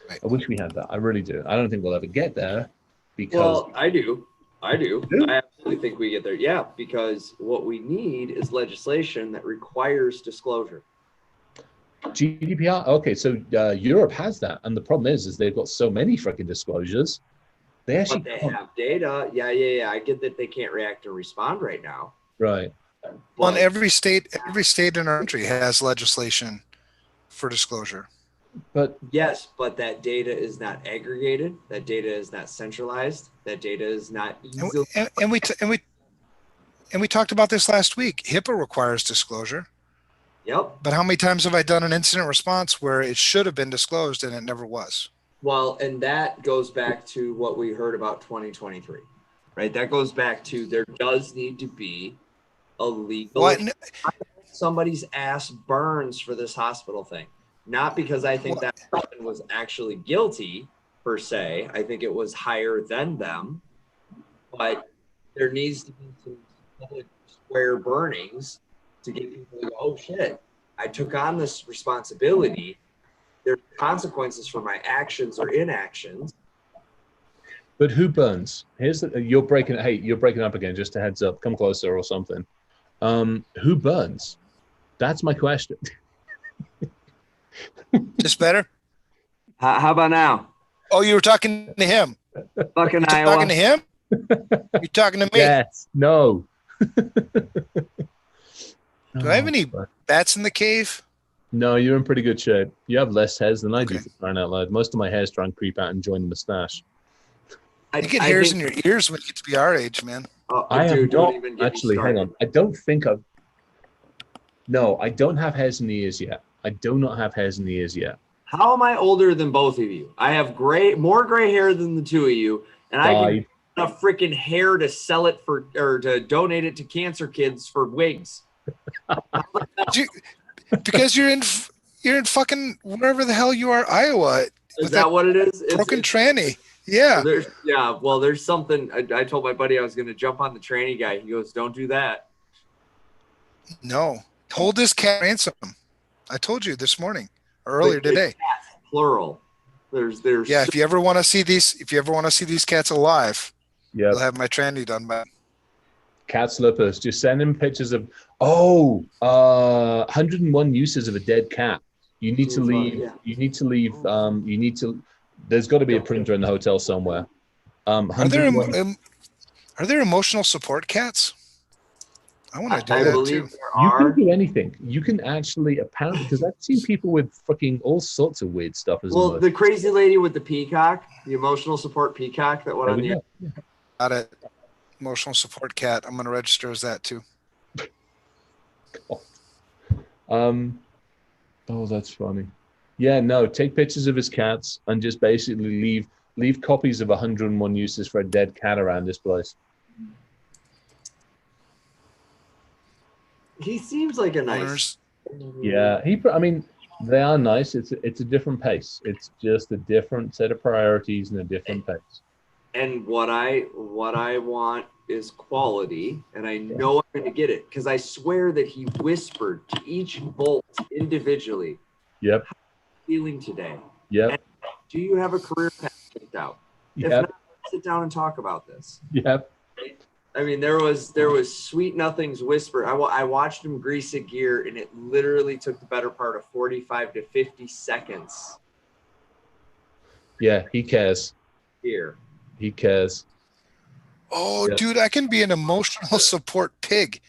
Right. I wish we had that. I really do. I don't think we'll ever get there because... Well, I do. I absolutely think we get there. Yeah, because what we need is legislation that requires disclosure. GDPR? Okay, so Europe has that. And the problem is they've got so many freaking disclosures. They actually have data. Yeah. I get that they can't react or respond right now. Right. Well, and every state in our country has legislation for disclosure. But yes, but that data is not aggregated. That data is not centralized. That data is not easily. And we talked about this last week. HIPAA requires disclosure. Yep. But how many times have I done an incident response where it should have been disclosed and it never was? Well, and that goes back to what we heard about 2023, right? That goes back to there does need to be a legal. What? Somebody's ass burns for this hospital thing. Not because I think that person was actually guilty per se. I think it was higher than them, but there needs to be some public square burnings to get people to go, oh shit, I took on this responsibility. There's consequences for my actions or inactions. But who burns? You're breaking up again. Just a heads up. Come closer or something. Who burns? That's my question. Just better? How about now? Oh, you were talking to him. Fucking Iowa. Talking to him? You're talking to me? Yes. No. Do I have any bats in the cave? No, you're in pretty good shape. You have less hairs than I do, for crying out loud. Most of my hairs try and creep out and join the mustache. You get hairs in your ears when you get to be our age, man. I have not actually. Hang on. I don't think I've. No, I don't have hairs in the ears yet. I do not have hairs in the ears yet. How am I older than both of you? I have more gray hair than the two of you, and I can enough freaking hair to sell it for or to donate it to cancer kids for wigs. Because you're in fucking wherever the hell you are, Iowa. Is that what it is? Broken tranny. Yeah. Well, there's something. I told my buddy I was going to jump on the tranny guy. He goes, "Don't do that." No. Hold this cat ransom. I told you this morning, earlier today. Plural. There's. Yeah. If you ever want to see these cats alive, yeah, I'll have my tranny done by. Cat slippers. Just send him pictures of 101 uses of a dead cat. You need to leave. Yeah. You need to leave. You need to. There's got to be a printer in the hotel somewhere. Are there emotional support cats? I want to do that too. You can do anything. You can actually apparently because I've seen people with fucking all sorts of weird stuff as well. Well, the crazy lady with the peacock, the emotional support peacock that went on the. Got it. Emotional support cat. I'm going to register as that too. Oh, that's funny. Yeah, no, take pictures of his cats and just basically leave copies of 101 uses for a dead cat around this place. He seems like a nice. Yeah, I mean, they are nice. It's a different pace. It's just a different set of priorities and a different pace. And what I want is quality, and I know I'm going to get it because I swear that he whispered to each bolt individually. Yep. How are you feeling today? Yep. And do you have a career path picked out? Yep. If not, sit down and talk about this. Yep. I mean, there was sweet nothings whisper. I watched him grease a gear, and it literally took the better part of 45 to 50 seconds. Yeah, he cares. Here. He cares. Oh, yeah. Dude, I can be an emotional support pig.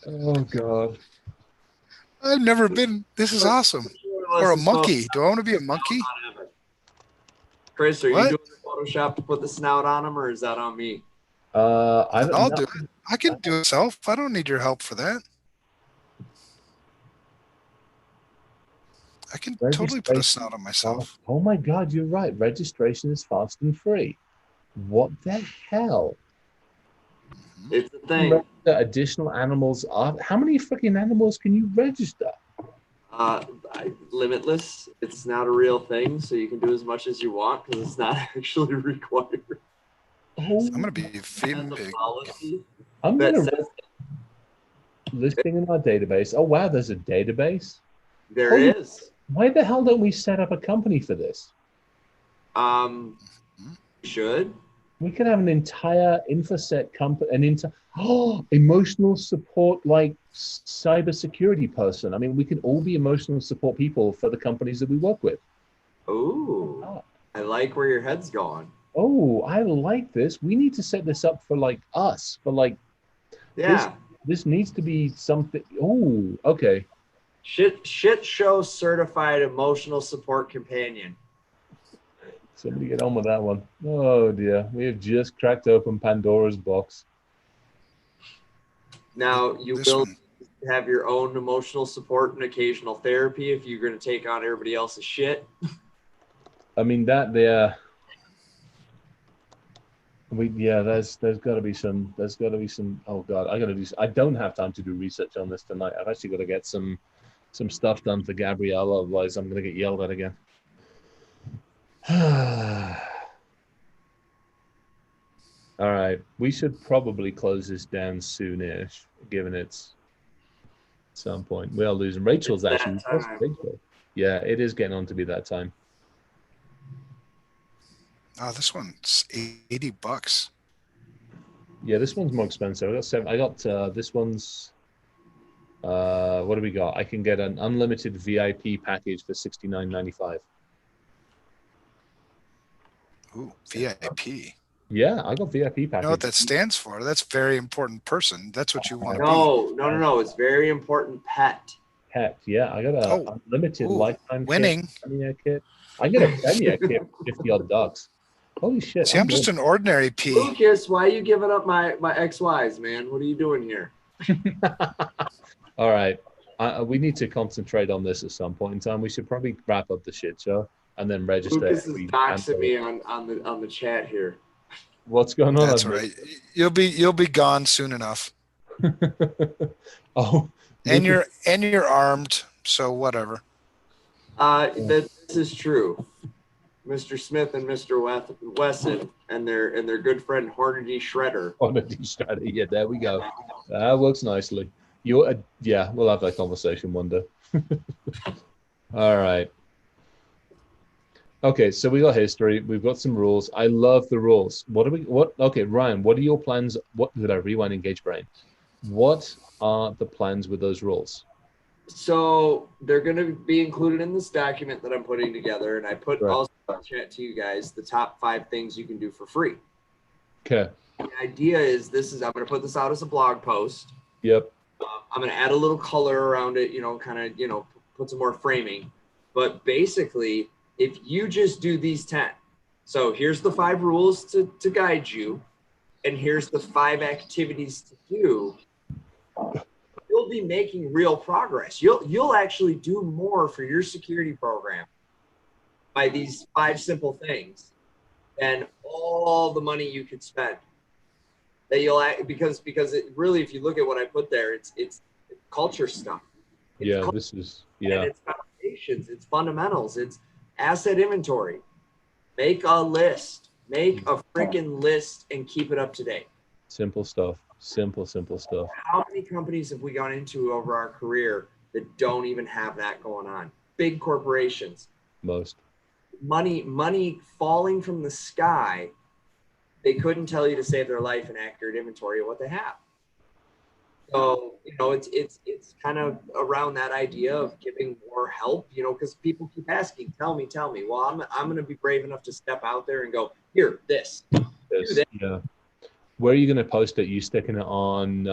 Oh, God. I've never been. This is awesome. Or a monkey. Do I want to be a monkey? Chris, are you doing the Photoshop to put the snout on him, or is that on me? I'll do it. I can do it myself. I don't need your help for that. I can totally put a snout on myself. Oh my God, you're right. Registration is fast and free. What the hell? It's the thing. Additional animals are. How many freaking animals can you register? Limitless. It's not a real thing, so you can do as much as you want because it's not actually required. I'm gonna be feeding big. I'm gonna listing in our database. Oh wow, there's a database. There is. Why the hell don't we set up a company for this? Should. We could have an entire InfoSec company, emotional support, like cybersecurity person. I mean, we could all be emotional support people for the companies that we work with. Oh, I like where your head's going. Oh, I like this. We need to set this up for like us, for like, yeah. This needs to be something. Oh, okay. Shit show certified emotional support companion. Somebody get on with that one. Oh dear, we have just cracked open Pandora's box. Now you will have your own emotional support and occasional therapy if you're going to take on everybody else's shit. I mean that there. There's got to be some. Oh God, I don't have time to do research on this tonight. I've actually got to get some stuff done for Gabrielle. Otherwise, I'm going to get yelled at again. All right, we should probably close this down soonish, given it's some point. We are losing. Rachel's actually. Rachel. Yeah, it is getting on to be that time. Oh, this one's $80. Yeah, this one's more expensive. I got this one's. What do we got? I can get an unlimited VIP package for $69.95. Ooh, VIP. Yeah, I got VIP package. You know what that stands for? That's very important person. That's what you want to be. No. It's very important pet. Pet, yeah. I got a unlimited lifetime winning kit. I get a premier kit for 50 odd bucks. Holy shit. See, I'm just an ordinary P. Lucas, why are you giving up my XYs, man? What are you doing here? All right. We need to concentrate on this at some point in time. We should probably wrap up the shit show and then register. Lucas is doxing me on the chat here. What's going on? That's right. You'll be gone soon enough. Oh. And you're armed, so whatever. This is true. Mr. Smith and Mr. Wesson and their good friend Hornady Shredder. Yeah, there we go. That works nicely. We'll have that conversation one day. All right. Okay, so we got history. We've got some rules. I love the rules. Okay, Ryan, what are your plans? What did I rewind engage brain? What are the plans with those rules? So they're going to be included in this document that I'm putting together, and I put also in the chat to you guys the top 5 things you can do for free. Okay. The idea is I'm going to put this out as a blog post. Yep. I'm going to add a little color around it, put some more framing. But basically, if you just do these 10, so here's the 5 rules to guide you, and here's the 5 activities to do. You'll be making real progress. You'll actually do more for your security program by these 5 simple things than all the money you could spend. That because it really, if you look at what I put there, it's culture stuff. It's it's foundations, it's fundamentals, it's asset inventory. Make a list. Make a freaking list and keep it up to date. Simple stuff. Simple stuff. How many companies have we gone into over our career that don't even have that going on? Big corporations. Most. Money falling from the sky. They couldn't tell you to save their life in accurate inventory of what they have. So, it's kind of around that idea of giving more help, because people keep asking, tell me. Well, I'm going to be brave enough to step out there and go, here, this. Yeah. Where are you going to post it? You sticking it on?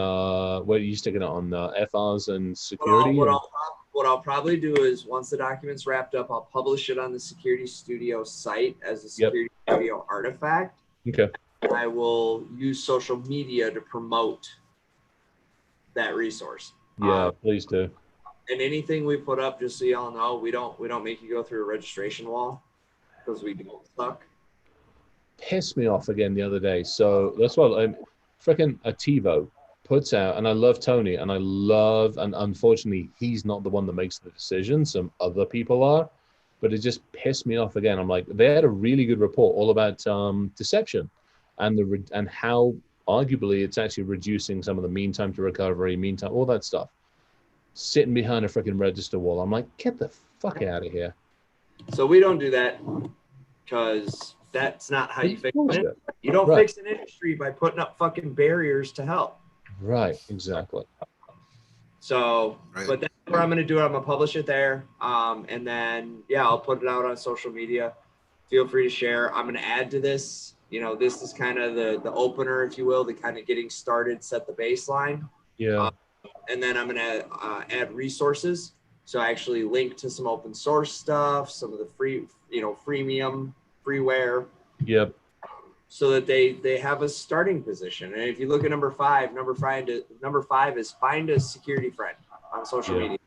Where are you sticking it on? FRs and security? What I'll probably do is once the document's wrapped up, I'll publish it on the Security Studio site as a Security Studio artifact. Okay. I will use social media to promote that resource. Yeah, please do. And anything we put up, just so y'all know, we don't make you go through a registration wall because we don't suck. Pissed me off again the other day. So that's what I'm freaking a TiVo puts out, and I love Tony, and unfortunately, he's not the one that makes the decision. Some other people are, but it just pissed me off again. I'm like, they had a really good report all about deception and how arguably it's actually reducing some of the mean time to recovery, all that stuff. Sitting behind a freaking register wall. I'm like, get the fuck out of here. So we don't do that because that's not how you fix it. You don't fix an industry by putting up fucking barriers to help. Right, exactly. So, but that's where I'm going to do it. I'm going to publish it there. And then, I'll put it out on social media. Feel free to share. I'm going to add to this. This is kind of the opener, if you will, the kind of getting started, set the baseline. Yeah. And then I'm going to add resources. So I actually link to some open source stuff, some of the free, freemium, freeware. Yep. So that they have a starting position. And if you look at number five is find a security friend on social media.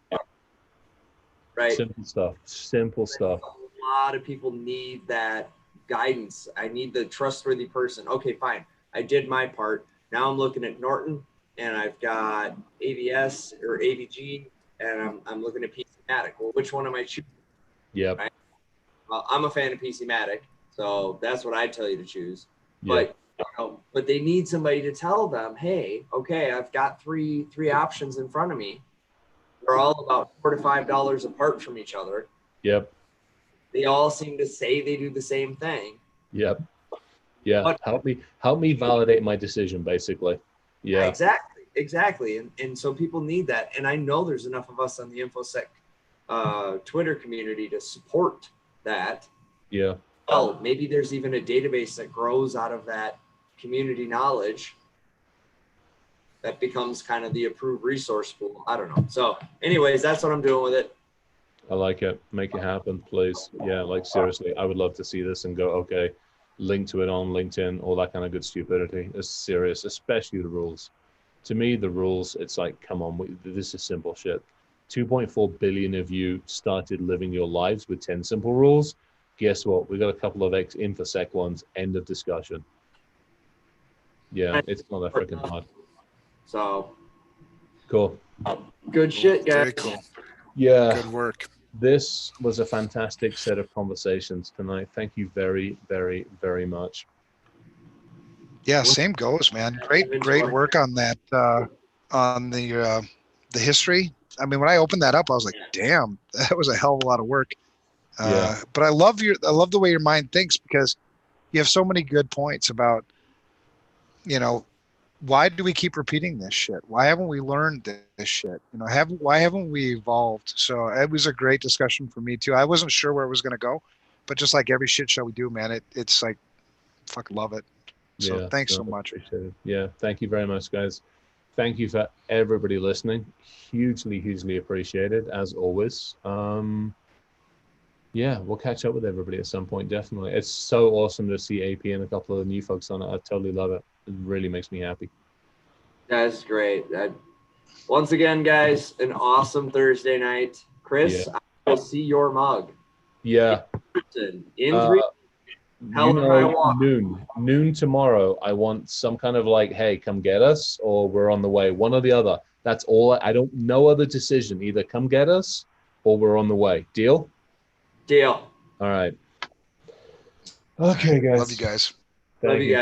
Right. Simple stuff. A lot of people need that guidance. I need the trustworthy person. Okay, fine. I did my part. Now I'm looking at Norton, and I've got AVS or AVG, and I'm looking at PCmatic. Well, which one am I choosing? Yeah. Right? Well, I'm a fan of PCmatic, so that's what I tell you to choose. Yep. But they need somebody to tell them, hey, okay, I've got three options in front of me. They're all about $4 to $5 apart from each other. Yep. They all seem to say they do the same thing. Yep. Yeah. But, help me validate my decision, basically. Yeah. Exactly. And so people need that. And I know there's enough of us on the InfoSec Twitter community to support that. Yeah. Well, maybe there's even a database that grows out of that community knowledge that becomes kind of the approved resource pool. I don't know. So anyways, that's what I'm doing with it. I like it. Make it happen, please. Yeah, like seriously, I would love to see this and go, okay, link to it on LinkedIn, all that kind of good stupidity. It's serious, especially the rules. To me, the rules, it's like, come on, this is simple shit. 2.4 billion of you started living your lives with 10 simple rules. Guess what? We got a couple of InfoSec ones. End of discussion. Yeah, it's not that freaking hard. So cool. Good shit, guys. Very cool. Yeah. Good work. This was a fantastic set of conversations tonight. Thank you very, very, very much. Yeah, same goes, man. Great work on that, on the history. I mean, when I opened that up, I was like, damn, that was a hell of a lot of work. But I love the way your mind thinks, because you have so many good points about, why do we keep repeating this shit? Why haven't we learned this shit? Why haven't we evolved? So it was a great discussion for me too. I wasn't sure where it was going to go, but just like every shit show we do, man, it's like, fucking love it. So thanks so much. Yeah. Thank you very much, guys. Thank you for everybody listening. Hugely, hugely appreciated as always. Yeah, we'll catch up with everybody at some point. Definitely. It's so awesome to see AP and a couple of the new folks on it. I totally love it. It really makes me happy. That's great. Once again, guys, an awesome Thursday night. Chris, I will see your mug. Yeah. In 3 noon tomorrow. I want some kind of like, hey, come get us, or we're on the way. One or the other. That's all. I don't know other decision. Either come get us or we're on the way. Deal? Deal. All right. Okay, guys. Love you guys. Love you guys.